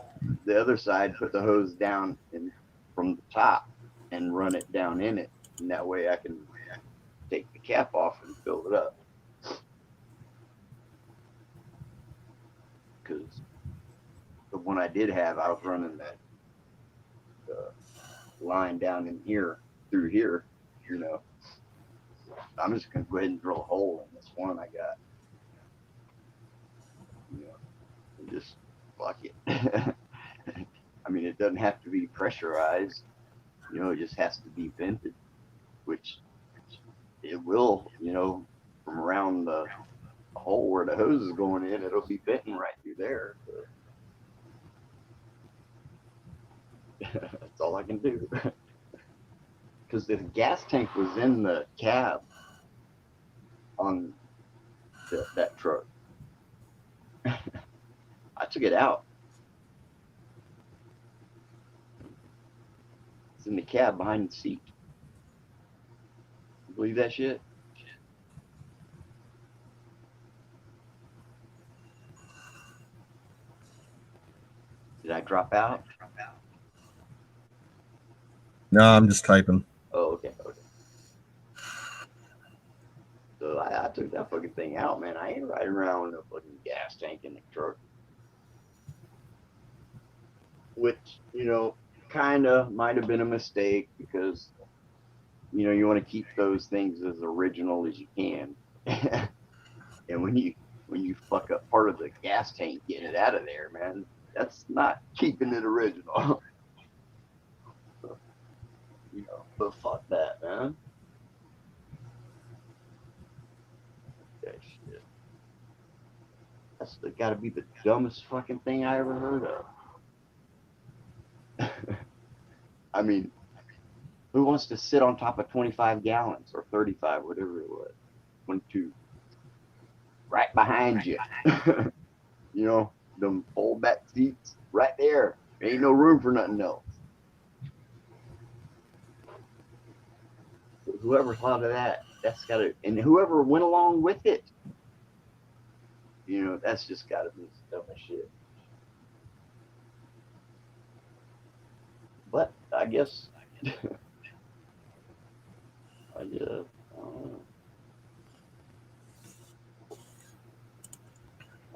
the other side, put the hose down from the top, and run it down in it. And that way, I can take the cap off and fill it up. Because the one I did have, I was running that line down in here through here. I'm just gonna go ahead and drill a hole in this one I got. And just fuck it. I mean, it doesn't have to be pressurized. It just has to be vented, which it will. From around the hole where the hose is going in, it'll be venting right through there. So. That's all I can do. Because the gas tank was in the cab on that truck. I took it out. It's in the cab behind the seat. You believe that shit? Did I drop out? No, I'm just typing. Oh, okay. So I took that fucking thing out, man. I ain't riding around with a fucking gas tank in the truck. Which, kind of might have been a mistake, because, you want to keep those things as original as you can. And when you fuck up part of the gas tank, getting it out of there, man, That's not keeping it original. But fuck that, man. That shit. That's gotta be the dumbest fucking thing I ever heard of. I mean, who wants to sit on top of 25 gallons or 35, whatever it was? 22. Right behind you. Them fold back seats right there. Ain't no room for nothing else. Whoever thought of that, that's gotta, and whoever went along with it, that's just gotta be dumb as shit. But I guess, I don't know.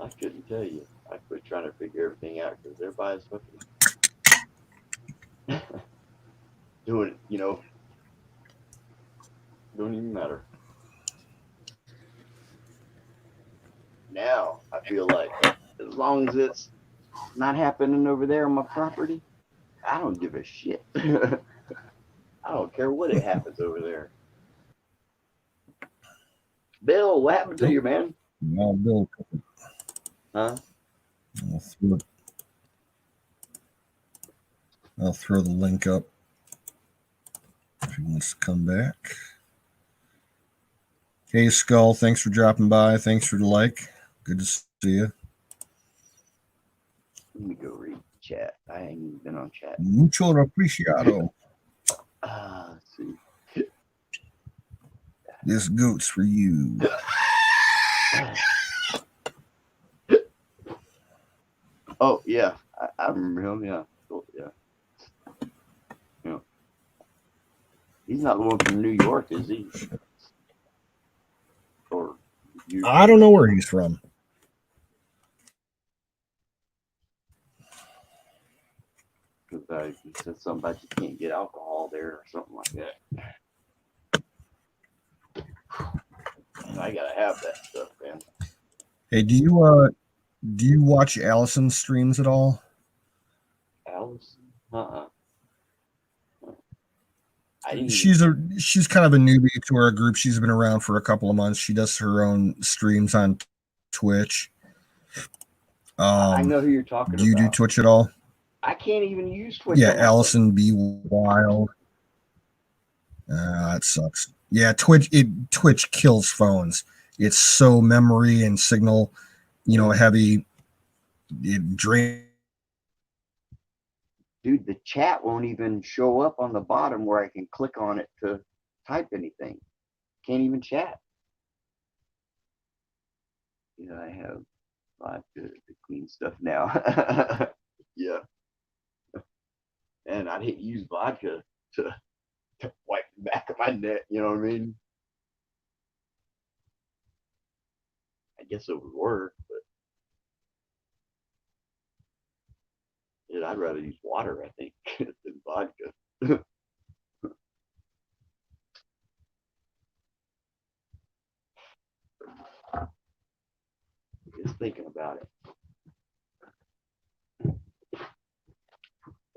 I couldn't tell you. I quit trying to figure everything out because everybody's fucking doing it, don't even matter. Now I feel like as long as it's not happening over there on my property, I don't give a shit. I don't care what it happens over there. Bill, what happened to you, man? No, Bill. Huh? I'll throw the link up if he wants to come back. Hey, Skull, thanks for dropping by. Thanks for the like. Good to see you. Let me go read chat. I ain't even been on chat. Mucho apreciado. Let's see. This goat's for you. Oh, yeah. I remember him, yeah. Oh, yeah. He's not the one from New York, is he? Or you? I don't know where he's from. Because he said something about you can't get alcohol there or something like that. I gotta have that stuff, man. Hey, do you watch Allison's streams at all? Allison? She's kind of a newbie to our group. She's been around for a couple of months. She does her own streams on Twitch. I know who you're talking about. Do you do Twitch at all? I can't even use Twitch. Yeah, Allison B. Wild. That sucks. Yeah, Twitch kills phones. It's so memory and signal, heavy. It drains. Dude, the chat won't even show up on the bottom where I can click on it to type anything. Can't even chat. I have vodka to clean stuff now. Yeah. And I didn't use vodka to wipe the back of my neck, you know what I mean? I guess it would work, but I'd rather use water, I think, than vodka. Just thinking about it.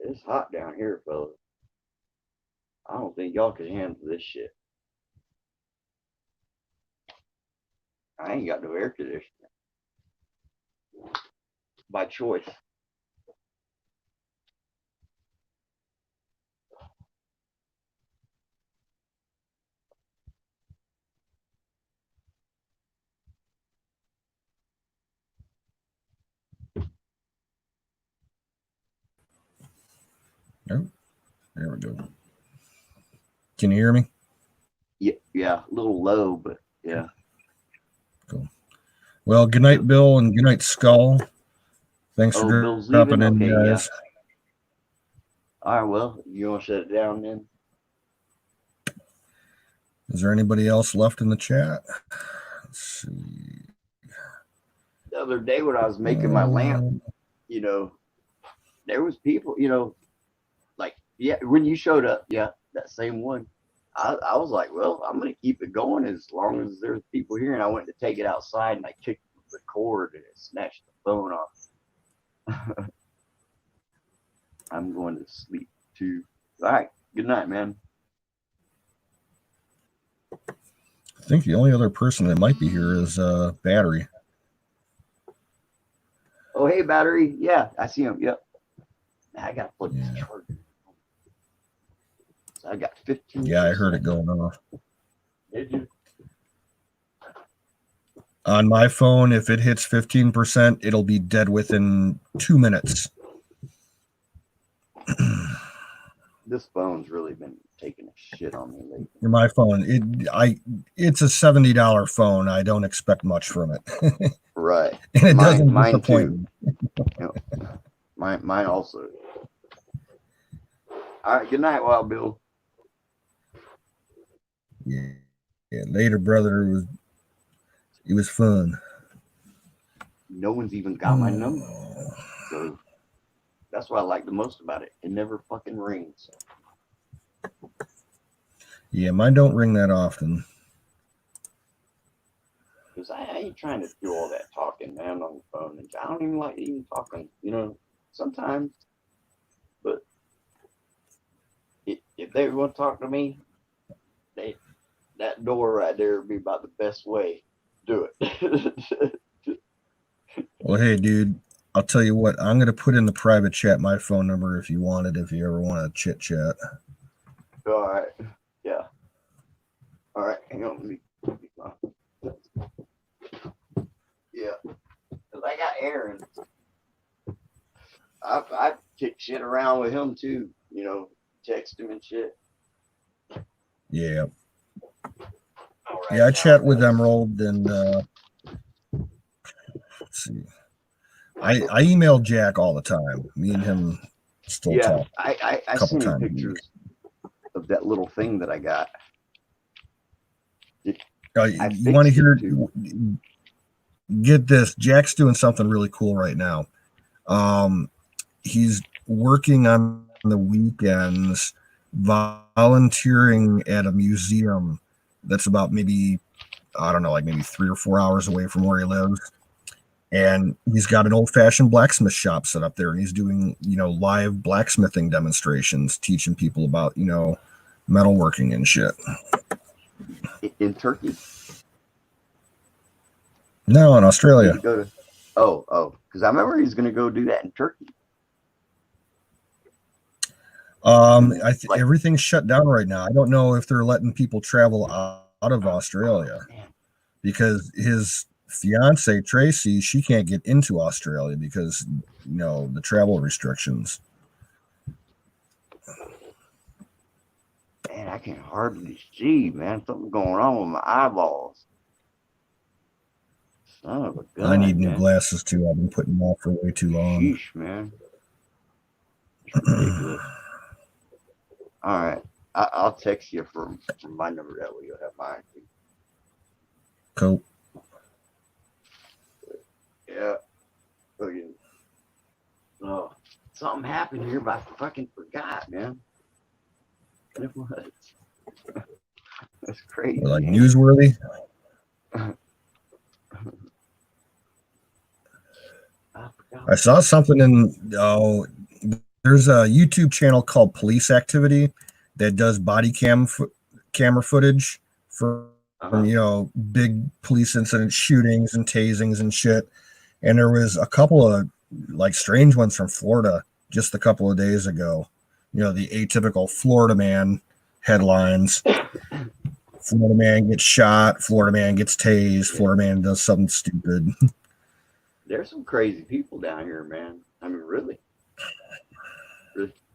It's hot down here, fellas. I don't think y'all can handle this shit. I ain't got no air conditioner. By choice. Oh, there we go. Can you hear me? Yeah, a little low, but yeah. Cool. Well, good night, Bill, and good night, Skull. Thanks for Bill's dropping leaving? in, Okay, guys. yeah. All right, well, you want to shut it down then? Is there anybody else left in the chat? Let's see. The other day when I was making my lamp, there was people, like, yeah, when you showed up, yeah, that same one. I was like, well, I'm going to keep it going as long as there's people here. And I went to take it outside and I kicked the cord and it snatched the phone off. going to sleep too. All right. Good night, man. I think the only other person that might be here is Battery. Oh, hey, Battery. Yeah, I see him. Yep. I got to plug this charger. So I got 15. Yeah, I heard it going off. Did you? On my phone, if it hits 15%, it'll be dead within 2 minutes. This phone's really been taking a shit on me lately. My phone, it's a $70 phone. I don't expect much from it. Right. And it doesn't mine disappoint too. me. You know, mine also. All right. Good night, Wild Bill. Yeah. Later, brother. It was fun. No one's even got my number. So that's what I like the most about it. It never fucking rings. Yeah, mine don't ring that often. Because I ain't trying to do all that talking, man, on the phone. And I don't even like even talking, sometimes. But if they want to talk to me, that door right there would be about the best way to do it. Well, hey, dude, I'll tell you what. I'm going to put in the private chat my phone number if you want it, if you ever want to chit-chat. All right. Yeah. All right. Hang on. Let me yeah. Because I got Aaron. I kick shit around with him, too. Text him and shit. Yeah. Right, yeah, I chat with Emerald, and let's see. I email Jack all the time. Me and him still talk. I sent him pictures of that little thing that I got. You want to hear? Get this. Jack's doing something really cool right now. He's working on the weekends, volunteering at a museum that's about maybe 3 or 4 hours away from where he lives. And he's got an old-fashioned blacksmith shop set up there, and he's doing, live blacksmithing demonstrations, teaching people about, metalworking and shit. In Turkey? No, in Australia. Because I remember he's going to go do that in Turkey. Everything's shut down right now. I don't know if they're letting people travel out of Australia because his fiance Tracy, she can't get into Australia because the travel restrictions. Man, I can hardly see, man. Something going on with my eyeballs. Son of a gun. I need new glasses too. I've been putting them off for way too long. Sheesh, man. It's ridiculous. All right. I'll text you from my number. That way you'll have mine. Cool. Yeah. Oh, something happened here, but I fucking forgot, man. It was. That's crazy. Like newsworthy. I saw something there's a YouTube channel called Police Activity that does body camera footage from big police incidents, shootings and tasings and shit. And there was a couple of strange ones from Florida just a couple of days ago. The atypical Florida man headlines. Florida man gets shot. Florida man gets tased. Florida man does something stupid. There's some crazy people down here, man. I mean, really.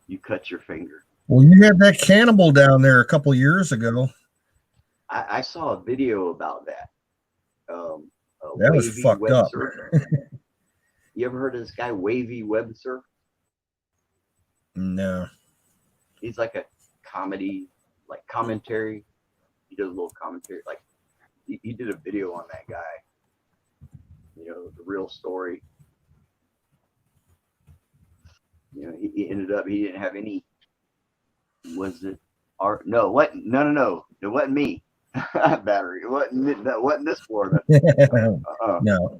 You cut your finger. Well, you had that cannibal down there a couple years ago. I saw a video about that. That was fucked up. You ever heard of this guy, Wavy Web Surf? No. He's like a comedy, commentary. He does a little commentary. He did a video on that guy. The real story. He ended up, he didn't have any, was it art? No, what? No. It wasn't me. Battery. It wasn't this Florida. No.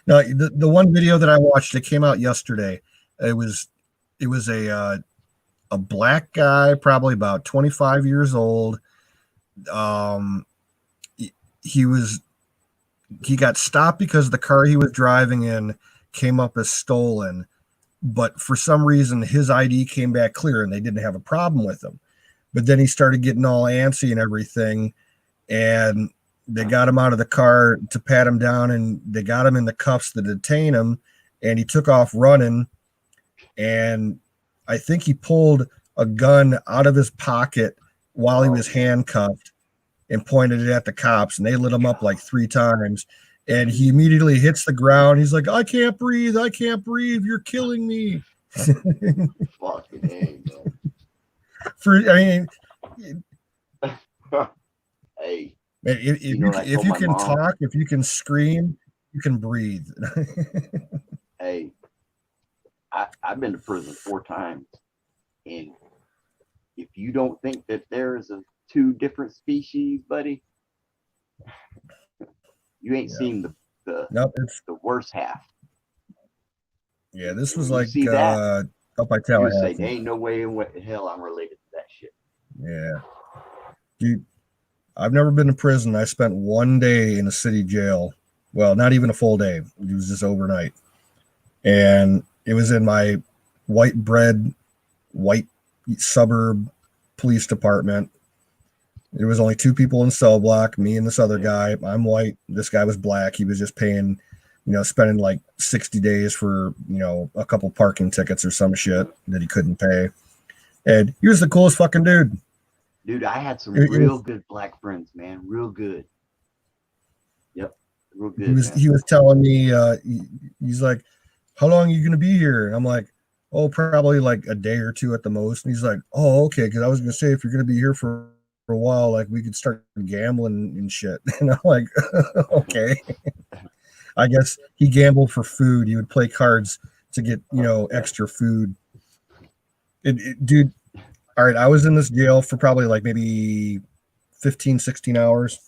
No, the one video that I watched that came out yesterday, it was it was a black guy, probably about 25 years old. Um, he was he got stopped because the car he was driving in came up as stolen, but for some reason his ID came back clear and they didn't have a problem with him. But then he started getting all antsy and everything, and they got him out of the car to pat him down, and they got him in the cuffs to detain him, and he took off running. And I think he pulled a gun out of his pocket while he was handcuffed and pointed it at the cops, and they lit him up like 3 times. And he immediately hits the ground. He's like, I can't breathe. I can't breathe. You're killing me. Fucking A, man. Hey, If you know what I if told you my can mom? talk, if you can scream, you can breathe. Hey, I've been to prison 4 times, and if you don't think that there's two different species, buddy, you ain't Yeah. seen the Nope, it's worst half. yeah. This And was when you like see that, up by you say, Tallahassee. there ain't no way in hell I'm related to that shit. Yeah, dude. I've never been to prison. I spent 1 day in a city jail. Well, not even a full day. It was just overnight, and it was in my white bread, white suburb police department. There was only 2 people in cell block, me and this other guy. I'm white. This guy was black. He was just paying, spending like 60 days for, a couple parking tickets or some shit that he couldn't pay. And he was the coolest fucking dude. Dude, I had some It real was- good black friends, man. Real good. Yep. Real good, he was man. he was telling me, he's like, how long are you gonna be here? And I'm like, oh, probably like a day or two at the most. And he's like, oh, okay, because I was gonna say if you're gonna be here for a while, like we could start gambling and shit. And I'm like, okay. I guess he gambled for food. He would play cards to get, extra food. Dude, all right, I was in this jail for probably like maybe 15, 16 hours.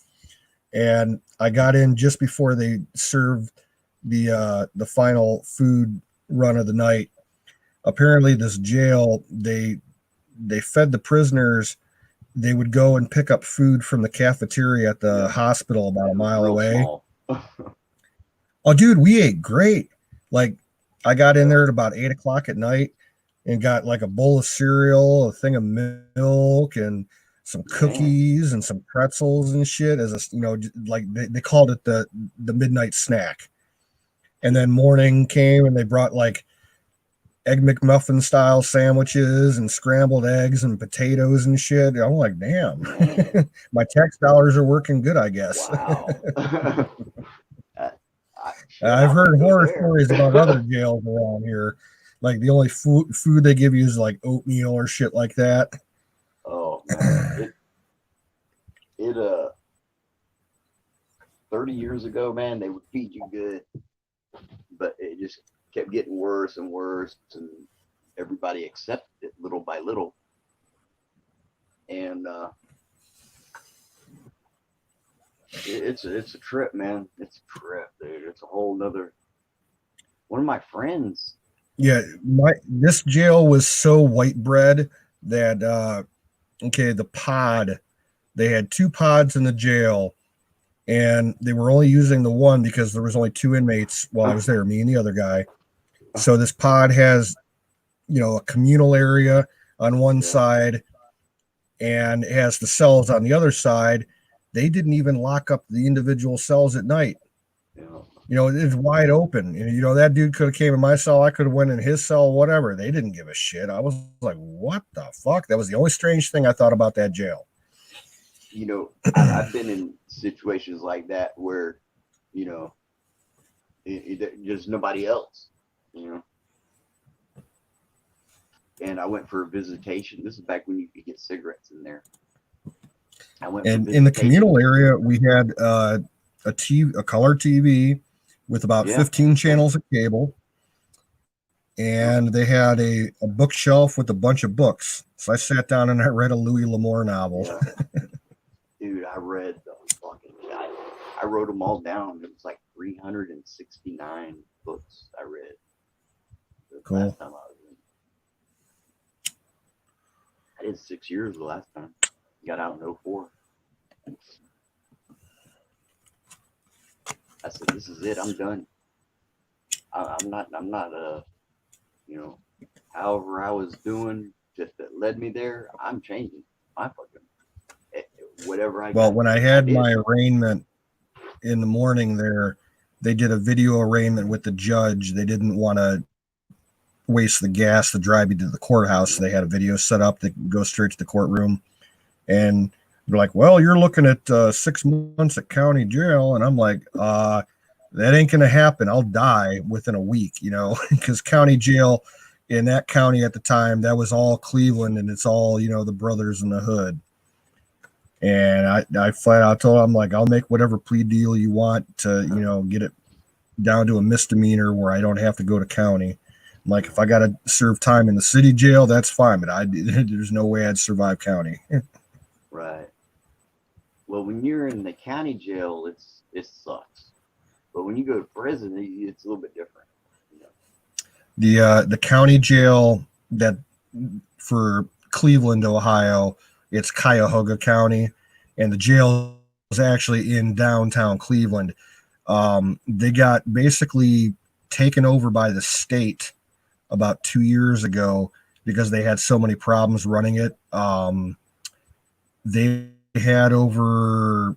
And I got in just before they served the final food run of the night. Apparently, this jail, they fed the prisoners. They would go and pick up food from the cafeteria at the hospital about a mile away. Oh, dude, we ate great. Like, I got in there at about 8 o'clock at night and got like a bowl of cereal, a thing of milk, and some cookies and some pretzels and shit as a, like they called it the midnight snack. And then morning came and they brought like Egg McMuffin style sandwiches and scrambled eggs and potatoes and shit. I'm like, damn, my tax dollars are working good, I guess. Wow. I've heard horror stories about other jails around here. Like the only food they give you is like oatmeal or shit like that. Oh man, it 30 years ago, man, they would feed you good, but it just kept getting worse and worse, and everybody accepted it little by little. And it's a trip, man. It's a trip, dude. It's a whole nother. One of my friends. Yeah, this jail was so white bread that the pod, they had 2 pods in the jail, and they were only using the one because there was only 2 inmates while I was there, me and the other guy. So this pod has, a communal area on one side, and it has the cells on the other side. They didn't even lock up the individual cells at night. It's wide open. And, that dude could have came in my cell. I could have went in his cell, whatever. They didn't give a shit. I was like, what the fuck? That was the only strange thing I thought about that jail. I've been in situations like that where, there's nobody else, And I went for a visitation. This is back when you could get cigarettes in there. And in the communal area, we had a color TV with about 15 channels of cable. And they had a bookshelf with a bunch of books. So I sat down and I read a Louis L'Amour novel. Yeah. Dude, I read those fucking guys. I wrote them all down. It was like 369 books I read. Cool. 6 years the last time. Got out in 04. I said, this is it. I'm done. I'm not, you know, however I was doing that led me there, I'm changing my fucking, whatever I Well, got. when I had my arraignment in the morning there, they did a video arraignment with the judge. They didn't want to waste the gas to drive you to the courthouse. So they had a video set up that go straight to the courtroom. And they're like, well, you're looking at 6 months at county jail. And I'm like, that ain't going to happen. I'll die within a week, you know, because county jail in that county at the time, that was all Cleveland, and it's all, you know, the brothers in the hood. And I flat out told him, I'm like, I'll make whatever plea deal you want to, you know, get it down to a misdemeanor where I don't have to go to county. I'm like, if I got to serve time in the city jail, that's fine. But there's no way I'd survive county. Right. Well, when you're in the county jail, it sucks. But when you go to prison, it's a little bit different. You know? The county jail that for Cleveland, Ohio, it's Cuyahoga County, and the jail is actually in downtown Cleveland. They got basically taken over by the state about 2 years ago because they had so many problems running it. They had over,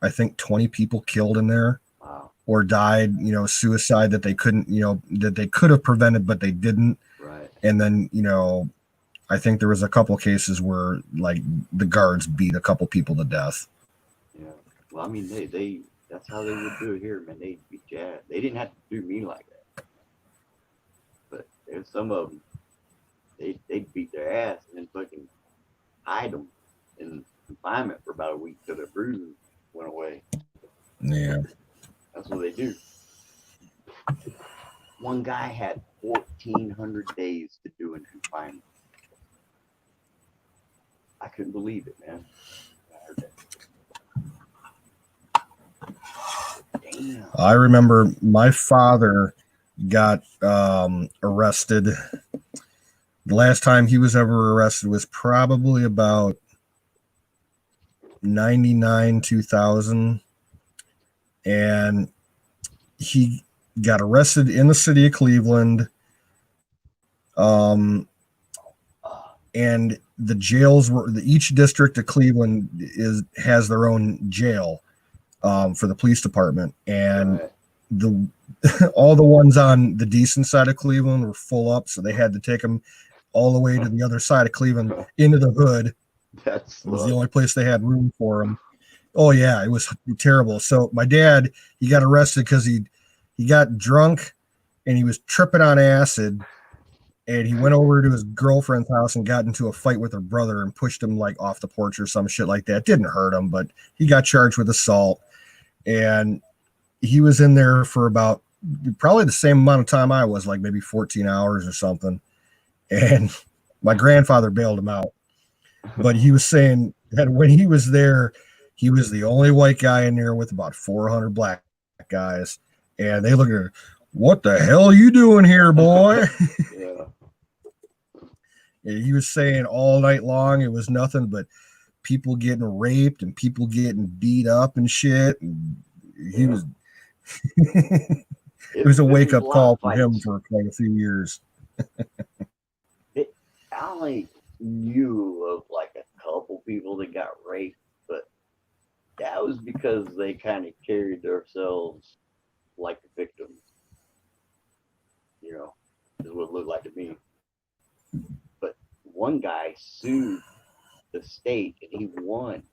I think, 20 people killed in there. Wow. Or died, you know, suicide that they couldn't, you know, that they could have prevented, but they didn't. Right. And then, you know, I think there was a couple cases where like the guards beat a couple people to death. Yeah. Well, I mean, they that's how they would do it here, man. They'd be jazzed. They didn't have to do me like that. But there's some of them, they'd beat their ass and then fucking hide them in confinement for about a week till their bruises went away. Yeah. That's what they do. One guy had 1,400 days to do in confinement. I couldn't believe it, man. I heard that. Damn. I remember my father got arrested. The last time he was ever arrested was probably about 99, 2000. And he got arrested in the city of Cleveland. And the jails were each district of Cleveland has their own jail for the police department, and Right. the all the ones on the decent side of Cleveland were full up, so they had to take them all the way to the other side of Cleveland into the hood. It was the only place they had room for them. Oh yeah, it was terrible. So my dad, he got arrested because he got drunk and he was tripping on acid, and he went over to his girlfriend's house and got into a fight with her brother and pushed him like off the porch or some shit like that. Didn't hurt him, but he got charged with assault, and he was in there for about probably the same amount of time I was, like maybe 14 hours or something. And my grandfather bailed him out, but he was saying that when he was there, he was the only white guy in there with about 400 black guys. And they looked at her, what the hell are you doing here, boy? Yeah. And he was saying all night long it was nothing but people getting raped and people getting beat up and shit. And he was it was a wake-up call for him for quite a few years. I only knew of like a couple people that got raped, but that was because they kind of carried themselves like a victim. You know, is what it looked like to me. But one guy sued the state and he won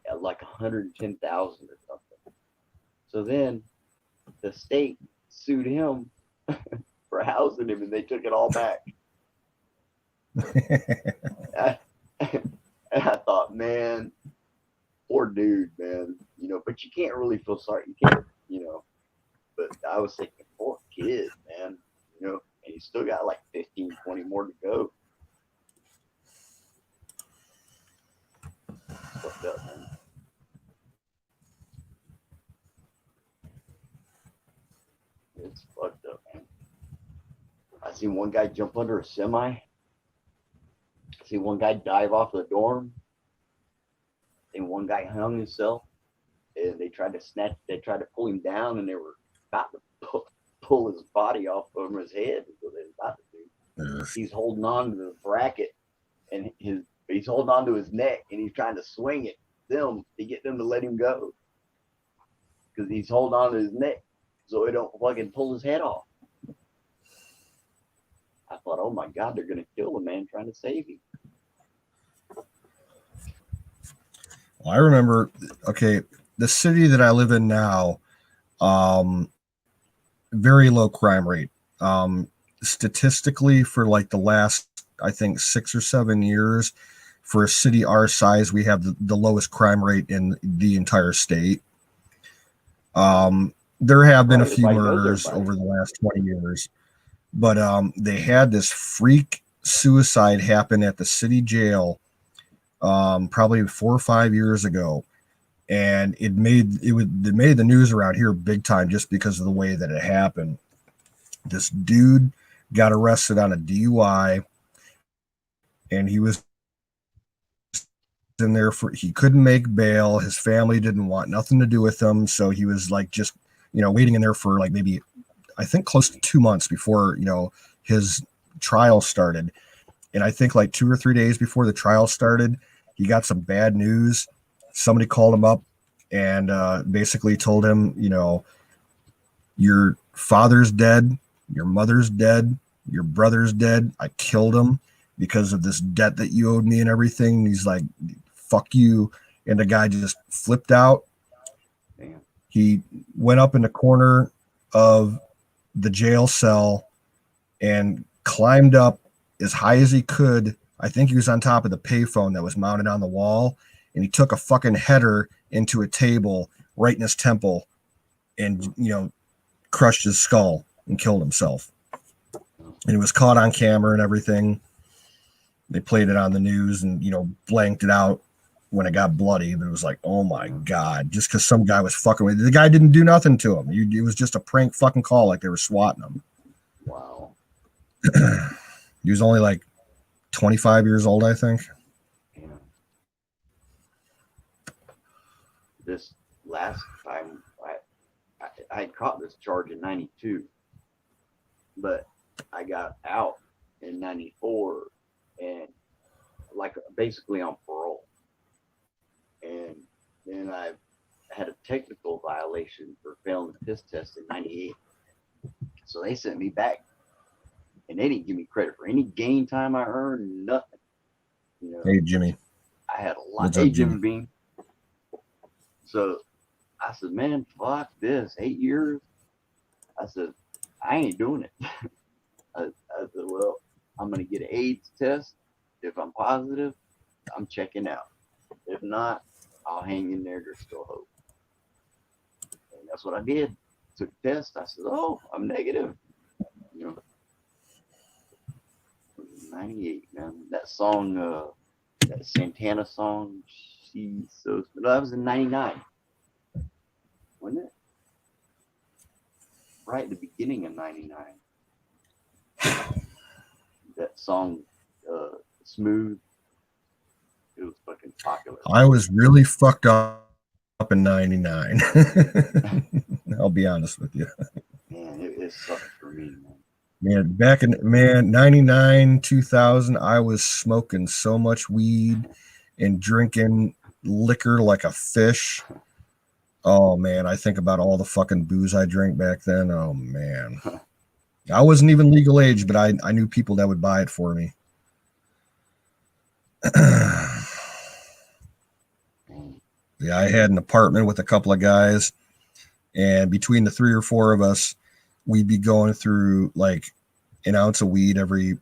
at like 110,000 or something. So then the state sued him for housing him and they took it all back. And I thought, man, poor dude, man. You know, but you can't really feel sorry. You can't, you know. But I was thinking, poor kid, man. You know, and he's still got like 15, 20 more to go. Fucked up, man. It's fucked up, man. I seen one guy jump under a semi. see one guy dive off the dorm, and one guy hung himself, and they tried to pull him down, and they were about to pull his body off over his head. That's what they were about to do. He's holding on to the bracket, and he's holding on to his neck, and he's trying to swing it to get them to let him go, because he's holding on to his neck so he don't fucking pull his head off. I thought, oh my God, they're gonna kill the man trying to save him. Well, I remember, okay, the city that I live in now, very low crime rate. Statistically, for like the last, I think, 6 or 7 years, for a city our size, we have the lowest crime rate in the entire state. There have been a few murders over the last 20 years, but they had this freak suicide happen at the city jail probably 4 or 5 years ago, and it made the news around here big time just because of the way that it happened. This dude got arrested on a DUI, and he was in there he couldn't make bail. His family didn't want nothing to do with him, so he was like just waiting in there for like maybe, I think, close to 2 months before his trial started. And I think like 2 or 3 days before the trial started, he got some bad news. Somebody called him up and basically told him, your father's dead, your mother's dead, your brother's dead. I killed him because of this debt that you owed me and everything. And he's like, fuck you. And the guy just flipped out. Damn. He went up in the corner of the jail cell and climbed up as high as he could. I think he was on top of the payphone that was mounted on the wall, and he took a fucking header into a table right in his temple and crushed his skull and killed himself. And it was caught on camera and everything. They played it on the news and blanked it out when it got bloody. But it was like, oh my God, just because some guy was fucking with it. The guy didn't do nothing to him. It was just a prank fucking call, like they were swatting him. Wow. He was only like 25 years old, I think. Yeah. This last time I had caught this charge in 92, but I got out in 94 and like basically on parole. And then I had a technical violation for failing the piss test in 98. So they sent me back, and they didn't give me credit for any gain time I earned, nothing. Hey, Jimmy. I had a lot. What's Hey, up, Jimmy Bean. So I said, man, fuck this. 8 years. I said, I ain't doing it. I said, well, I'm going to get an AIDS test. If I'm positive, I'm checking out. If not, I'll hang in there. There's still hope. And that's what I did. Took the test. I said, oh, I'm negative. 98, man. That song, that Santana song, she's so. No, that was in 99. Wasn't it? Right at the beginning of 99. That song, Smooth, it was fucking popular. I was really fucked up in 99. I'll be honest with you. Man, it sucked for me, man. Man, back in 99, 2000, I was smoking so much weed and drinking liquor like a fish. Oh man, I think about all the fucking booze I drank back then. Oh man. I wasn't even legal age, but I knew people that would buy it for me. Yeah, I had an apartment with a couple of guys, and between the 3 or 4 of us, we'd be going through like an ounce of weed every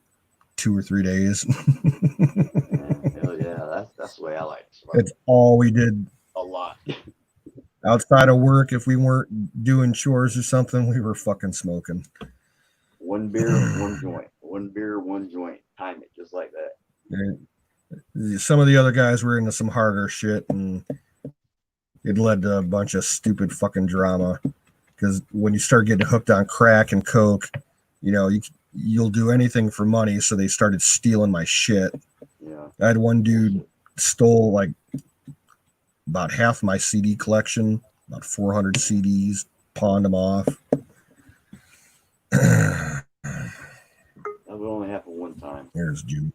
2 or 3 days. Hell yeah, that's the way I like to smoke. It's all we did. A lot. Outside of work, if we weren't doing chores or something, we were fucking smoking. 1 beer, 1 joint. 1 beer, 1 joint. Time it just like that. And some of the other guys were into some harder shit, and it led to a bunch of stupid fucking drama. Because when you start getting hooked on crack and coke, you'll do anything for money. So they started stealing my shit. Yeah. Yeah. I had one dude stole like about half my CD collection, about 400 CDs, pawned them off. That would only happen one time Here's Jimmy.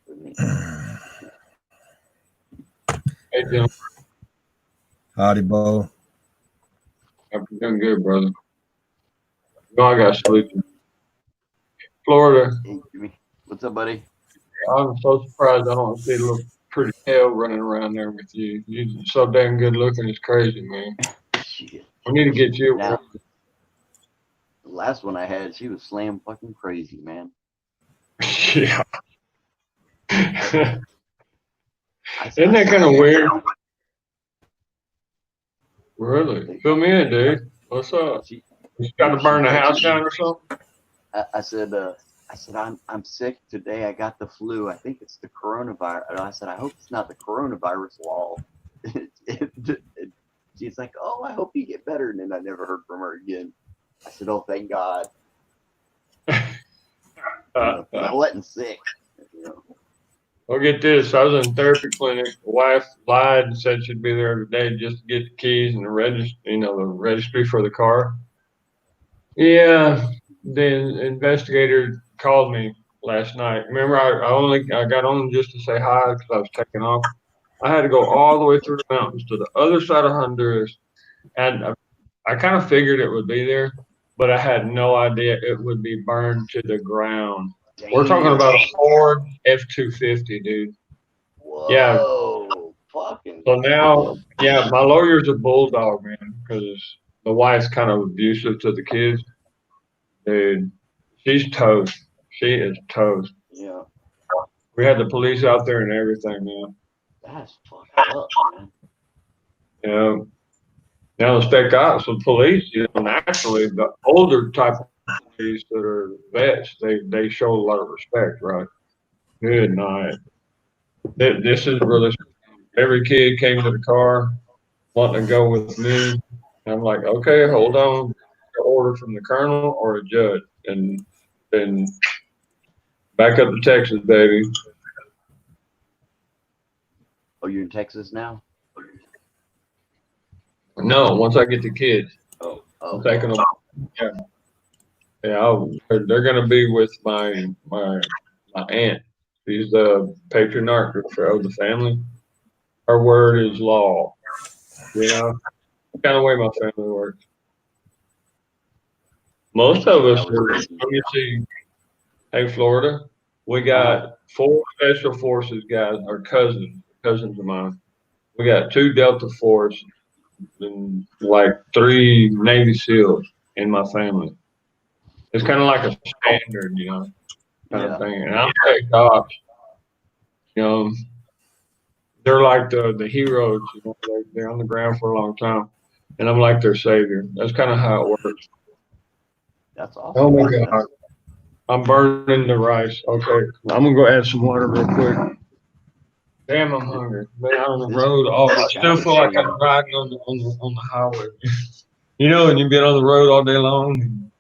with me. Hey, Jim. Howdy, Bo. I'm doing good, brother. No, I got sleep. Florida. Hey, Jimmy. What's up, buddy? I'm so surprised I don't see a little pretty tail running around there with you. You're so damn good looking. It's crazy, man. Shit. We need to get you. Now, the last one I had, she was slam fucking crazy, man. Yeah. I Isn't that kind of said, weird? Really? Fill me in, dude. What's up? She, You got to burn the house down or something? I said, I'm sick today. I got the flu. I think it's the coronavirus. And I said, I hope it's not the coronavirus wall. She's like, oh, I hope you get better. And then I never heard from her again. I said, oh, thank God. I wasn't sick. You know. Well, get this. I was in a therapy clinic. The wife lied and said she'd be there today just to get the keys and the registry for the car. Yeah, the investigator called me last night. Remember, I got on just to say hi because I was taking off. I had to go all the way through the mountains to the other side of Honduras, and I kind of figured it would be there, but I had no idea it would be burned to the ground. We're talking about a Ford F-250, dude. Whoa. Yeah. Fucking. So now, yeah, my lawyer's a bulldog, man, because the wife's kind of abusive to the kids. Dude, she's toast. She is toast. Yeah. We had the police out there and everything, man. That's fucked up, man. You know, now the state cops, the police, naturally, the older type of police that are vets, they show a lot of respect, right? Good night. This is really, every kid came to the car wanting to go with me. And I'm like, okay, hold on. Order from the colonel or a judge. And then back up to Texas, baby. Oh, you're in Texas now? No, once I get the kids, Oh. I'm taking them. Yeah. They're gonna be with my aunt. She's the patriarch of the family. Her word is law. You know, kind of way my family works. Most of us are. Let me see. Hey, Florida, we got 4 special forces guys, or cousins of mine. We got 2 Delta Force and like 3 Navy SEALs in my family. It's kind of like a standard, kind of thing. And I'm tech cops, they're like the heroes. They're on the ground for a long time, and I'm like their savior. That's kind of how it works. That's awesome. Oh my God, I'm burning the rice. Okay, I'm gonna go add some water real quick. Damn, I'm hungry. Been out on the road. I still feel like I'm riding on the highway. And you've been on the road all day long. And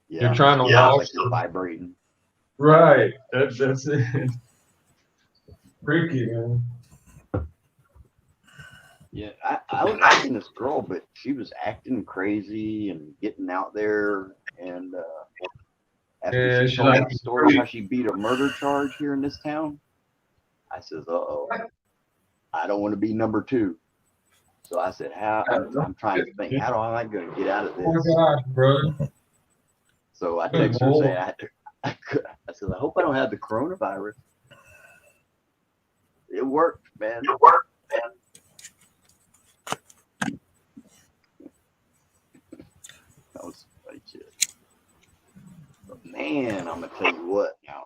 you're trying to walk. Like you're vibrating. Right. That's it. Freaky, man. Yeah, I was asking this girl, but she was acting crazy and getting out there. And after she told me the story how she beat a murder charge here in this town, I says, uh-oh, I don't want to be number 2. So I said, I'm trying to think, how am I going to get out of this? Oh my gosh, brother. So I texted her saying, I said, I hope I don't have the coronavirus. It worked, man. That was funny shit. But man, I'm going to tell you what now.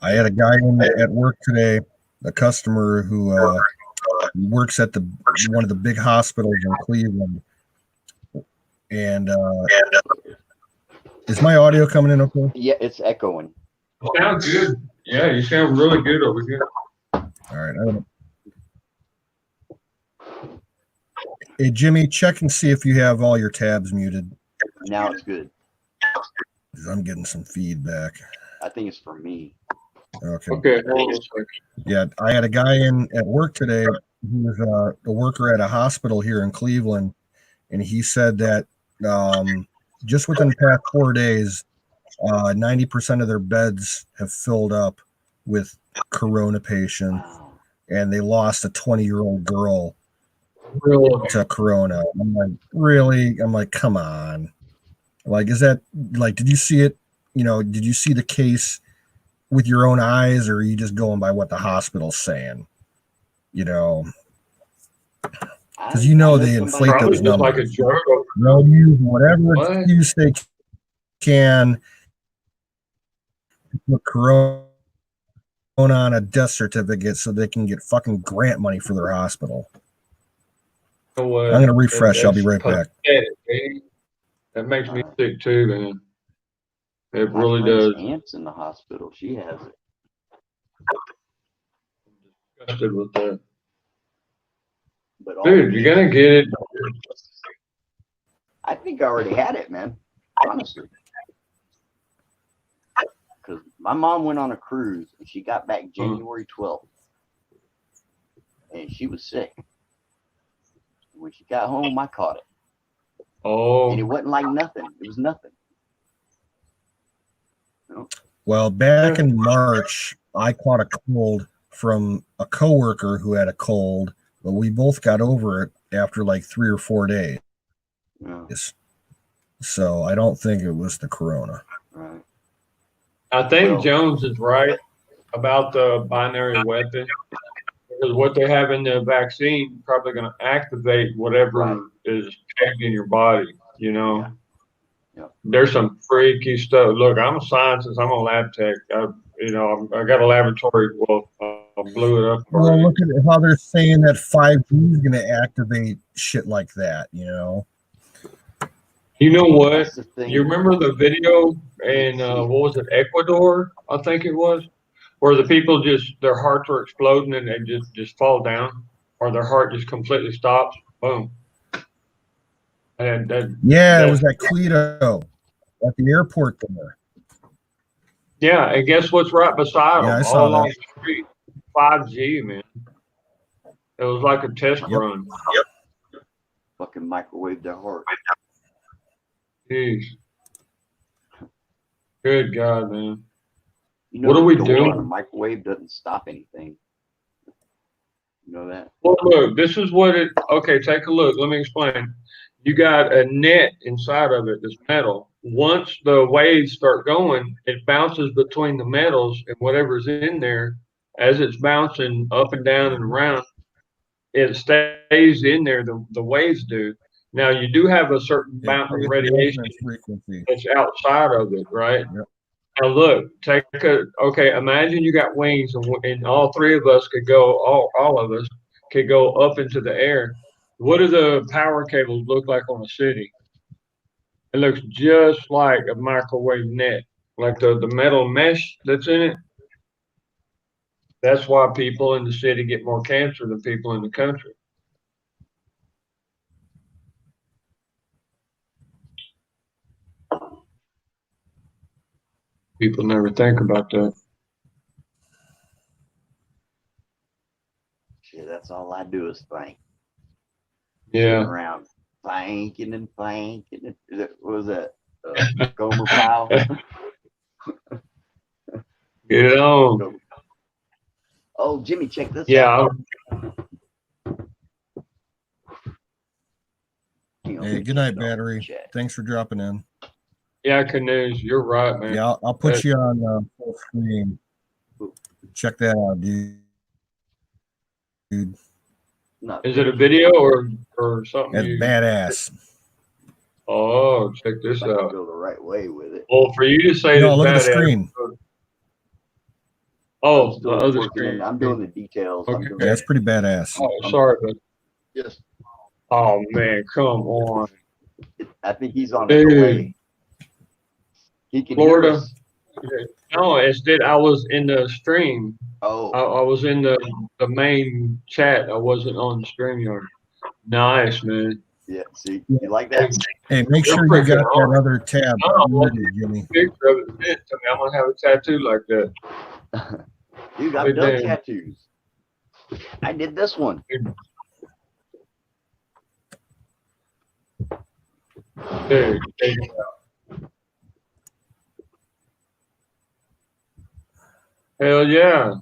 I had a guy at work today, a customer who works at one of the big hospitals in Cleveland. And is my audio coming in okay? Yeah, it's echoing. Sounds good. Yeah, you sound really good over here. All right. Hey, Jimmy, check and see if you have all your tabs muted. Now it's good. I'm getting some feedback. I think it's for me. Okay. Okay, hold on a second. Yeah, I had a guy in at work today. He was a worker at a hospital here in Cleveland, and he said that just within the past 4 days, 90% of their beds have filled up with corona patients, Wow. and they lost a 20-year-old girl Really? to corona. I'm like, really? I'm like, come on. Like, is that like, did you see it? Did you see the case with your own eyes, or are you just going by what the hospital's saying? Because I they know inflate somebody. Probably those just like a numbers. joke. They'll use whatever What? excuse they can to put corona on a death certificate so they can get fucking grant money for their hospital. You know what? I'm gonna refresh. I'll be That's right back. pathetic, man. That makes me sick too, man. It My really friend's does. aunt's in the hospital. She has it. Disgusted with that. But all Dude, the you're gonna get it. I think I already had it, man. Honestly. Because my mom went on a cruise and she got back January 12th. And she was sick. When she got home, I caught it. And it Oh, wasn't like nothing. It was nothing. Well, back in March, I caught a cold from a coworker who had a cold, but we both got over it after like 3 or 4 days. Yeah, So I don't think it was the corona. right. I think Well, Jones is right about the binary weapon because what they have in the vaccine probably going to activate whatever Right. is pegged in your body. Yeah. There's some freaky stuff. Look, I'm a scientist. I'm a lab tech. I got a laboratory. Well, I blew it up Well, already. look at how they're saying that 5G is going to activate shit like that. You know what? That's the thing. You remember the video in what was it, Ecuador? I think it was, where the people just their hearts are exploding and they just fall down, or their heart just completely stops. Boom. And Yeah, it was at Quito at the airport there. yeah, and guess what's right beside Yeah, them, I all saw along that. the street? 5G, man. It was like a test Yep. run. Fucking microwave their heart. Jeez. Good God, man. You know, What are the we door doing? on a microwave doesn't stop anything. You know that? Well, look, this is what it. Okay, take a look. Let me explain. You got a net inside of it that's metal. Once the waves start going, it bounces between the metals and whatever's in there. As it's bouncing up and down and around, it stays in there. The waves do. Now you do have a certain It amount of creates radiation resonance frequency. that's outside of it, right? Yep. Now look, imagine you got wings and all three of us could go, all of us could go up into the air. What do the power cables look like on a city? It looks just like a microwave net, like the metal mesh that's in it. That's why people in the city get more cancer than people in the country. People never think about that. Shit, that's all I do is think. Sitting Yeah. around thinking and thinking. What was that? Gomer Pyle? Get it on. Oh, Jimmy, check this out. Yeah. Hey, good night, battery. Thanks for dropping in. Yeah, canoes. You're right, man. Yeah, I'll put you on full screen. Check that out, dude. Is it a video or something? That's badass. Oh, check this I can out. go the right way with it. Well, for you to say No, it's look at the badass. screen. Oh, the other screen. I'm doing the details. Okay. Yeah, that's pretty badass. Oh, sorry, but Just, oh man, come on. I think he's on a Dude. delay. He can Florida. hear us. No, it's that I was in the stream. Oh, I was in the main chat. I wasn't on the StreamYard. Nice, man. yeah. See, you like that? Hey, make sure you got that other tab muted, Jimmy. Picture of it sent to me. I'm gonna have a tattoo like that. Dude, I'll I've be done damned. tattoos. I did this one. Dude, hell yeah.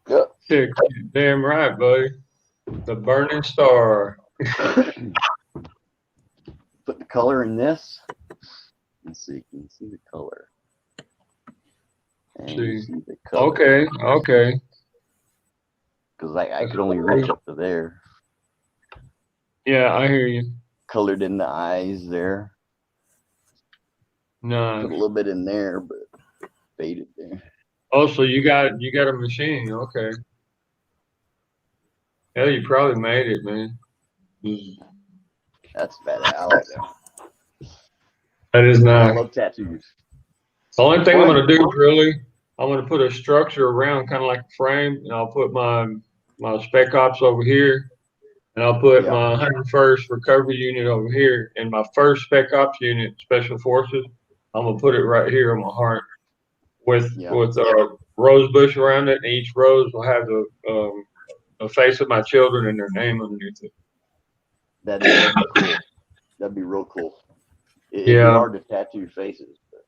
Yep. Shit, damn right, buddy. The burning star. Put the color in this. Let's see. Can you see the color? And you see the color. Okay, okay. Because I could only reach up to there. Yeah, I hear you. Colored in the eyes there. Nice. Put a little bit in there, but faded there. Oh, so you got a machine, okay. Hell, you probably made it, man. That's badass. I like that. That is I nice. love tattoos. The only thing I'm gonna do really, I'm gonna put a structure around, kind of like a frame, and I'll put my spec ops over here, and I'll put my 101st recovery unit over here, and my first spec ops unit, special forces, I'm gonna put it right here on my heart, with rose bush around it, and each rose will have the face of my children and their name underneath it. That'd be cool. That'd be real cool. It'd be hard to tattoo faces. But...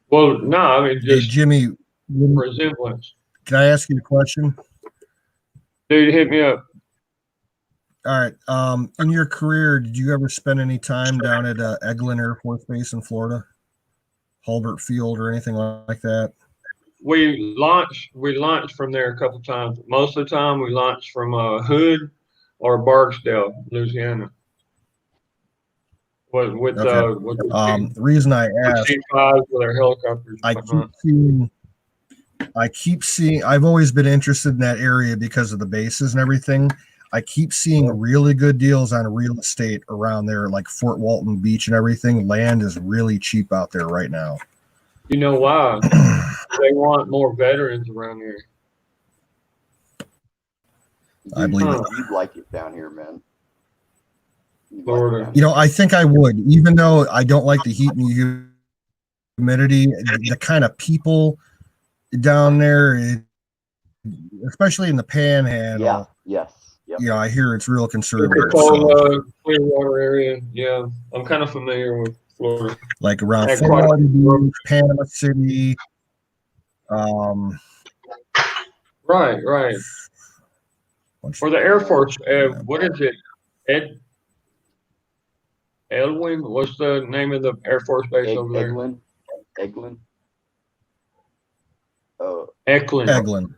Well, no, I mean just Jimmy, resemblance. Can I ask you a question? Dude, hit me up. All right. In your career, did you ever spend any time down at Eglin Air Force Base in Florida, Hulbert Field, or anything like that? We launched from there a couple times. Most of the time, we launched from Hood or Barksdale, Louisiana. With the reason I asked, with our helicopters. I keep seeing. I've always been interested in that area because of the bases and everything. I keep seeing really good deals on real estate around there, like Fort Walton Beach and everything. Land is really cheap out there right now. You know why? They want more veterans around here. I believe it. You'd like it down here, man. Florida. You know, I think I would, even though I don't like the heat and the humidity. The kind of people down there, especially in the Panhandle. Yep. You know, I hear it's real conservative. Clearwater area. Yeah, I'm kind of familiar with Florida. Like around Fort Beach, Panama City. Right. For the Air Force, what is it? Elwyn? What's the name of the Air Force base over there? Eglin. Eklund.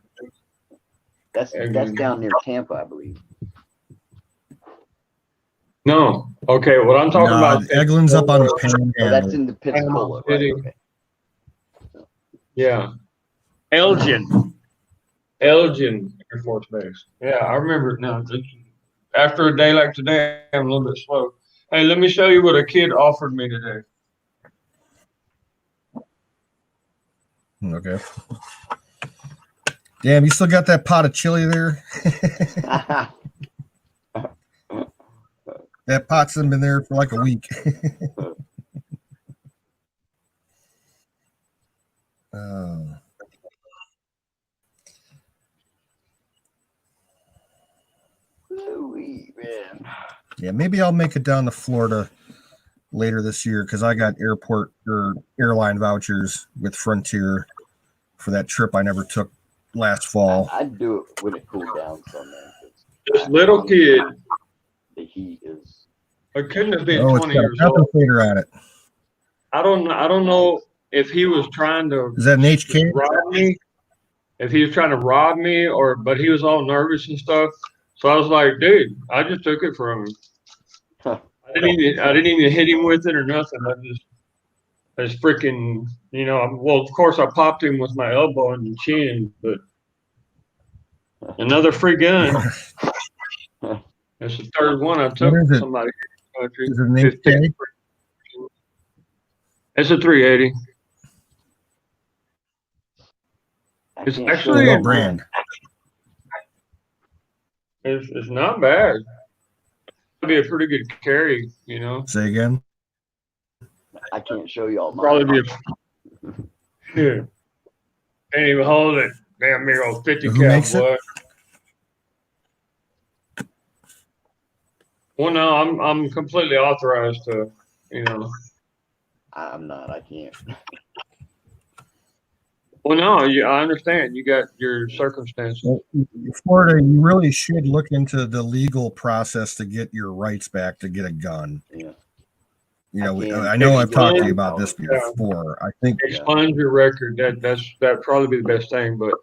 That's down near Tampa, I believe. No. Okay, what I'm talking about. Eglin's up on the Panhandle. Oh, that's in the Pensacola, right? Okay. Yeah. Elgin Air Force Base. Yeah, I remember it now. After a day like today, I'm a little bit slow. Hey, let me show you what a kid offered me today. Okay. Damn, you still got that pot of chili there? That pot's been there for like a week. Yeah, maybe I'll make it down to Florida later this year because I got airport or airline vouchers with Frontier for that trip I never took last fall. I'd do it when it cooled down some. This little kid. The heat is. It couldn't have been 20 years old. On it. I don't know if he was trying to. Is that an HK? Rob me. If he was trying to rob me, but he was all nervous and stuff. So I was like, dude, I just took it from him. I didn't even hit him with it or nothing. I just freaking, well, of course I popped him with my elbow in the chin, but another free gun. That's the third one I took from somebody in the country. Is it an HK? It's a 380. It's actually a brand. It's not bad. It'd be a pretty good carry, Say again. I can't show you all mine. Probably be Yeah. Can't even hold it. Damn big old 50 Who makes it? boy. Well, no, I'm completely authorized to, you know. I'm not. I can't. Well, no, I understand. You got your circumstances. Well, Florida, you really should look into the legal process to get your rights back to get a gun. Yeah. You know, can't. I know I've talked to you Yeah. about this before. I think Expunge your record. That'd probably be the best thing. But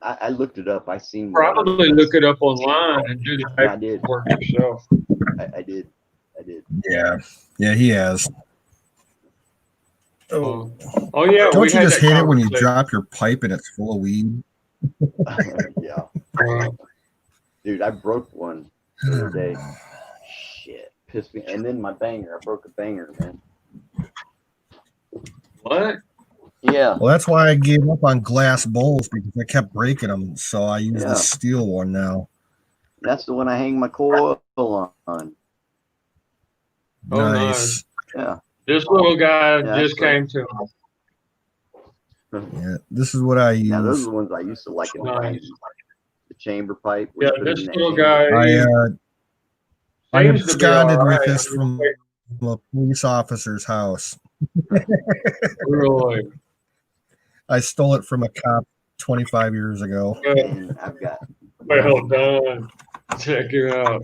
I looked it up. I seen one. probably look it up online and do the No, I did. paperwork yourself. I did. yeah, he has. Oh yeah. Don't we you had just that hate it when you conversation. drop your pipe and it's full of weed? Yeah. Uh, Dude, I broke one the other day. Shit. Pissed me. And then my banger. I broke a banger, man. what? Yeah. Well, that's why I gave up on glass bowls because I kept breaking them. So I use Yeah. the steel one now. That's the one I hang my coil on. Oh, Nice. Yeah. This little guy Yeah, just that's came to me. Yeah, this is what I use. Yeah, those are the ones I used to like in the Nice. 90s. The chamber pipe. where Yeah, you put it this in that little chamber. guy. I Seems to be absconded all with right. this from a police officer's house. Really. I stole it from a cop 25 years ago. And I've got Well done. Check it out.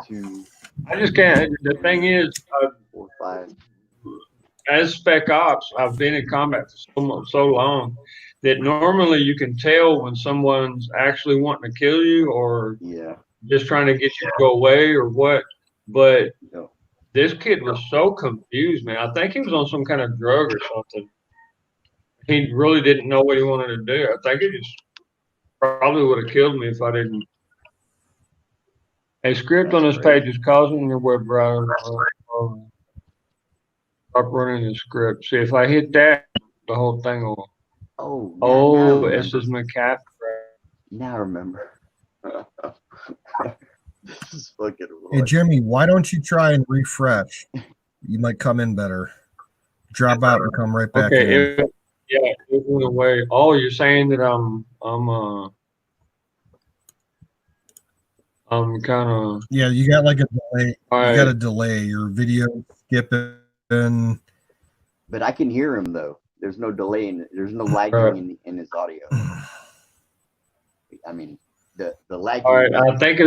2, I just can't. The thing is, 4, 5. as spec ops, I've been in combat for so long that normally you can tell when someone's actually wanting to kill you or Yeah. just trying to get you to go away or what. But No. this kid was so confused, man. I think he was on some kind of drug or something. He really didn't know what he wanted to do. I think he just probably would have killed me if I didn't. A script on this page is causing your web browser. Stop running the script. See, if I hit that, the whole thing will. Oh, Oh, this is McCaffrey. Now I remember. This is fucking Hey, Jimmy, why don't you try and refresh? You might come in better. Drop out and come right back in. It went away. Oh, you're saying that I'm kind of. Yeah, you got like a delay. Right. You got a delay. Your video skipping. But I can hear him though. There's no delay in it. There's no lagging in his audio. I mean, the lagging. All right, I think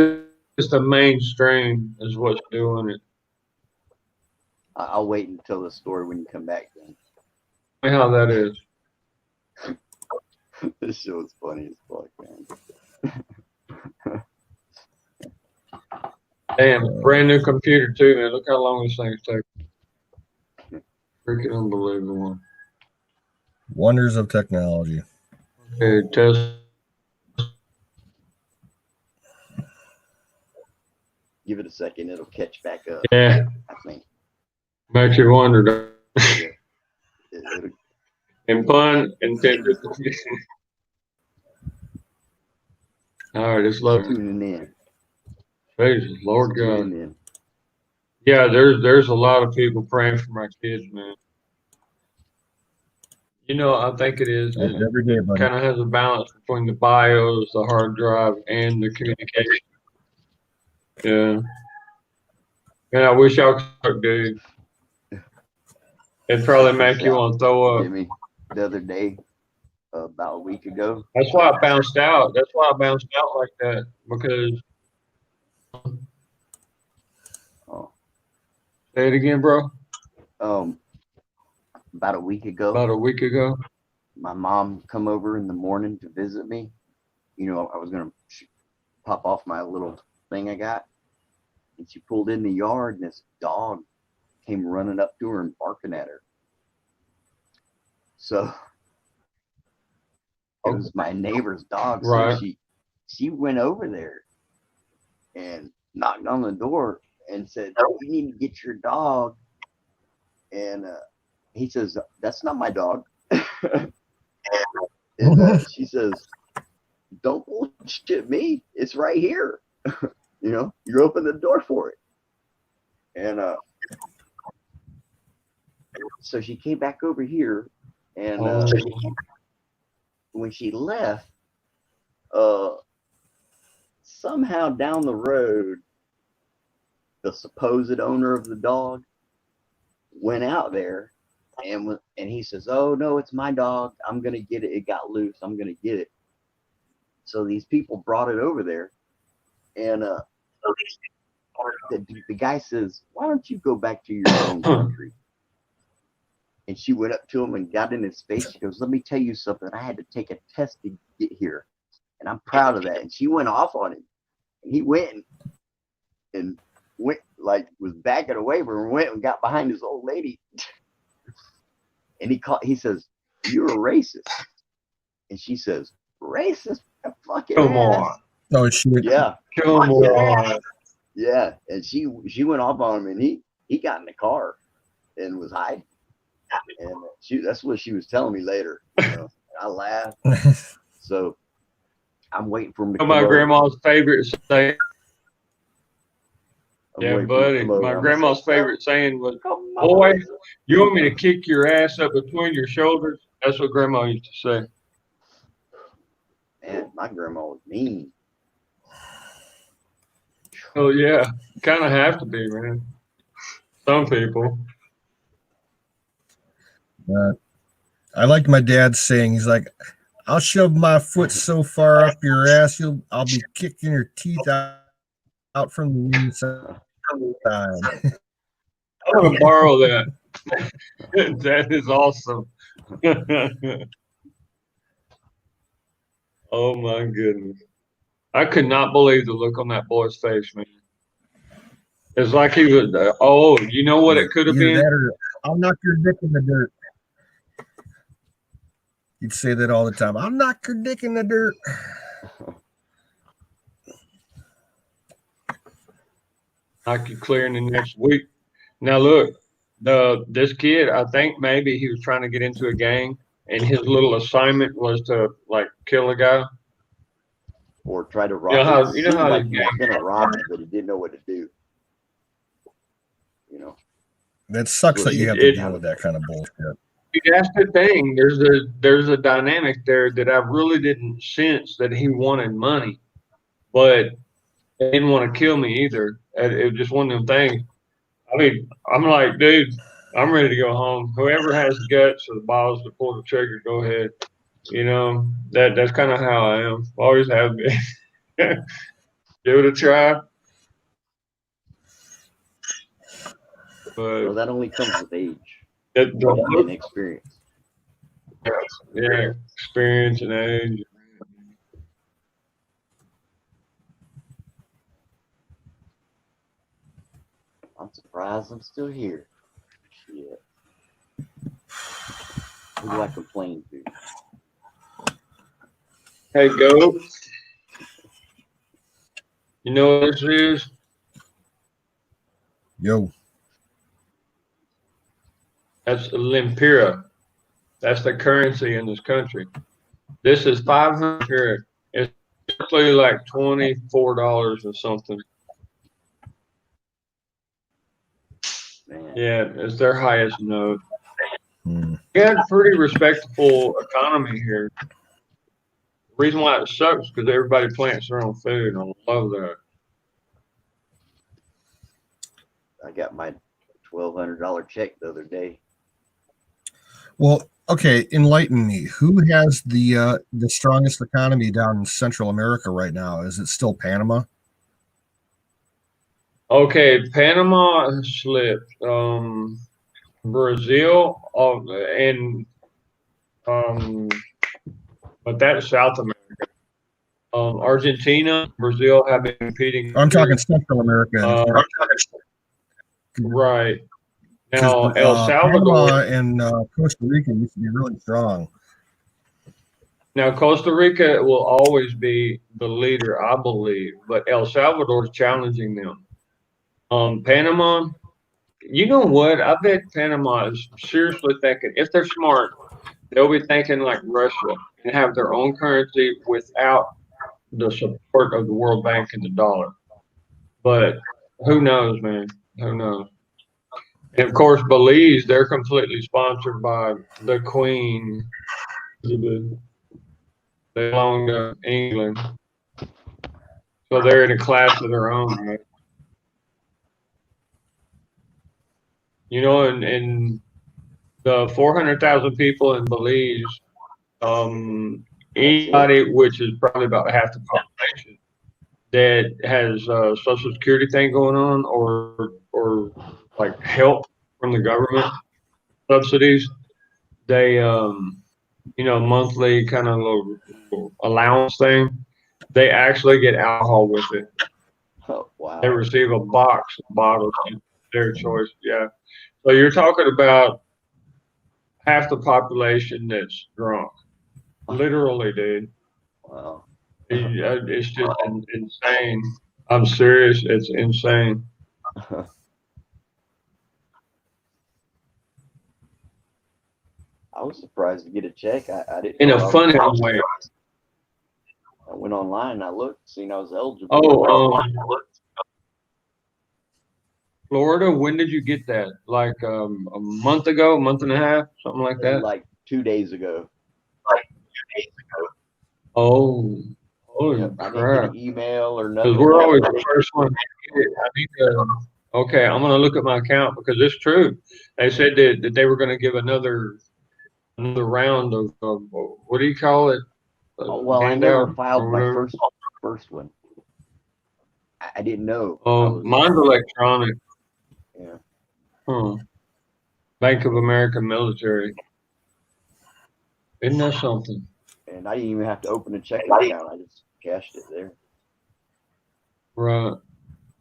it's the mainstream is what's doing it. I'll wait until the story when you come back then. Tell me how that is. This show is funny as fuck, man. Damn, brand new computer too, man. Look how long this thing's taking. Freaking unbelievable. Wonders of technology. Okay, test. Give it a second, it'll catch back up. Yeah. I think. Makes you wonder. It'll, And pun intended. All right, it's loading. tuning in. Jesus, Lord God. Tuning in. Yeah, there's a lot of people praying for my kids, man. You know, I think it is. Every day, buddy. Kind of has a balance between the BIOS, the hard drive, and the communication. Yeah. And I wish I could, dude. It'd probably make you want to throw up. Jimmy, the other day, about a week ago. That's why I bounced out. That's why I bounced out like that, because. Oh. Say it again, bro. About a week ago. About a week ago. My mom come over in the morning to visit me. You know, I was gonna pop off my little thing I got, and she pulled in the yard, and this dog came running up to her and barking at her. So it was my neighbor's dog. Right. So she went over there and knocked on the door and said, "You need to get your dog." And he says, "That's not my dog." And she says, "Don't bullshit me. It's right here." You know, you open the door for it. And so she came back over here, And Oh. when she left, somehow down the road, the supposed owner of the dog went out there and he says, "Oh no, it's my dog. I'm gonna get it. It got loose. I'm gonna get it." So these people brought it over there, and the guy says, "Why don't you go back to your own country?" And she went up to him and got in his face. She goes, "Let me tell you something. I had to take a test to get here, and I'm proud of that." And she went off on him, and he went like was backing away from her, went and got behind his old lady, and he says, "You're a racist," and she says, "Racist? Fucking Come ass." on. Oh shit! Yeah, Come fucking on. ass. Yeah, and she went off on him, and he got in the car and was hiding, and that's what she was telling me later. I laughed. So I'm waiting for him to come My over. grandma's favorite saying. I'm Yeah, waiting for him to buddy. come over. My I'm grandma's gonna say, favorite saying was, "Come "Boy, on." you want me to kick your ass up between your shoulders?" That's what grandma used to say. Man, my grandma was mean. Oh yeah, kind of have to be, man. Some people. I liked my dad saying, he's like, "I'll shove my foot so far up your ass, I'll be kicking your teeth out from the inside." I'm gonna borrow that. That is awesome. Oh my goodness. I could not believe the look on that boy's face, man. It's like he was, you know what it could have Either been? that or "I'll knock your dick in the dirt." You'd say that all the time. "I'll knock your dick in the dirt." Knock you clear in the next week. Now look, this kid, I think maybe he was trying to get into a gang, and his little assignment was to like kill a guy. Or try to rob. You know how It seemed like the he was going to rob him, but he didn't know what to do. That sucks that you have to deal with that kind of bullshit. That's the thing. There's a dynamic there that I really didn't sense that he wanted money, but he didn't want to kill me either. It was just one of them things. I mean, I'm like, dude, I'm ready to go home. Whoever has the guts or the balls to pull the trigger, go ahead. That's kind of how I am. Always have been. Give it a try. But Well, that only comes with age the and experience. yeah, experience and age. I'm surprised I'm still here. Shit. Who do I complain to? Hey, go. You know what this is? Yo. That's Lempira. That's the currency in this country. This is 500. It's actually like $24 or something. Man. Yeah, it's their highest note. Hmm. We had a pretty respectable economy here. The reason why it sucks is because everybody plants their own food. I love that. I got my $1,200 check the other day. Well, okay, enlighten me. Who has the strongest economy down in Central America right now? Is it still Panama? Okay, Panama has slipped. Brazil, and but that's South America. Argentina, Brazil have been competing. I'm talking Central America. Right. Now, El Panama Salvador and Costa Rica used to be really strong. Now, Costa Rica will always be the leader, I believe, but El Salvador is challenging them. Panama, you know what? I bet Panama is seriously thinking, if they're smart, they'll be thinking like Russia and have their own currency without the support of the World Bank and the dollar. But who knows, man? Who knows? And of course, Belize, they're completely sponsored by the Queen. They belong to England. So they're in a class of their own, right? You know, and the 400,000 people in Belize, anybody, which is probably about half the population, that has a Social Security thing going on, or like help from the government, subsidies, they monthly kind of little allowance thing. They actually get alcohol with it. Oh, wow. They receive a box of bottles of their choice. Yeah. So you're talking about half the population that's drunk. Literally, dude. Wow. It's just insane. I'm serious. It's insane. I was surprised to get a check. I didn't In know a I was funny eligible. way. I went online and I looked, seen I was eligible. Oh, Florida, when did you get that? Like a month ago, month and a half, something like that? Like 2 days ago. Oh, holy Yep, I didn't get crap. an email or Because nothing. we're always the first one to get it. I need to, okay, I'm going to look at my account because it's true. They said that they were going to give another round of, what do you call it? Oh, well, I never Handout filed or my whatever. first one. I didn't know. Oh, mine's electronic. Yeah. Huh. Bank of America Military. Isn't that something? And I didn't even have to open a checking account. I just cashed it there. Right.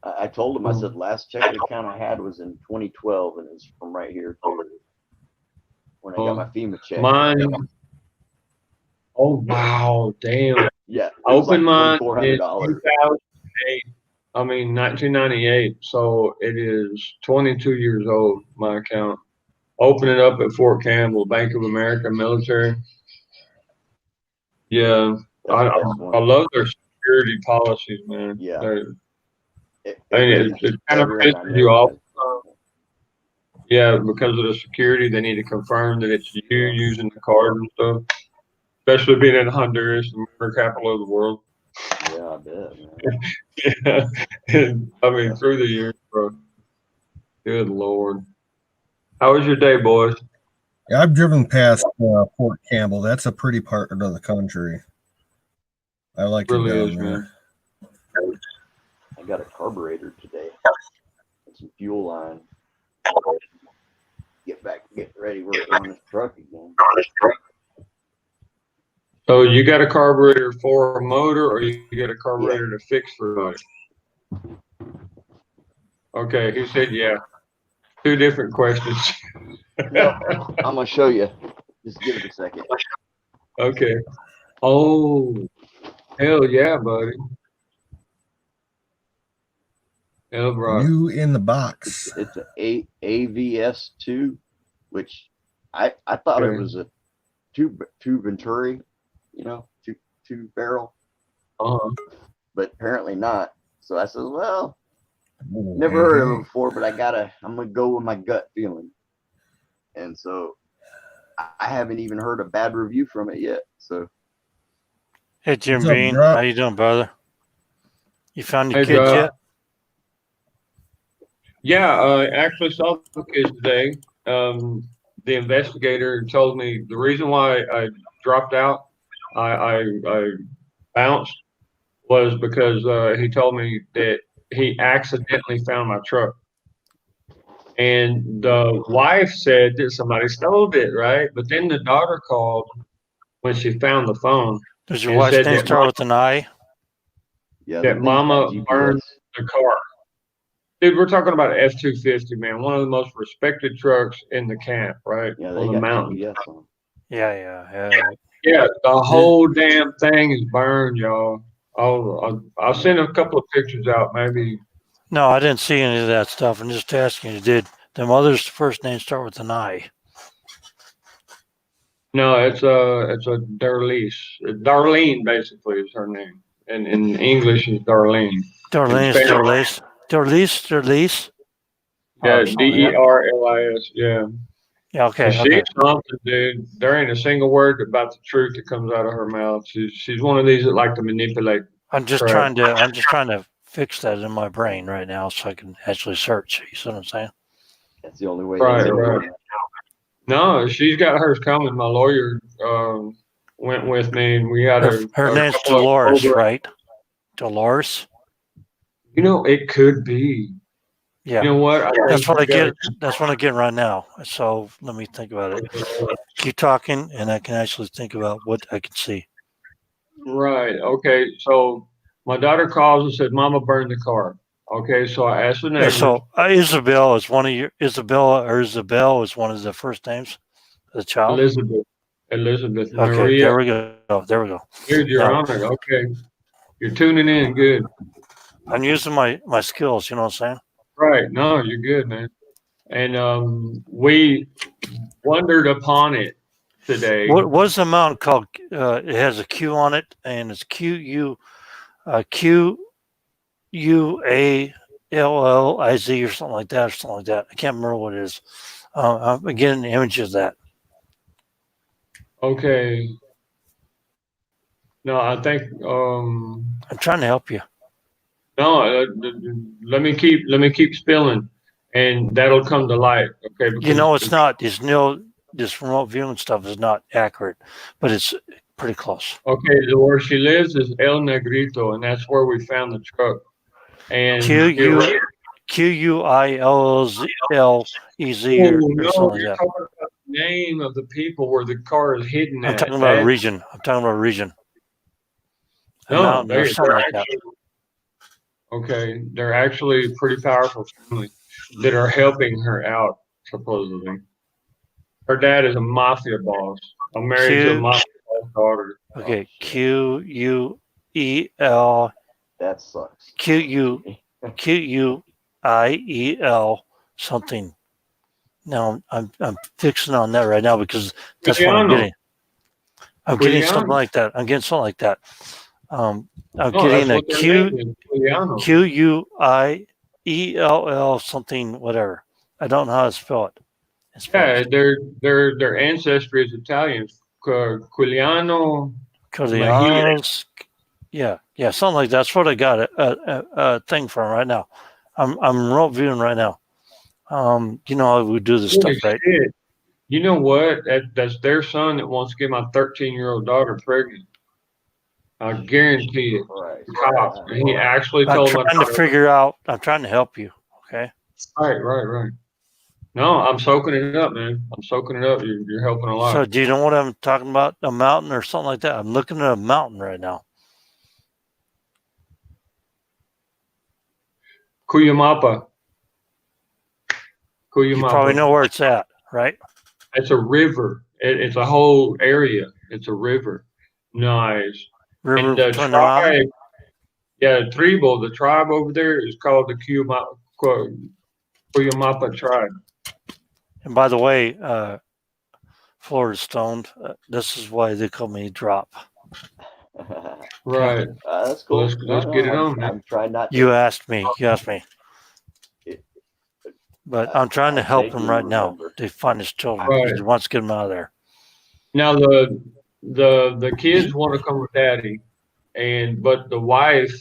I told him, I said, last checking account I had was in 2012, and it's from right here too. When I got my FEMA check. Mine. Oh wow, damn. Yeah. I opened mine in $2,400. 2008. 1998. So it is 22 years old. My account. Open it up at Fort Campbell, Bank of America Military. Yeah, I love their security policies, man. Yeah. It kind of pisses you off. Yeah, because of the security, they need to confirm that it's you using the card and stuff. Especially being in Honduras, the murder capital of the world. Yeah, I bet, man. Yeah, and, I mean, through the years, bro. Good Lord. How was your day, boys? Yeah, I've driven past Fort Campbell. That's a pretty part of the country. I like it Really down is, there. man. I got a carburetor today. Some fuel line. Get ready, working on this truck again. So you got a carburetor for a motor, or you got a carburetor to fix for a motor? Okay, he said yeah. Two different questions. No, I'm gonna show you. Just give it a second. Okay. Oh, hell yeah, buddy. Hell right. New in the box. It's a AVS2, which I thought it was a two Venturi, two barrel. But apparently not. So I said, well, never heard of it before, but I'm gonna go with my gut feeling. And so I haven't even heard a bad review from it yet. So hey, Jim Bean, how you doing, brother? You found your kids yet? Yeah, I actually saw the kids today. The investigator told me the reason why I dropped out, I bounced, was because he told me that he accidentally found my truck. And the wife said that somebody stole it, right? But then the daughter called when she found the phone. Does your wife's name start with an I? Yeah, that mama burned the car. Dude, we're talking about an F-250, man. One of the most respected trucks in the camp, right? Yeah, on the mountain. Yeah. Yeah, the whole damn thing is burned, y'all. I'll send a couple of pictures out, maybe. No, I didn't see any of that stuff. I'm just asking you, did the mother's first name start with an I? No, it's a Darlene. Darlene basically is her name. And in English is Darlene. Darlene is Darlene. Darlene. Yeah, something like that. DERLIS. Yeah. Yeah, okay, She's okay. something, dude. There ain't a single word about the truth that comes out of her mouth. She's one of these that like to manipulate. I'm just Correct. trying to fix that in my brain right now so I can actually search. You see what I'm saying? That's the only way Right, to do right. it. No, she's got hers coming. My lawyer went with me, and we had Her a name's couple of Dolores, over. right? Dolores. You know, it could be. Yeah. You know what? I That's think what we I got get. That's what I get right now. So let me think about it. Keep talking, and I can actually think about what I can see. right. Okay, so my daughter calls and said, "Mama burned the car." Okay, so I asked the Yeah. neighbors. So Isabel is one of your Isabel is one of the first names of the child. Elizabeth Okay. Maria. There we go. There we go. Dude, you're Now on it. Okay, you're tuning in. Good. I'm using my skills. You know what I'm saying? Right. No, you're good, man. And we wondered upon it today. What's the mountain called? It has a Q on it, and it's QUALLIZ or something like that, or something like that. I can't remember what it is. I'm getting the image of that. Okay. No, I think I'm trying to help you. no. Let me keep spilling, and that'll come to light. Okay, You because know, it's not. This remote viewing stuff is not accurate, but it's pretty close. okay, where she lives is El Negrito, and that's where we found the truck. Q And you're U right. QUILLEZ Oh or no, something like you're that. talking about the name of the people where the car is hidden I'm at. talking about a That region. I'm talking about a region, a no, mountain or something they're like that. actually okay. They're actually a pretty powerful family that are helping her out, supposedly. Her dad is a mafia boss. I'm married to a Q mafia boss daughter. Okay, QUEL That sucks. QUIEL something. Now I'm fixing on that right now because that's what I'm Giuliano. getting. I'm getting something like that. I'm getting something like that. I'm No, that's getting a what their name is. Giuliano. QUIELL something whatever. I don't know how to spell it. In Yeah, Spanish. their ancestry is Italian. Giuliano Mejia. Colianos. Yeah, something like that. That's what I got a thing from right now. I'm remote viewing right now. You know how we do this Holy stuff, right? shit. You know what? That's their son that wants to get my 13-year-old daughter pregnant. I guarantee it. Christ. Cops. And he actually I'm told my trying to daughter. figure out. I'm trying to help you. Okay. Right. No, I'm soaking it up, man. I'm soaking it up. You're helping a So, lot. do you know what I'm talking about? A mountain or something like that? I'm looking at a mountain right now. Cuyamapa. You probably know Cuyamapa. where it's at, right? It's a river. It's a whole area. It's a river. Nice. River And the between the mountain. tribe, yeah, Tribal, the tribe over there is called the Cuyamapa tribe. And by the way, Florida stoned. This is why they call me Drop. Right. That's Well, cool. let's get it on, man. I'm trying not to. You asked me. It, But I'm trying to I help him vaguely right now remember. to find his children Right. because he wants to get them out of there. Now the kids want to come with daddy, but the wife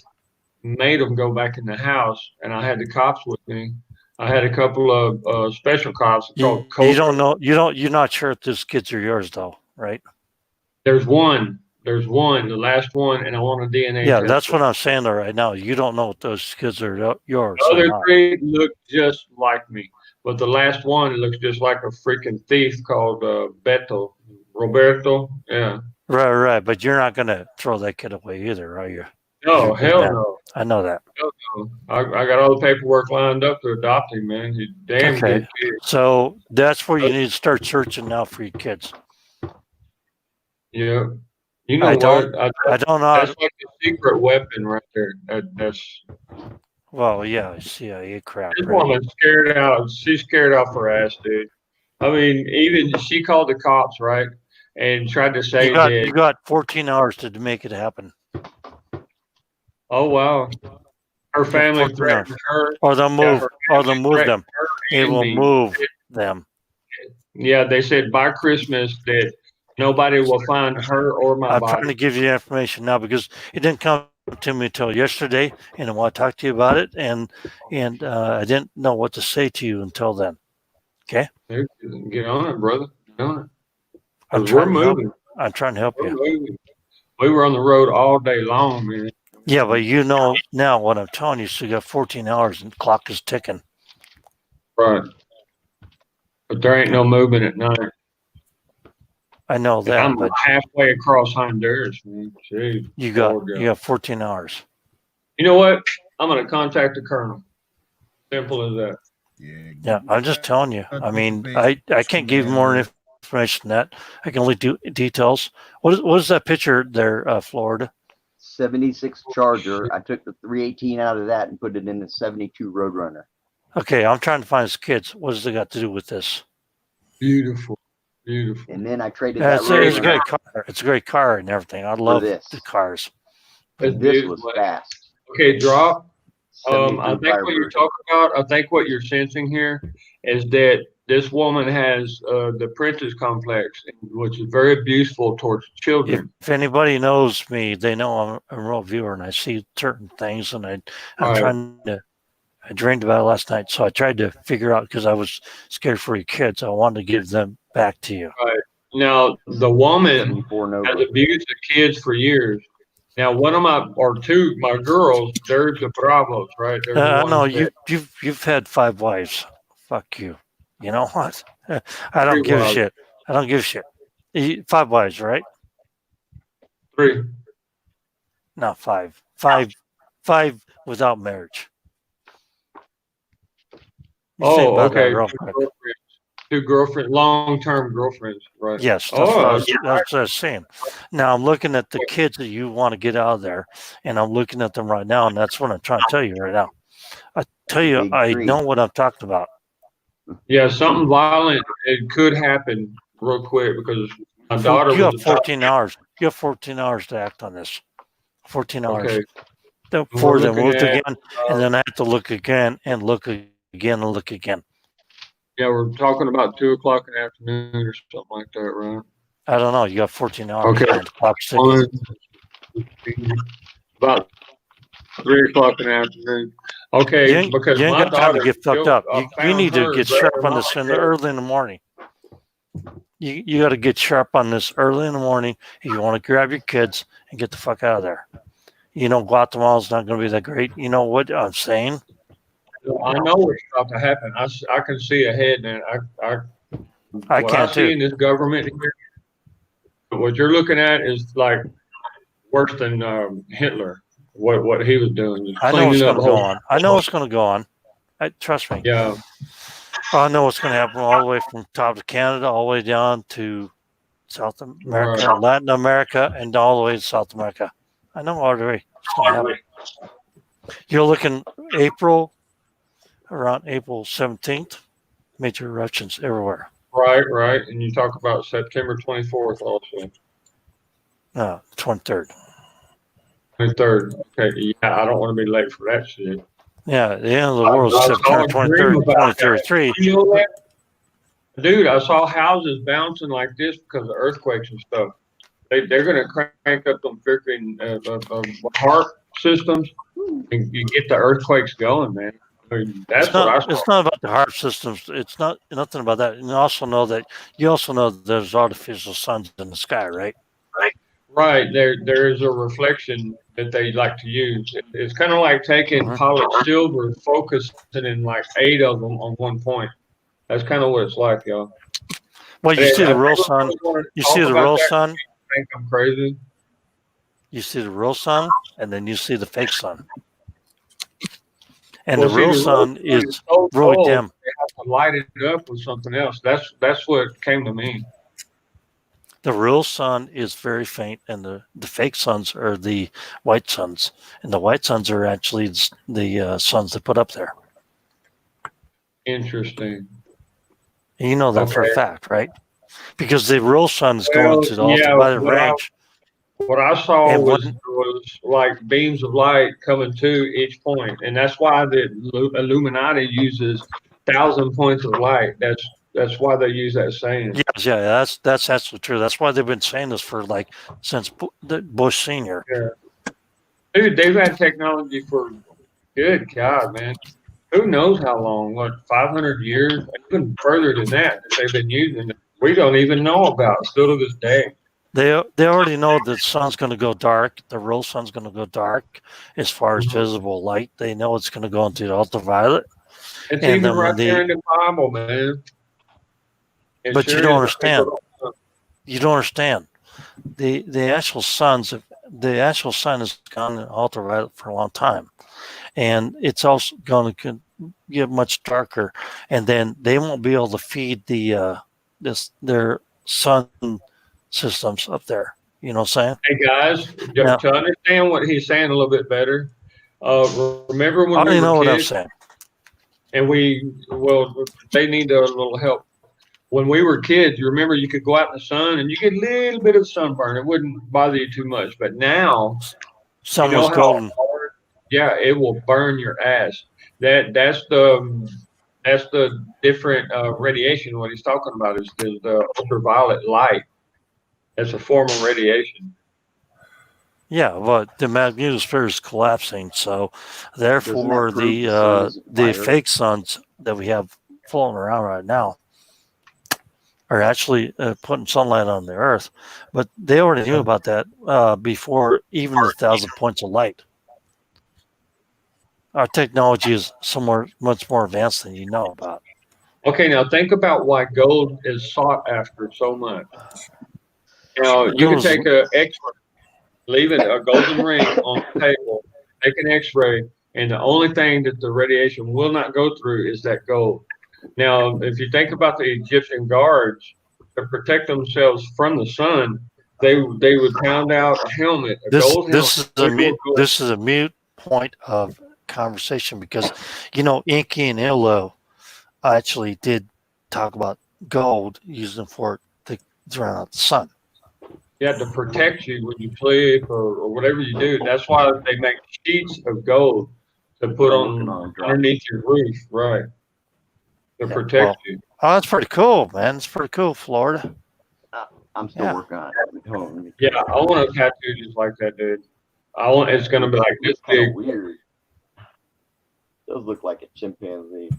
made them go back in the house, and I had the cops with me. I had a couple of special cops called You Cobra. don't know. You're not sure if these kids are yours though, right? There's one, the last one, and I want a DNA Yeah, test. that's what I'm saying though right now. You don't know if those kids are yours The or other not. three look just like me, but the last one looks just like a freaking thief called Roberto. Yeah. Right. But you're not going to throw that kid away either, are you? No, You're a good hell man. no. I know that. Hell no. I got all the paperwork lined up to adopt him, man. He's a damn Okay. good kid. So that's where you need to start searching now for your kids. Yeah. You know I what? don't know. That's like a secret weapon right there. That's Well, yeah, CIA crap, this right? woman's scared out. She's scared off her ass, dude. I mean, even she called the cops, right? And tried to say that, You got 14 hours to make it happen. oh wow. her family 14 threatened hours. her. Or they'll move. her Or they'll family move threatened them. her It and will me. move them. Yeah, they said by Christmas that nobody will find her or my I'm body. trying to give you the information now because it didn't come to me until yesterday, and I want to talk to you about it, and I didn't know what to say to you until then. Okay, Get on it, brother. Get on it. I'm 'Cause we're trying to help. moving. I'm trying to help We're you. moving. We were on the road all day long, man. Yeah, but you know now what I'm telling you. So you got 14 hours, and the clock is ticking. Right. But there ain't no movement at night. I know And that, I'm but halfway across Honduras, man. Jeez, you got Lord, you got 14 hours. You know what? I'm gonna contact the colonel. Simple as that. Yeah, I'm just telling you. I mean, I can't give you more information than that. I can only do details. What is that picture there, Florida? 76 Charger. I took the 318 out of that and put it in the 72 Roadrunner. Okay, I'm trying to find his kids. What does it got to do with this? Beautiful, beautiful. And then I traded Yeah, that it's a Roadrunner great car. It's a great car and everything. I for love this. the cars. That's And this beautiful. was fast. Okay, drop. 73 I think what you're talking about, I think what you're sensing here is that this woman has the princess complex, which is very abuseful towards children. If anybody knows me, they know I'm a real viewer and I see certain things, and I'm Right. trying to. I dreamed about it last night, so I tried to figure out because I was scared for your kids. I wanted to give them back to you. Right. Now, the woman 74 has Nova. abused the kids for years. Now, one of my girls, they're the Bravos, right? They're the ones No, that you've had 5 wives. Fuck you. You know what? I don't Three give a wives. shit. I don't give a shit. 5 wives, right? 3. No, 5. 5 without marriage. You think about that Okay. real quick. 2 girlfriends, long-term girlfriends, right? Yes, that's what I was saying. Now I'm looking at the kids that you want to get out of there, and I'm looking at them right now, and that's what I'm trying to tell you right now. I tell you, Big I tree. know what I'm talking about. Yeah, something violent. It could happen real quick because my So daughter you was have 14 hours. You have 14 hours to act on this. 14 hours. Okay. Before We're they looking moved at, again, and then I have to look again and look again and look again. Yeah, we're talking about 2:00 in the afternoon or something like that, right? I don't know. You got 14 hours. Okay. Man. The clock's ticking. About 3:00 in the afternoon. Okay, You because ain't my got time to daughter, get fucked she'll, up. I You found need to her get right sharp on along this there. early in the morning. You got to get sharp on this early in the morning if you want to grab your kids and get the fuck out of there. You know, Guatemala's not going to be that great. You know what I'm saying? I know what's about to happen. I can see ahead, and I what can I see too. in this government here, what you're looking at is like worse than Hitler. What he was doing, just I know what's cleaning up going to go whole. on. I know what's going to go on. Trust me. Yeah, I know what's going to happen all the way from top of Canada, all the way down to South America, right. Latin America, and all the way to South America. I know already what's going to happen. You're looking around April 17th, major eruptions everywhere. Right. And you talk about September 24th also. 23rd. 23rd. Okay, yeah, I don't want to be late for that shit. Yeah, the end of the world is I September saw a dream 23rd, about that. 2033. You know that? Dude, I saw houses bouncing like this because of earthquakes and stuff. They're going to crank up them freaking heart systems and you get the earthquakes going, man. I mean, that's what I saw. It's not about the heart systems. It's not nothing about that. And you also know that there's artificial suns in the sky, right? Right. There is a reflection that they like to use. It's kind of like taking polished silver, focusing in like 8 of them on one point. That's kind of what it's like, y'all. Well, you see the real sun. You see the real that. sun. You think I'm crazy? You see the real sun, and then you see the fake sun. And Well, the see, real the sun is so really cold, dim. They have to light it up with something else. That's what came to me. The real sun is very faint, and the fake suns are the white suns. And the white suns are actually the suns they put up there. Interesting. And you know that for a Okay. fact, right? Because the real sun is going to the ultraviolet range. What I saw And was like beams of light coming to each point, and that's why the Illuminati uses 1,000 points of light. That's why they use that saying. yes, yeah, that's actually true. That's why they've been saying this for like since Bush Senior. Yeah. Dude, they've had technology for good God, man. Who knows how long? What 500 years? Even further than that they've been using it. We don't even know about still to this day. They already know the sun's going to go dark. The real sun's going to go dark as far as visible light. They know it's going to go into the ultraviolet. It's And even then right when there in the Bible, man. It but sure you don't is. understand. You don't understand. The actual sun has gone in ultraviolet for a long time, and it's also going to get much darker. And then they won't be able to feed their sun systems up there. You know what I'm saying? Hey guys, Now, to understand what he's saying a little bit better, remember I when we already know were what I'm kids saying. and they need a little help. When we were kids, you remember you could go out in the sun and you get a little bit of sunburn. It wouldn't bother you too much. But now, you Sun know was how golden. hard, yeah, it will burn your ass. That's the different radiation. What he's talking about is the ultraviolet light. That's a form of radiation. Yeah, but the magnetosphere is collapsing, so Doesn't therefore that prove the sun isn't the fire? fake suns that we have floating around right now are actually putting sunlight on the Earth. But they already knew about that before even the 1,000 points of light. Our technology is somewhere much more advanced than you know about. Okay, now think about why gold is sought after so much. Now you could Goes, take a X-ray, leave it a golden ring on the table, take an X-ray, and the only thing that the radiation will not go through is that gold. Now, if you think about the Egyptian guards to protect themselves from the sun, they would pound out a helmet, a this gold helmet, this is a pure mute gold. this is a mute point of conversation because Inky and Illo actually did talk about gold using for to drown out the sun. Yeah, to protect you when you sleep or whatever you do. That's why they make sheets of gold to put on underneath your roof, right? To protect you. Oh, that's pretty cool, man. It's pretty cool, Florida. I'm still working on it. Hold on, Yeah, I want a tattoo just like that, dude. It's gonna be like this big. Weird. It does look like a chimpanzee.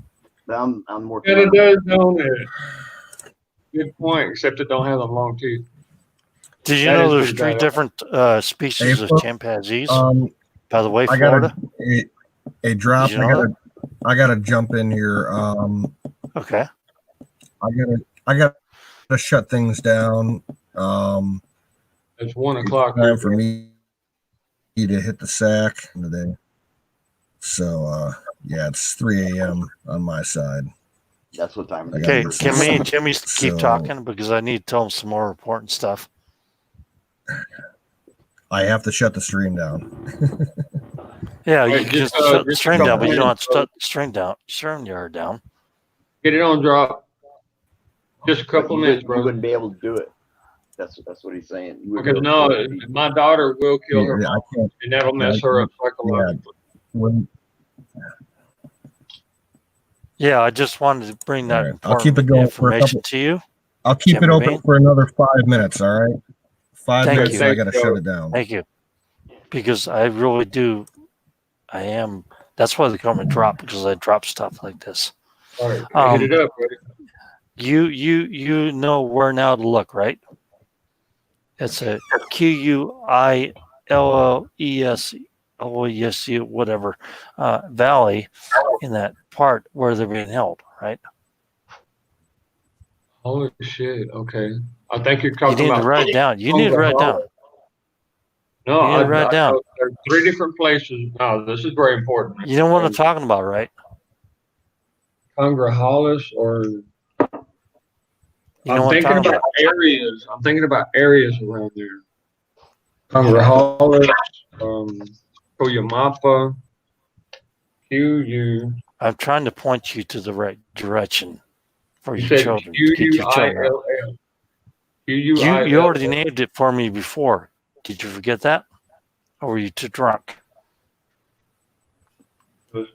But I'm working. Yeah, it does, don't it? Good point. Except it don't have them long teeth. Did you know there's 3 different species of chimpanzees? By the way, Florida. A drop. I gotta jump in here. Okay. I gotta shut things down. It's 1 o'clock. Time for me to hit the sack today. So yeah, it's 3 a.m. on my side. That's what time. Okay, can me and Jimmy keep talking because I need to tell him some more important stuff. I have to shut the stream down. Yeah, you can just shut the stream down, but you don't have to shut the stream yard down. Get it on drop. Just a couple minutes, bro. You wouldn't be able to do it. That's what he's saying. Because no, my daughter will kill her mom, and that'll mess her up psychologically. Yeah, I just wanted to bring that I'll keep it going information to you. I'll keep it open for another 5 minutes. All right, 5 minutes. And I got to shut it down. Thank you, because I really do. I am. That's why they call me drop, because I drop stuff like this. All right, hit it up, buddy. You know where now to look, right? It's a QUILLES whatever valley in that part where they're being held, right? Holy shit! Okay, I think you're talking about. You need to write it down. You need to write it down. No, I write down. There are 3 different places. No, this is very important. You know what I'm talking about, right? Congrahalis or. You know I'm thinking about areas. I'm thinking about areas around there. Congrahalis, Coyamapa, QU. I'm trying to point you to the right direction for your children. QUILL. You already named it for me before. Did you forget that? Or were you too drunk?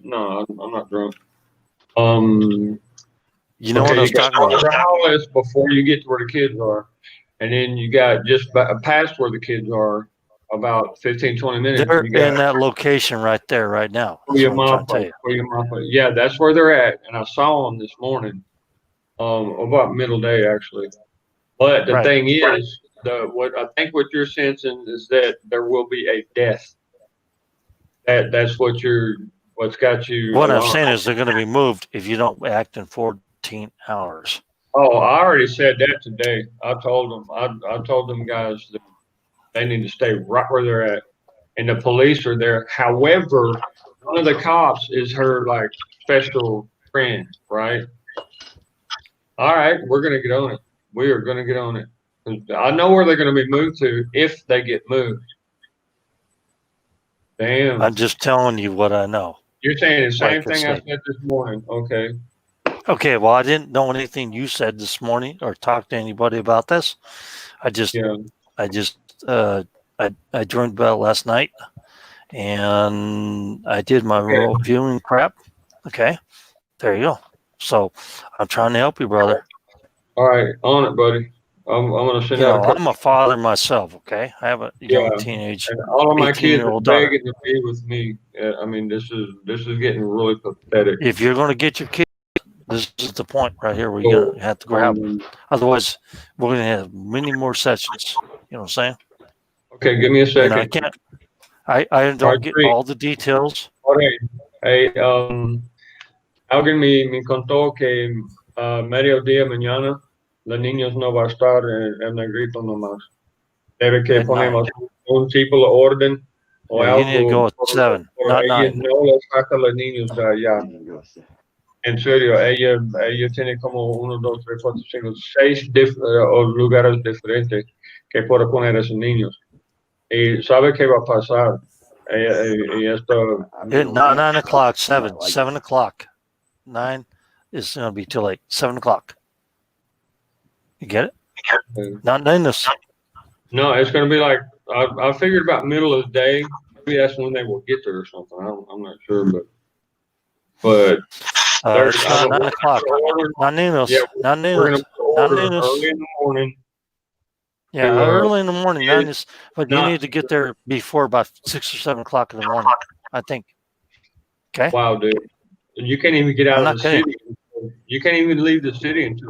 No, I'm not drunk. You know okay, what I was you got talking about. the house before you get to where the kids are, and then you got just past where the kids are, about 15, 20 minutes. They're You got in that location right there, right now. That's what I'm trying to tell you. Yeah, that's where they're at, and I saw them this morning, about middle day actually. But the Right. thing is, what I think what you're sensing is that there will be a death. That's what's got you What I'm alarmed. saying is they're going to be moved if you don't act in 14 hours. Oh, I already said that today. I told them. I told them guys that they need to stay right where they're at, and the police are there. However, one of the cops is her like special friend, right? All right, we're gonna get on it. We are gonna get on it. I know where they're gonna be moved to if they get moved. Damn. I'm just telling you what I know. You're saying the same Like I thing I said. said this morning. Okay. Okay, well, I didn't know anything you said this morning or talked to anybody about this. I just I dreamed about it last night, and I did my remote viewing crap. Okay, there you go. So I'm trying to help you, brother. All right, on it, buddy. I'm gonna send out a couple. I'm a father myself. Okay, I have a young teenage, and all of my kids are 18-year-old daughter. begging to be with me. I mean, this is getting really pathetic. If you're going to get your kids, this is the point right here where you're going to have to grab them. Otherwise, we're going to have many more sessions. You know what I'm saying? Okay, give me a second. And I can't. I don't get all the details. Okay. Hey, alguien me contó que mediodía mañana los niños no va a estar en el grito nomás. Debe que At ponemos un tipo de orden o Yeah, you need to go algo. at 7, not ella 9. no le saca a los niños de allá. En serio, ella tiene como 1, 2, 3, 4, 5, 6 lugares diferentes que puede poner a esos niños. Y sabe qué va a pasar. Esto, Not 9 o'clock, 7. 7 o'clock. 9 is going to be too late. 7 o'clock. You get it? Not 9 this. No, it's going to be like, I figured about middle of the day. Maybe that's when they will get there or something. I'm not sure, but It's not 9 o'clock. Not Ninos. Yeah, Not we're Ninos. going to Not Ninos. early in the morning. Yeah, to, early in the morning. Not this, but you not- need to get there before about 6 or 7 o'clock in the morning, I think. Okay? Wow, dude. You can't even get I'm out not of the kidding. city. You can't even leave the city until